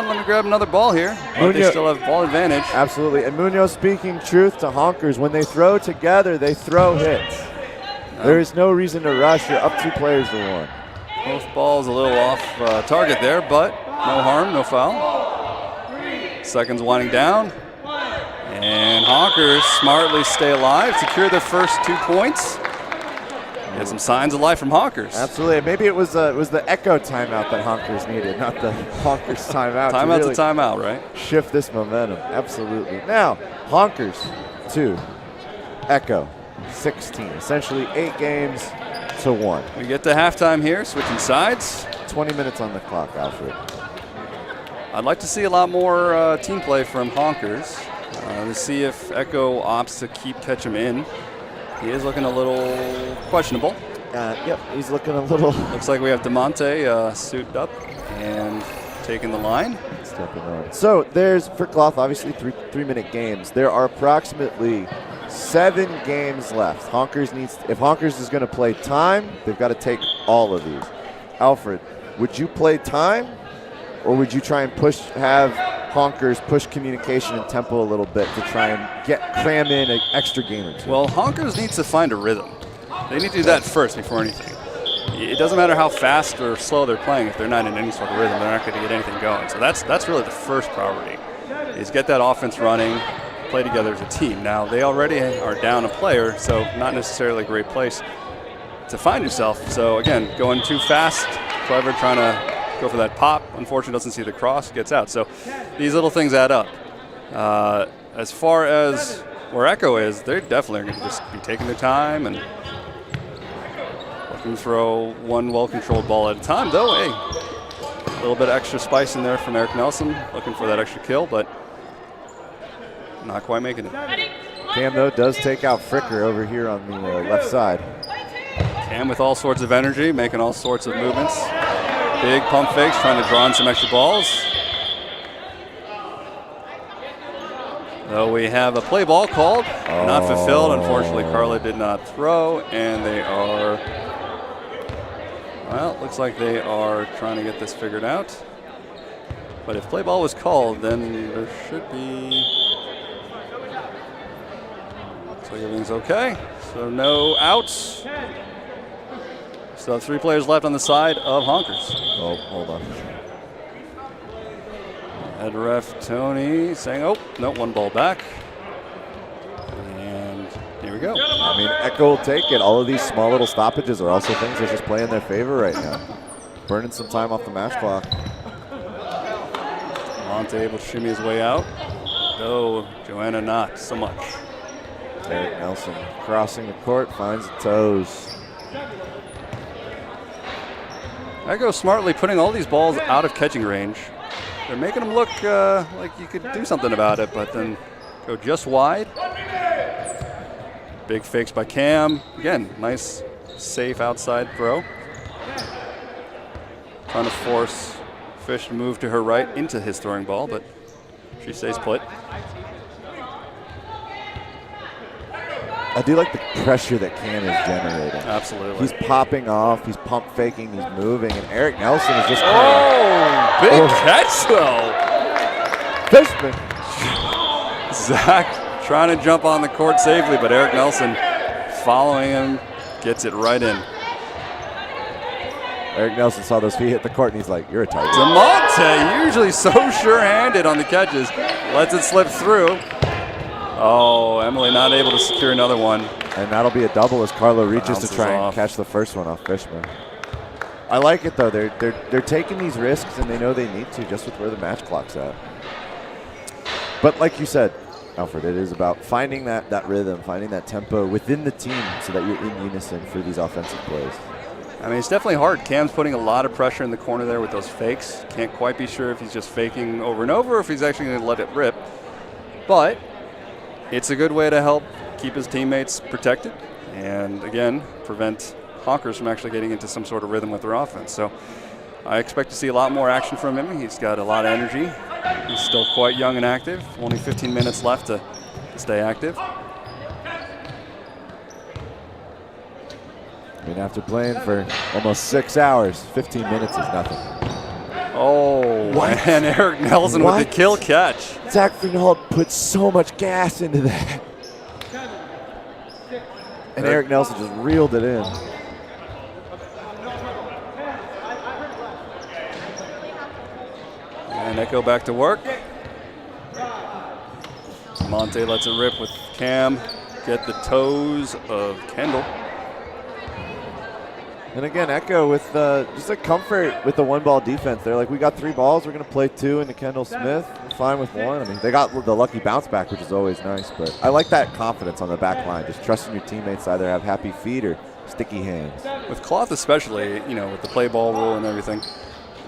let me grab another ball here. But they still have ball advantage. Absolutely, and Munoz speaking truth to Honkers. When they throw together, they throw hits. There is no reason to rush. You're up 2 players to 1. Both balls a little off target there, but no harm, no foul. Seconds winding down. And Honkers smartly stay alive, secure their first 2 points. Get some signs of life from Honkers. Absolutely. Maybe it was the Ekko timeout that Honkers needed, not the Honkers timeout. Timeout's really a timeout, right? shift this momentum. Absolutely. Now, Honkers 2, Ekko 16. Essentially 8 games to 1. We get to halftime here, switching sides. 20 minutes on the clock, Alfred. I'd like to see a lot more team play from Honkers to see if Ekko opts to catch him in. He is looking a little questionable. Yep, he's looking a little. Looks like we have DeMonte suited up and taking the line. Stepping on. So there's, for Cloth, obviously 3-minute games. There are approximately 7 games left. If Honkers is going to play time, they've got to take all of these. Alfred, would you play time, or would you try and have Honkers push communication and tempo a little bit to try and cram in an extra game or 2? Well, Honkers needs to find a rhythm. They need to do that first before anything. It doesn't matter how fast or slow they're playing. If they're not in any sort of rhythm, they're not going to get anything going. So that's really the first priority, is get that offense running, play together as a team. Now, they already are down a player, so not necessarily a great place to find yourself. So, again, going too fast, Clever trying to go for that pop. Unfortunately, doesn't see the cross, gets out. So these little things add up. As far as where Ekko is, they're definitely going to just be taking their time and looking to throw one well-controlled ball at a time. Though, hey, a little bit of extra spice in there from Eric Nelson, looking for that extra kill, but not quite making it. Cam, though, does take out Fricker over here on the left side. Cam with all sorts of energy, making all sorts of movements. Big pump fakes, trying to draw in some extra balls. Though we have a play ball called, not fulfilled. Unfortunately, Carla did not throw, and they are, well, it looks like they are trying to get this figured out. But if play ball was called, then there should be, looks like everything's okay. So no outs. So 3 players left on the side of Honkers. Oh, hold on. Head ref Tony saying, oh, no, 1 ball back. And here we go. I mean, Ekko will take it. All of these small little stoppages are also things that just play in their favor right now. Burning some time off the match clock. Monte able to shimmy his way out. No, Joanna not so much. Eric Nelson crossing the court, finds the toes. Ekko smartly putting all these balls out of catching range. They're making them look like you could do something about it, but then go just wide. Big fakes by Cam. Again, nice, safe outside throw. Trying to force Fish to move to her right into his throwing ball, but she stays put. I do like the pressure that Cam is generating. Absolutely. He's popping off, he's pump faking, he's moving, and Eric Nelson is just big catch though. Fishman. Zach trying to jump on the court safely, but Eric Nelson following him, gets it right in. Eric Nelson saw those feet hit the court, and he's like, you're a target. DeMonte, usually so sure-handed on the catches, lets it slip through. Oh, Emily not able to secure another one. And that'll be a double as Carlo reaches to try and catch the first one off Fishman. I like it, though. They're taking these risks, and they know they need to just with where the match clock's at. But like you said, Alfred, it is about finding that rhythm, finding that tempo within the team so that you're in unison for these offensive plays. I mean, it's definitely hard. Cam's putting a lot of pressure in the corner there with those fakes. Can't quite be sure if he's just faking over and over or if he's actually going to let it rip. But it's a good way to help keep his teammates protected and, again, prevent Honkers from actually getting into some sort of rhythm with their offense. So I expect to see a lot more action from him. He's got a lot of energy. He's still quite young and active. Only 15 minutes left to stay active. I mean, after playing for almost 6 hours, 15 minutes is nothing. Oh, What? and Eric Nelson What? with the kill catch. Zach Fernald put so much gas into that. And Eric Nelson just reeled it in. And Ekko back to work. Monte lets it rip with Cam. Get the toes of Kendall. And again, Ekko with just a comfort with the one-ball defense. They're like, we got 3 balls. We're going to play 2 into Kendall Smith. We're fine with 1. I mean, they got the lucky bounce back, which is always nice. But I like that confidence on the back line, just trusting your teammates to either have happy feet or sticky hands. With Cloth especially, you know, with the play ball rule and everything,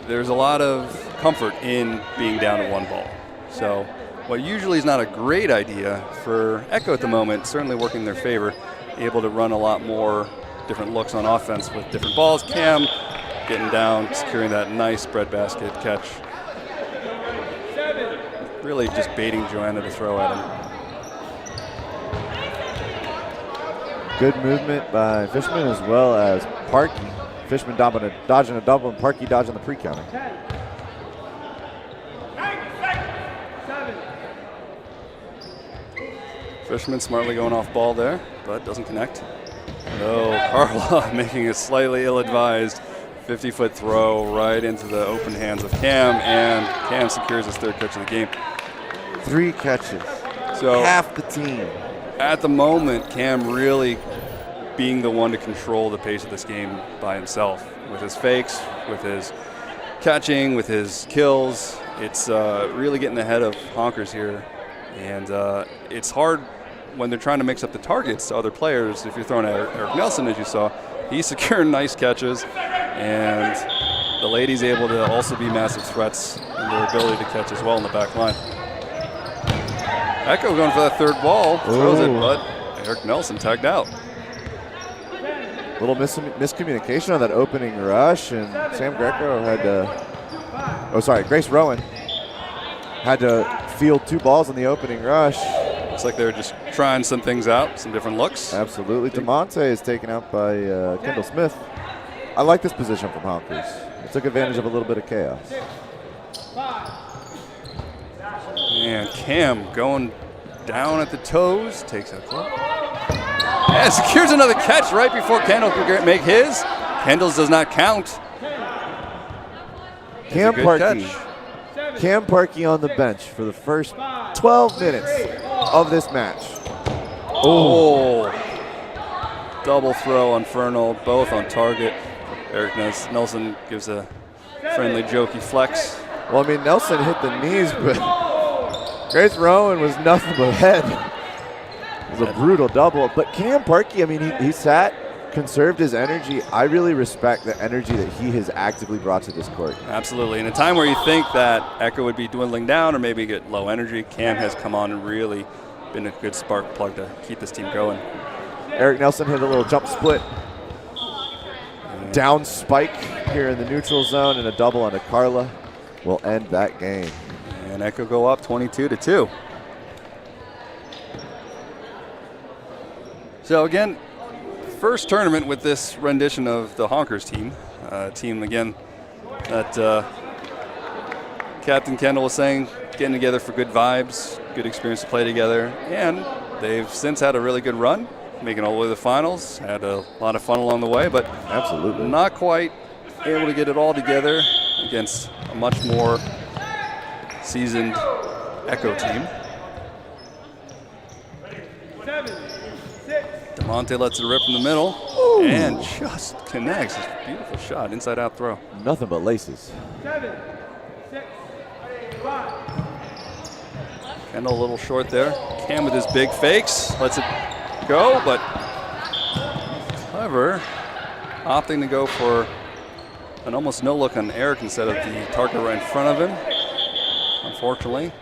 there's a lot of comfort in being down to 1 ball. So what usually is not a great idea for Ekko at the moment, certainly working in their favor, able to run a lot more different looks on offense with different balls. Cam getting down, securing that nice breadbasket catch. Really just baiting Joanna to throw at him. Good movement by Fishman as well as Parkey. Fishman dodging a double and Parkey dodging the pre-counter. 7. Fishman smartly going off ball there, but doesn't connect. No, Carla making a slightly ill-advised 50-foot throw right into the open hands of Cam, and Cam secures his 3rd catch of the game. 3 catches. So half the team. at the moment, Cam really being the one to control the pace of this game by himself with his fakes, with his catching, with his kills. It's really getting ahead of Honkers here, and it's hard when they're trying to mix up the targets to other players. If you're throwing at Eric Nelson, as you saw, he's securing nice catches, and the lady's able to also be massive threats in their ability to catch as well in the back line. Ekko going for that 3rd ball, throws it, but Eric Nelson tagged out. Little miscommunication on that opening rush, and Sam Greco had to, Grace Rowan had to field 2 balls in the opening rush. Looks like they were just trying some things out, some different looks. Absolutely. DeMonte is taken out by Kendall Smith. I like this position from Honkers. It took advantage of a little bit of chaos. And Cam going down at the toes, takes a club. And secures another catch right before Kendall can make his. Kendall's does not count. Cam Parkey. Cam Parkey on the bench for the first 12 minutes of this match. Oh. Double throw on Fernald, both on target. Eric Nelson gives a friendly, jokey flex. Well, I mean, Nelson hit the knees, but Grace Rowan was nothing but head. It was a brutal double. But Cam Parkey, I mean, he sat, conserved his energy. I really respect the energy that he has actively brought to this court. Absolutely. In a time where you think that Ekko would be dwindling down or maybe get low energy, Cam has come on and really been a good spark plug to keep this team going. Eric Nelson hit a little jump split. Down spike here in the neutral zone, and a double onto Carla will end that game. And Ekko go up 22-2. So again, first tournament with this rendition of the Honkers team. Team, again, that Captain Kendall was saying, getting together for good vibes, good experience to play together. And they've since had a really good run, making all the way to the finals. Had a lot of fun along the way, but absolutely not quite able to get it all together against a much more seasoned Ekko team. 7, 6. DeMonte lets it rip from the middle. Ooh. And just connects. It's a beautiful shot, inside out throw. Nothing but laces. 7, 6, 5. Kendall a little short there. Cam with his big fakes, lets it go, but clever, opting to go for an almost no look on Eric instead of the target right in front of him. Unfortunately,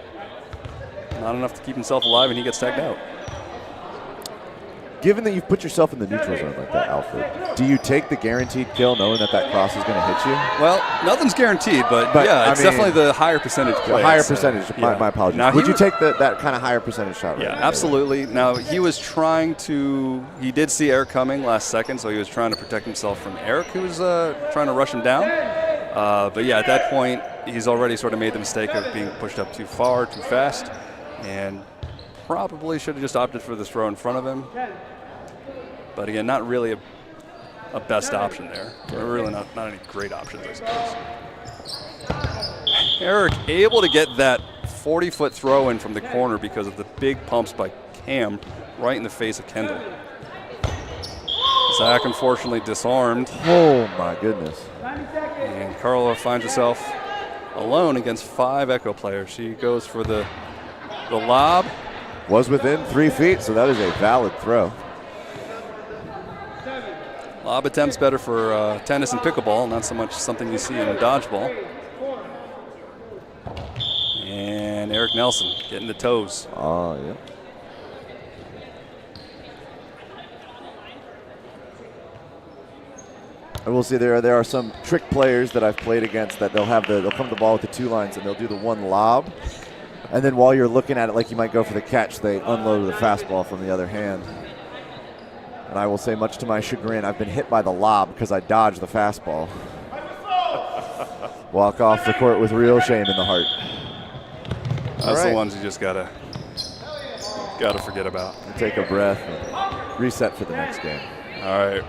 not enough to keep himself alive, and he gets tagged out. Given that you've put yourself in the neutral zone like that, Alfred, do you take the guaranteed kill knowing that that cross is going to hit you? Well, nothing's guaranteed, but yeah, it's definitely the higher percentage play. The higher percentage. My apologies. Now, would you take that kind of higher percentage shot? Yeah, absolutely. Now, he was trying to – he did see Eric coming last second, so he was trying to protect himself from Eric, who was trying to rush him down. But, yeah, at that point, he's already sort of made the mistake of being pushed up too far, too fast, and probably should have just opted for the throw in front of him. But, again, not really a best option there. Really not any great options, I suppose. Eric able to get that 40-foot throw in from the corner because of the big pumps by Cam right in the face of Kendall. Zach unfortunately disarmed. Oh, my goodness. And Carla finds herself alone against 5 Ekko players. She goes for the lob. Was within 3 feet, so that is a valid throw. Lob attempts better for tennis and pickleball, not so much something you see in dodgeball. And Eric Nelson getting the toes. Oh, yeah. I will say there are some trick players that I've played against that they'll come to the ball with the 2 lines and they'll do the 1 lob, and then while you're looking at it like you might go for the catch, they unload the fastball from the other hand. And I will say, much to my chagrin, I've been hit by the lob because I dodged the fastball. Walk off the court with real shame in the heart. That's the ones you just gotta forget about. Take a breath and reset for the next game. All right.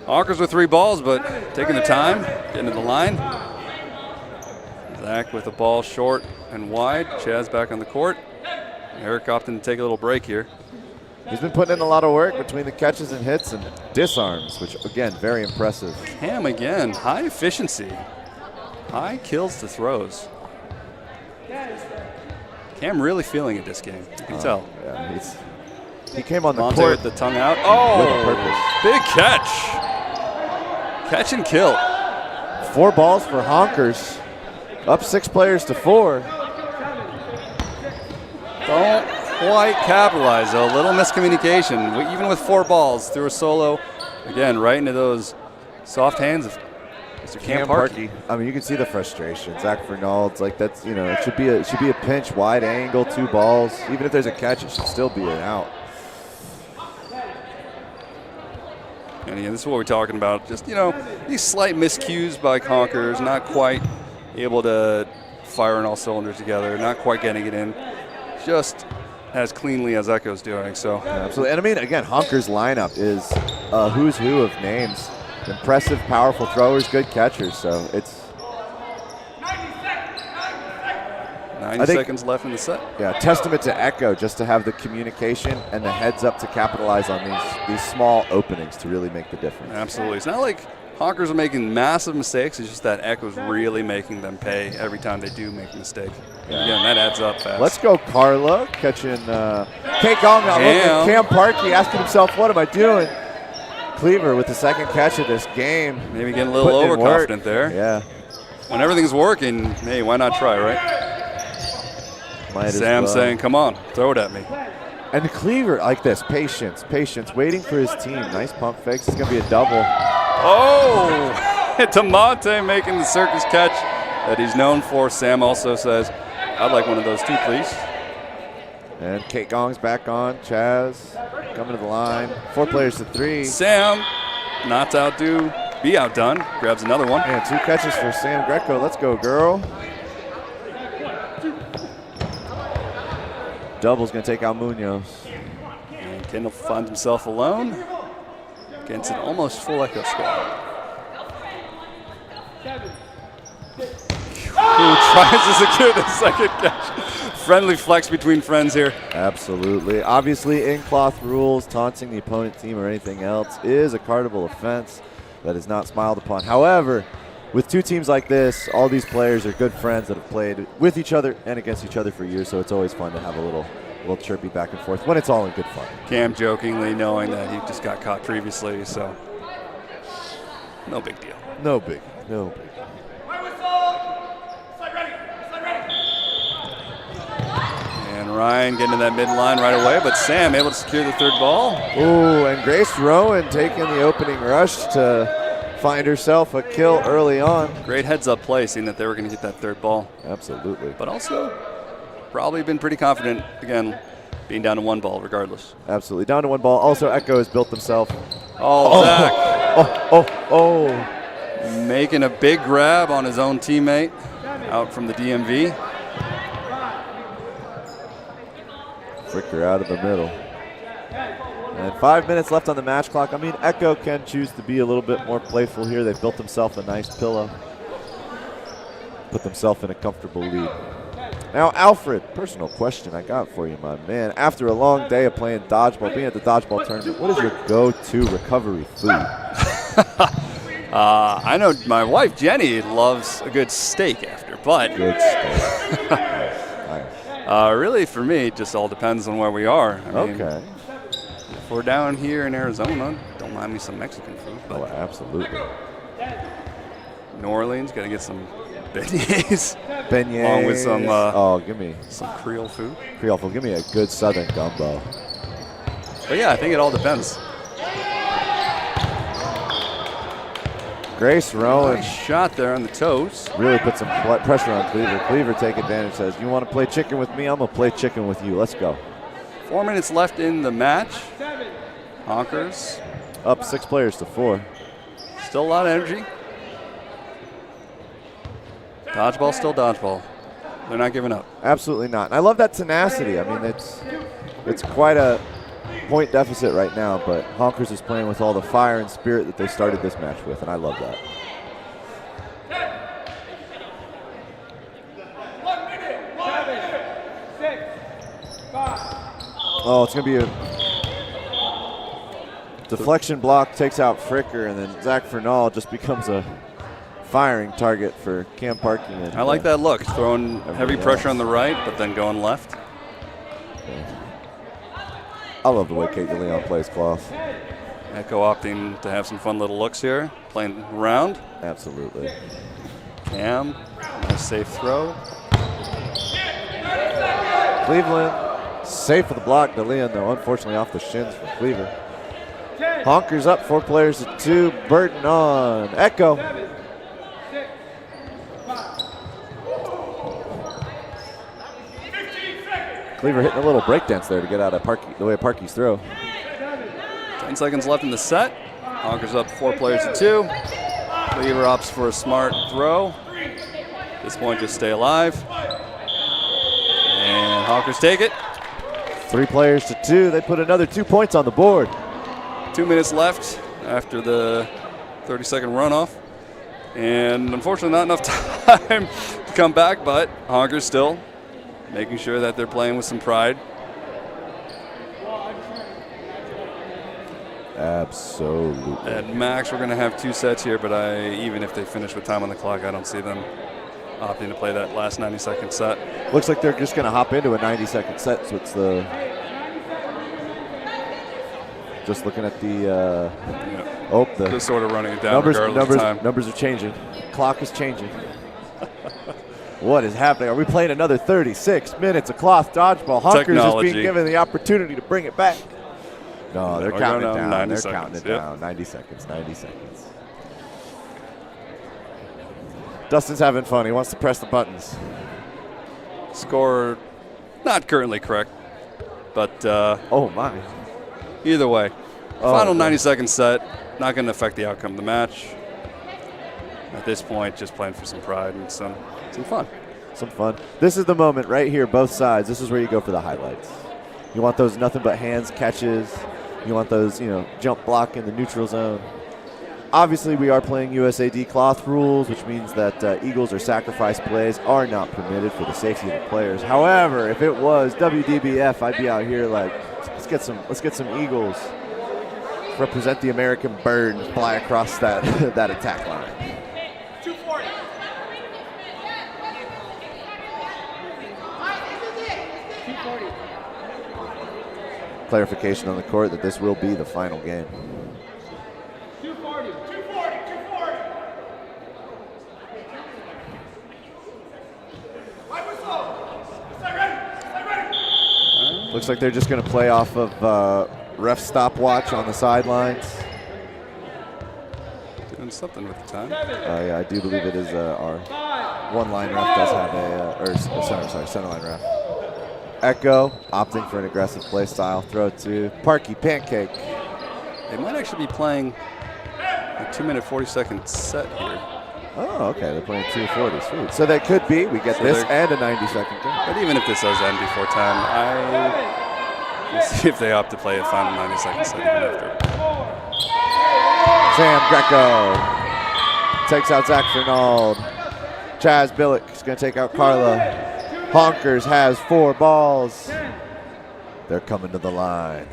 Honkers with 3 balls, but taking the time, getting to the line. Zach with the ball short and wide. Chaz back on the court. Eric opting to take a little break here. He's been putting in a lot of work between the catches and hits and disarms, which, again, very impressive. Cam again, high efficiency. High kills to throws. Cam really feeling it this game. You can tell. Yeah, he came on the Monte court with the tongue out. Oh, with a purpose. Big catch. Catch and kill. 4 balls for Honkers. Up 6 players to 4. Don't quite capitalize, though. A little miscommunication. Even with 4 balls, threw a solo. Again, right into those soft hands of Mr. Cam Parkey. I mean, you can see the frustration. Zach Fernald's like, that's, it should be a pinch, wide angle, 2 balls. Even if there's a catch, it should still be an out. And again, this is what we're talking about. Just, these slight miscues by Honkers, not quite able to fire on all cylinders together, not quite getting it in, just as cleanly as Ekko's doing. So yeah, absolutely. And I mean, again, Honkers' lineup is a who's who of names. Impressive, powerful throwers, good catchers. So it's 90 seconds left in the set. Yeah, testament to Ekko just to have the communication and the heads up to capitalize on these small openings to really make the difference. Absolutely. It's not like Honkers are making massive mistakes. It's just that Ekko's really making them pay every time they do make a mistake. Yeah. Again, that adds up fast. Let's go, Carla, catching Kate Gong out looking. Cam Parkey asking himself, what am I doing? Cleaver with the second catch of this game. Maybe getting a little overconfident there. Yeah. When everything's working, hey, why not try, right? Sam saying, come on, throw it at me. And the Cleaver like this, patience, waiting for his team. Nice pump fakes. It's going to be a double. Oh, Tamonte making the circus catch that he's known for. Sam also says, I'd like one of those too, please. And Kate Gong's back on. Chaz coming to the line. 4 players to 3. Sam, not to be outdone, grabs another one. And 2 catches for Sam Greco. Let's go, girl. Double's going to take out Munoz. And Kendall finds himself alone against an almost full Ekko squad. Who tries to secure the second catch. Friendly flex between friends here. Absolutely. Obviously, in-cloth rules, taunting the opponent team or anything else is a cardable offense that is not smiled upon. However, with 2 teams like this, all these players are good friends that have played with each other and against each other for years, so it's always fun to have a little chirpy back and forth when it's all in good fun. Cam jokingly knowing that he just got caught previously, so no big deal. No big. Ryan getting to that midline right away, but Sam able to secure the third ball. Ooh, and Grace Rowan taking the opening rush to find herself a kill early on. Great heads-up play, seeing that they were going to get that third ball. Absolutely. But also probably been pretty confident, again, being down to 1 ball regardless. Absolutely. Down to 1 ball. Also, Ekko has built himself. Oh, Zach. Oh. Making a big grab on his own teammate out from the DMV. Fricker out of the middle. And 5 minutes left on the match clock. I mean, Ekko can choose to be a little bit more playful here. They've built themselves a nice pillow. Put themselves in a comfortable lead. Now, Alfred, personal question I got for you, my man. After a long day of playing dodgeball, being at the dodgeball tournament, what is your go-to recovery food? I know my wife, Jenny, loves a good steak after, but Good steak. Nice. really for me, it just all depends on where we are. I mean, Okay. if we're down here in Arizona, don't mind me some Mexican food, Oh, but absolutely. New Orleans, got to get some beignets, Beignets. along with some give me some Creole food. Creole. Give me a good Southern gumbo. But yeah, I think it all depends. Grace Rowan Nice shot there on the toes. really put some pressure on Cleaver. Cleaver take advantage. Says, "You want to play chicken with me? I'm gonna play chicken with you. Let's go." 4 minutes left in the match. Honkers, Up 6 players to 4. still a lot of energy. Dodgeball, still dodgeball. They're not giving up. Absolutely not. And I love that tenacity. I mean, it's quite a point deficit right now, but Honkers is playing with all the fire and spirit that they started this match with, and I love that. 6, 5. Oh, it's going to be a deflection block, takes out Fricker, and then Zach Fernald just becomes a firing target for Cam Parkey. And, I like that look, throwing heavy everybody pressure else. on the right, but then going left. I love the way Kate DeLeon plays cloth. Ekko opting to have some fun little looks here, playing around. Absolutely. Cam, nice safe throw. Cleveland, safe for the block. DeLeon, though, unfortunately off the shins for Cleaver. Honkers up 4 players to 2. Burton on. Ekko. 7, 6, 5. Cleaver hitting a little breakdance there to get out of the way of Parkey's throw. 10 seconds left in the set. Honkers up 4 players to 2. Cleaver opts for a smart throw. At this point, just stay alive. And Honkers take it. 3 players to 2. They put another 2 points on the board. 2 minutes left after the 30-second runoff. And unfortunately, not enough time to come back, but Honkers still making sure that they're playing with some pride. Absolutely. At max, we're going to have 2 sets here, but even if they finish with time on the clock, I don't see them opting to play that last 90-second set. Looks like they're just going to hop into a 90-second set. So it's just looking at the Just sort of running it down regardless of time. numbers are changing. Clock is changing. What is happening? Are we playing another 36 minutes of cloth dodgeball? Honkers Technology. is being given the opportunity to bring it back. No, they're We're counting it going down down. 90 They're seconds, counting it yep. down. 90 seconds, 90 seconds. Dustin's having fun. He wants to press the buttons. Score not currently correct, but Oh, my. either way. Oh, Final okay. 90-second set, not going to affect the outcome of the match. At this point, just playing for some pride and some fun. Some fun. This is the moment right here, both sides. This is where you go for the highlights. You want those nothing but hands catches. You want those, jump block in the neutral zone. Obviously, we are playing USAD cloth rules, which means that Eagles or sacrifice plays are not permitted for the safety of the players. However, if it was WDBF, I'd be out here like, let's get some Eagles. Represent the American bird and fly across that that attack line. 240. Clarification on the court that this will be the final game. 240. 240. 240. Right whistle. Stay ready. Stay ready. Looks like they're just going to play off of ref stopwatch on the sidelines. Doing something with the time. Yeah, I do believe it is our one-line ref does have center line ref. Ekko opting for an aggressive play style. Throw to Parky Pancake. They might actually be playing a 2-minute 40-second set here. Oh, okay. They're playing 2:40. Sweet. So that could be. We get this and a 90-second game. But even if this does end before time, we'll see if they opt to play a final 90-second set even after. Sam Greco takes out Zach Fernald. Chaz Billick is going to take out Carla. Honkers has 4 balls. They're coming to the line.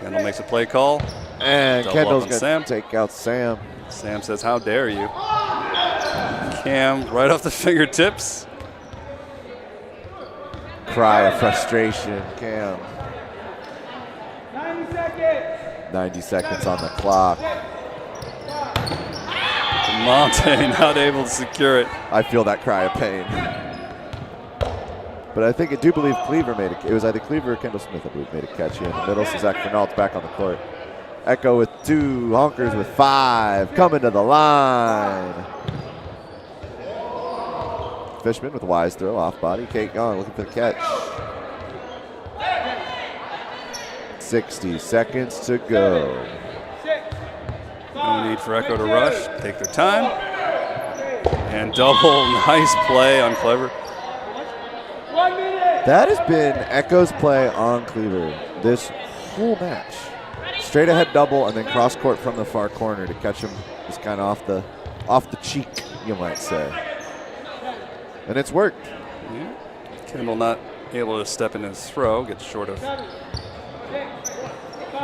Kendall makes a play call. And Double Kendall's up on going Sam. to take out Sam. Sam says, how dare you? Cam right off the fingertips. Cry of frustration, Cam. 90 seconds. 90 seconds on the clock. Monte not able to secure it. I feel that cry of pain. But I think I do believe Cleaver made it. It was either Cleaver or Kendall Smith, I believe, made a catch here in the middle. So Zach Fernald's back on the court. Ekko with 2, Honkers with 5, coming to the line. Fishman with a wise throw, off body. Kate Gong looking for the catch. 60 seconds to go. No need for Ekko to rush. Take their time. And double, nice play on Clever. 1 minute. That has been Ekko's play on Cleaver this whole match. Straight ahead double and then cross court from the far corner to catch him just kind of off the cheek, you might say. And it's worked. Yeah. Kendall not able to step in his throw, gets short of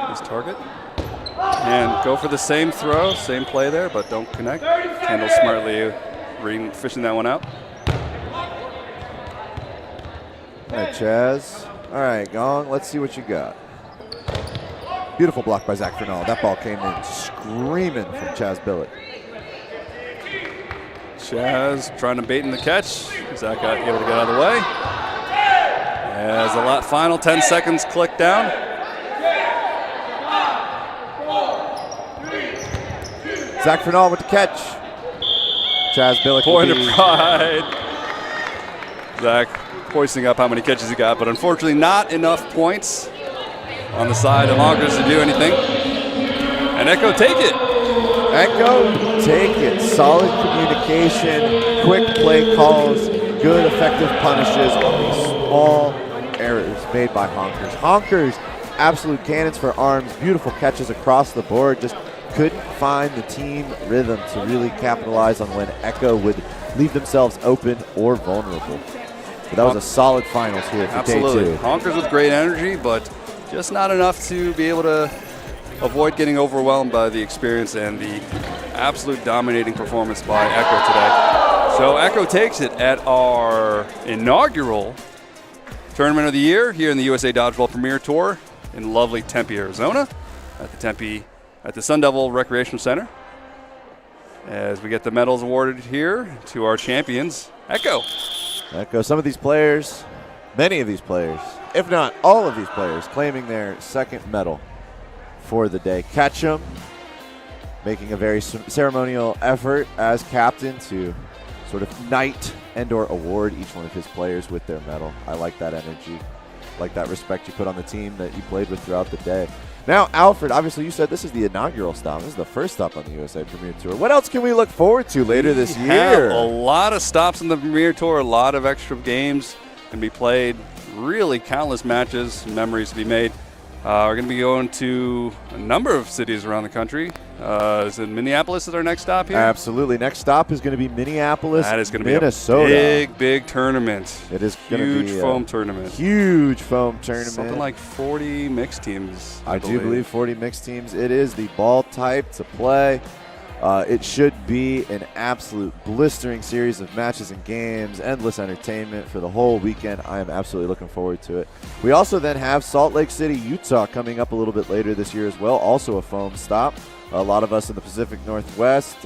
his target. And go for the same throw, same play there, but don't connect. Kendall smartly fishing that one out. All right, Chaz. All right, Gong, let's see what you got. Beautiful block by Zach Fernald. That ball came in screaming from Chaz Billick. Chaz trying to bait in the catch. Zach got able to get out of the way. As the final 10 seconds click down. Zach Fernald with the catch. Chaz Billick. Point of pride. Zach hoisting up how many catches he got, but unfortunately not enough points on the side of Honkers to do anything. And Ekko take it. Ekko take it. Solid communication, quick play calls, good effective punishes on these small errors made by Honkers. Honkers, absolute cannons for arms, beautiful catches across the board, just couldn't find the team rhythm to really capitalize on when Ekko would leave themselves open or vulnerable. But that was a solid finals here for Absolutely. day 2. Honkers with great energy, but just not enough to be able to avoid getting overwhelmed by the experience and the absolute dominating performance by Ekko today. So Ekko takes it at our inaugural tournament of the year here in the USA Dodgeball Premier Tour in lovely Tempe, Arizona, at the Sun Devil Recreation Center. As we get the medals awarded here to our champions, Ekko. Ekko, some of these players, many of these players, if not all of these players, claiming their second medal for the day. Ketchum making a very ceremonial effort as captain to sort of knight and or award each one of his players with their medal. I like that energy, like that respect you put on the team that you played with throughout the day. Now, Alfred, obviously you said this is the inaugural stop. This is the first stop on the USA Premier Tour. What else can we look forward to later this year? Have a lot of stops in the Premier Tour, a lot of extra games can be played, really countless matches and memories to be made. We're going to be going to a number of cities around the country. Is it Minneapolis is our next stop here? Absolutely. Next stop is going to be Minneapolis, That is going to Minnesota. be a big tournament. It is going to be huge foam tournament. Huge foam tournament. Something like 40 mixed teams. I do believe 40 mixed teams. It is the ball type to play. It should be an absolute blistering series of matches and games, endless entertainment for the whole weekend. I am absolutely looking forward to it. We also then have Salt Lake City, Utah coming up a little bit later this year as well, also a foam stop. A lot of us in the Pacific Northwest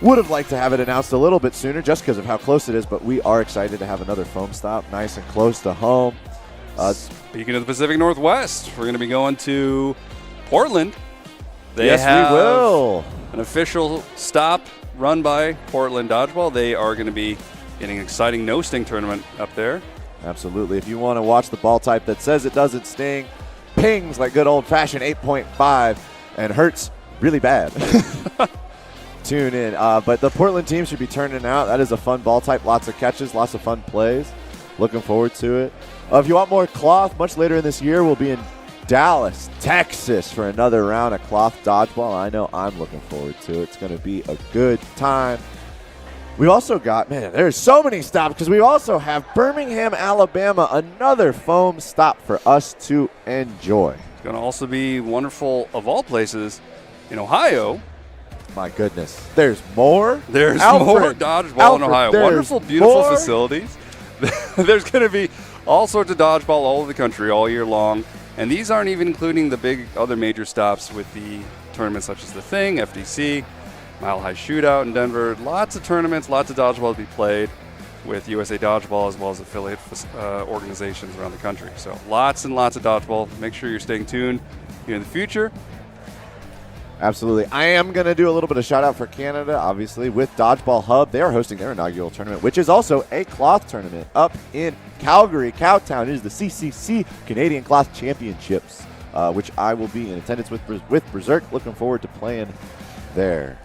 would have liked to have it announced a little bit sooner just because of how close it is, but we are excited to have another foam stop nice and close to home. Speaking of the Pacific Northwest, we're going to be going to Portland. They Yes, have we will. an official stop run by Portland Dodgeball. They are going to be getting an exciting no-sting tournament up there. Absolutely. If you want to watch the ball type that says it doesn't sting, pings like good old-fashioned 8.5, and hurts really bad, tune in. But the Portland team should be turning out. That is a fun ball type. Lots of catches, lots of fun plays. Looking forward to it. If you want more cloth, much later in this year, we'll be in Dallas, Texas for another round of cloth dodgeball. I know I'm looking forward to it. It's going to be a good time. We also got, man, there's so many stops because we also have Birmingham, Alabama, another foam stop for us to enjoy. It's going to also be wonderful, of all places, in Ohio. My goodness. There's more? There's Alfred, more dodgeball in Ohio. there's Wonderful, beautiful more? facilities. There's going to be all sorts of dodgeball all over the country all year long. And these aren't even including the big other major stops with the tournaments such as the Thing, FDC, Mile High Shootout in Denver. Lots of tournaments, lots of dodgeball to be played with USA Dodgeball as well as affiliate organizations around the country. So lots and lots of dodgeball. Make sure you're staying tuned here in the future. Absolutely. I am going to do a little bit of shout out for Canada, obviously, with Dodgeball Hub. They are hosting their inaugural tournament, which is also a cloth tournament up in Calgary, Cowtown. It is the CCC Canadian Cloth Championships, which I will be in attendance with Berserk. Looking forward to playing there.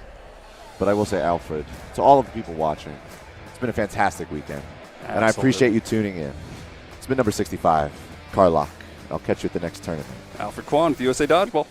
But I will say, Alfred, to all of the people watching, it's been a fantastic weekend. Absolutely. And I appreciate you tuning in. It's been number 65, Carlock. I'll catch you at the next tournament. Alfred Kwan with USA Dodgeball.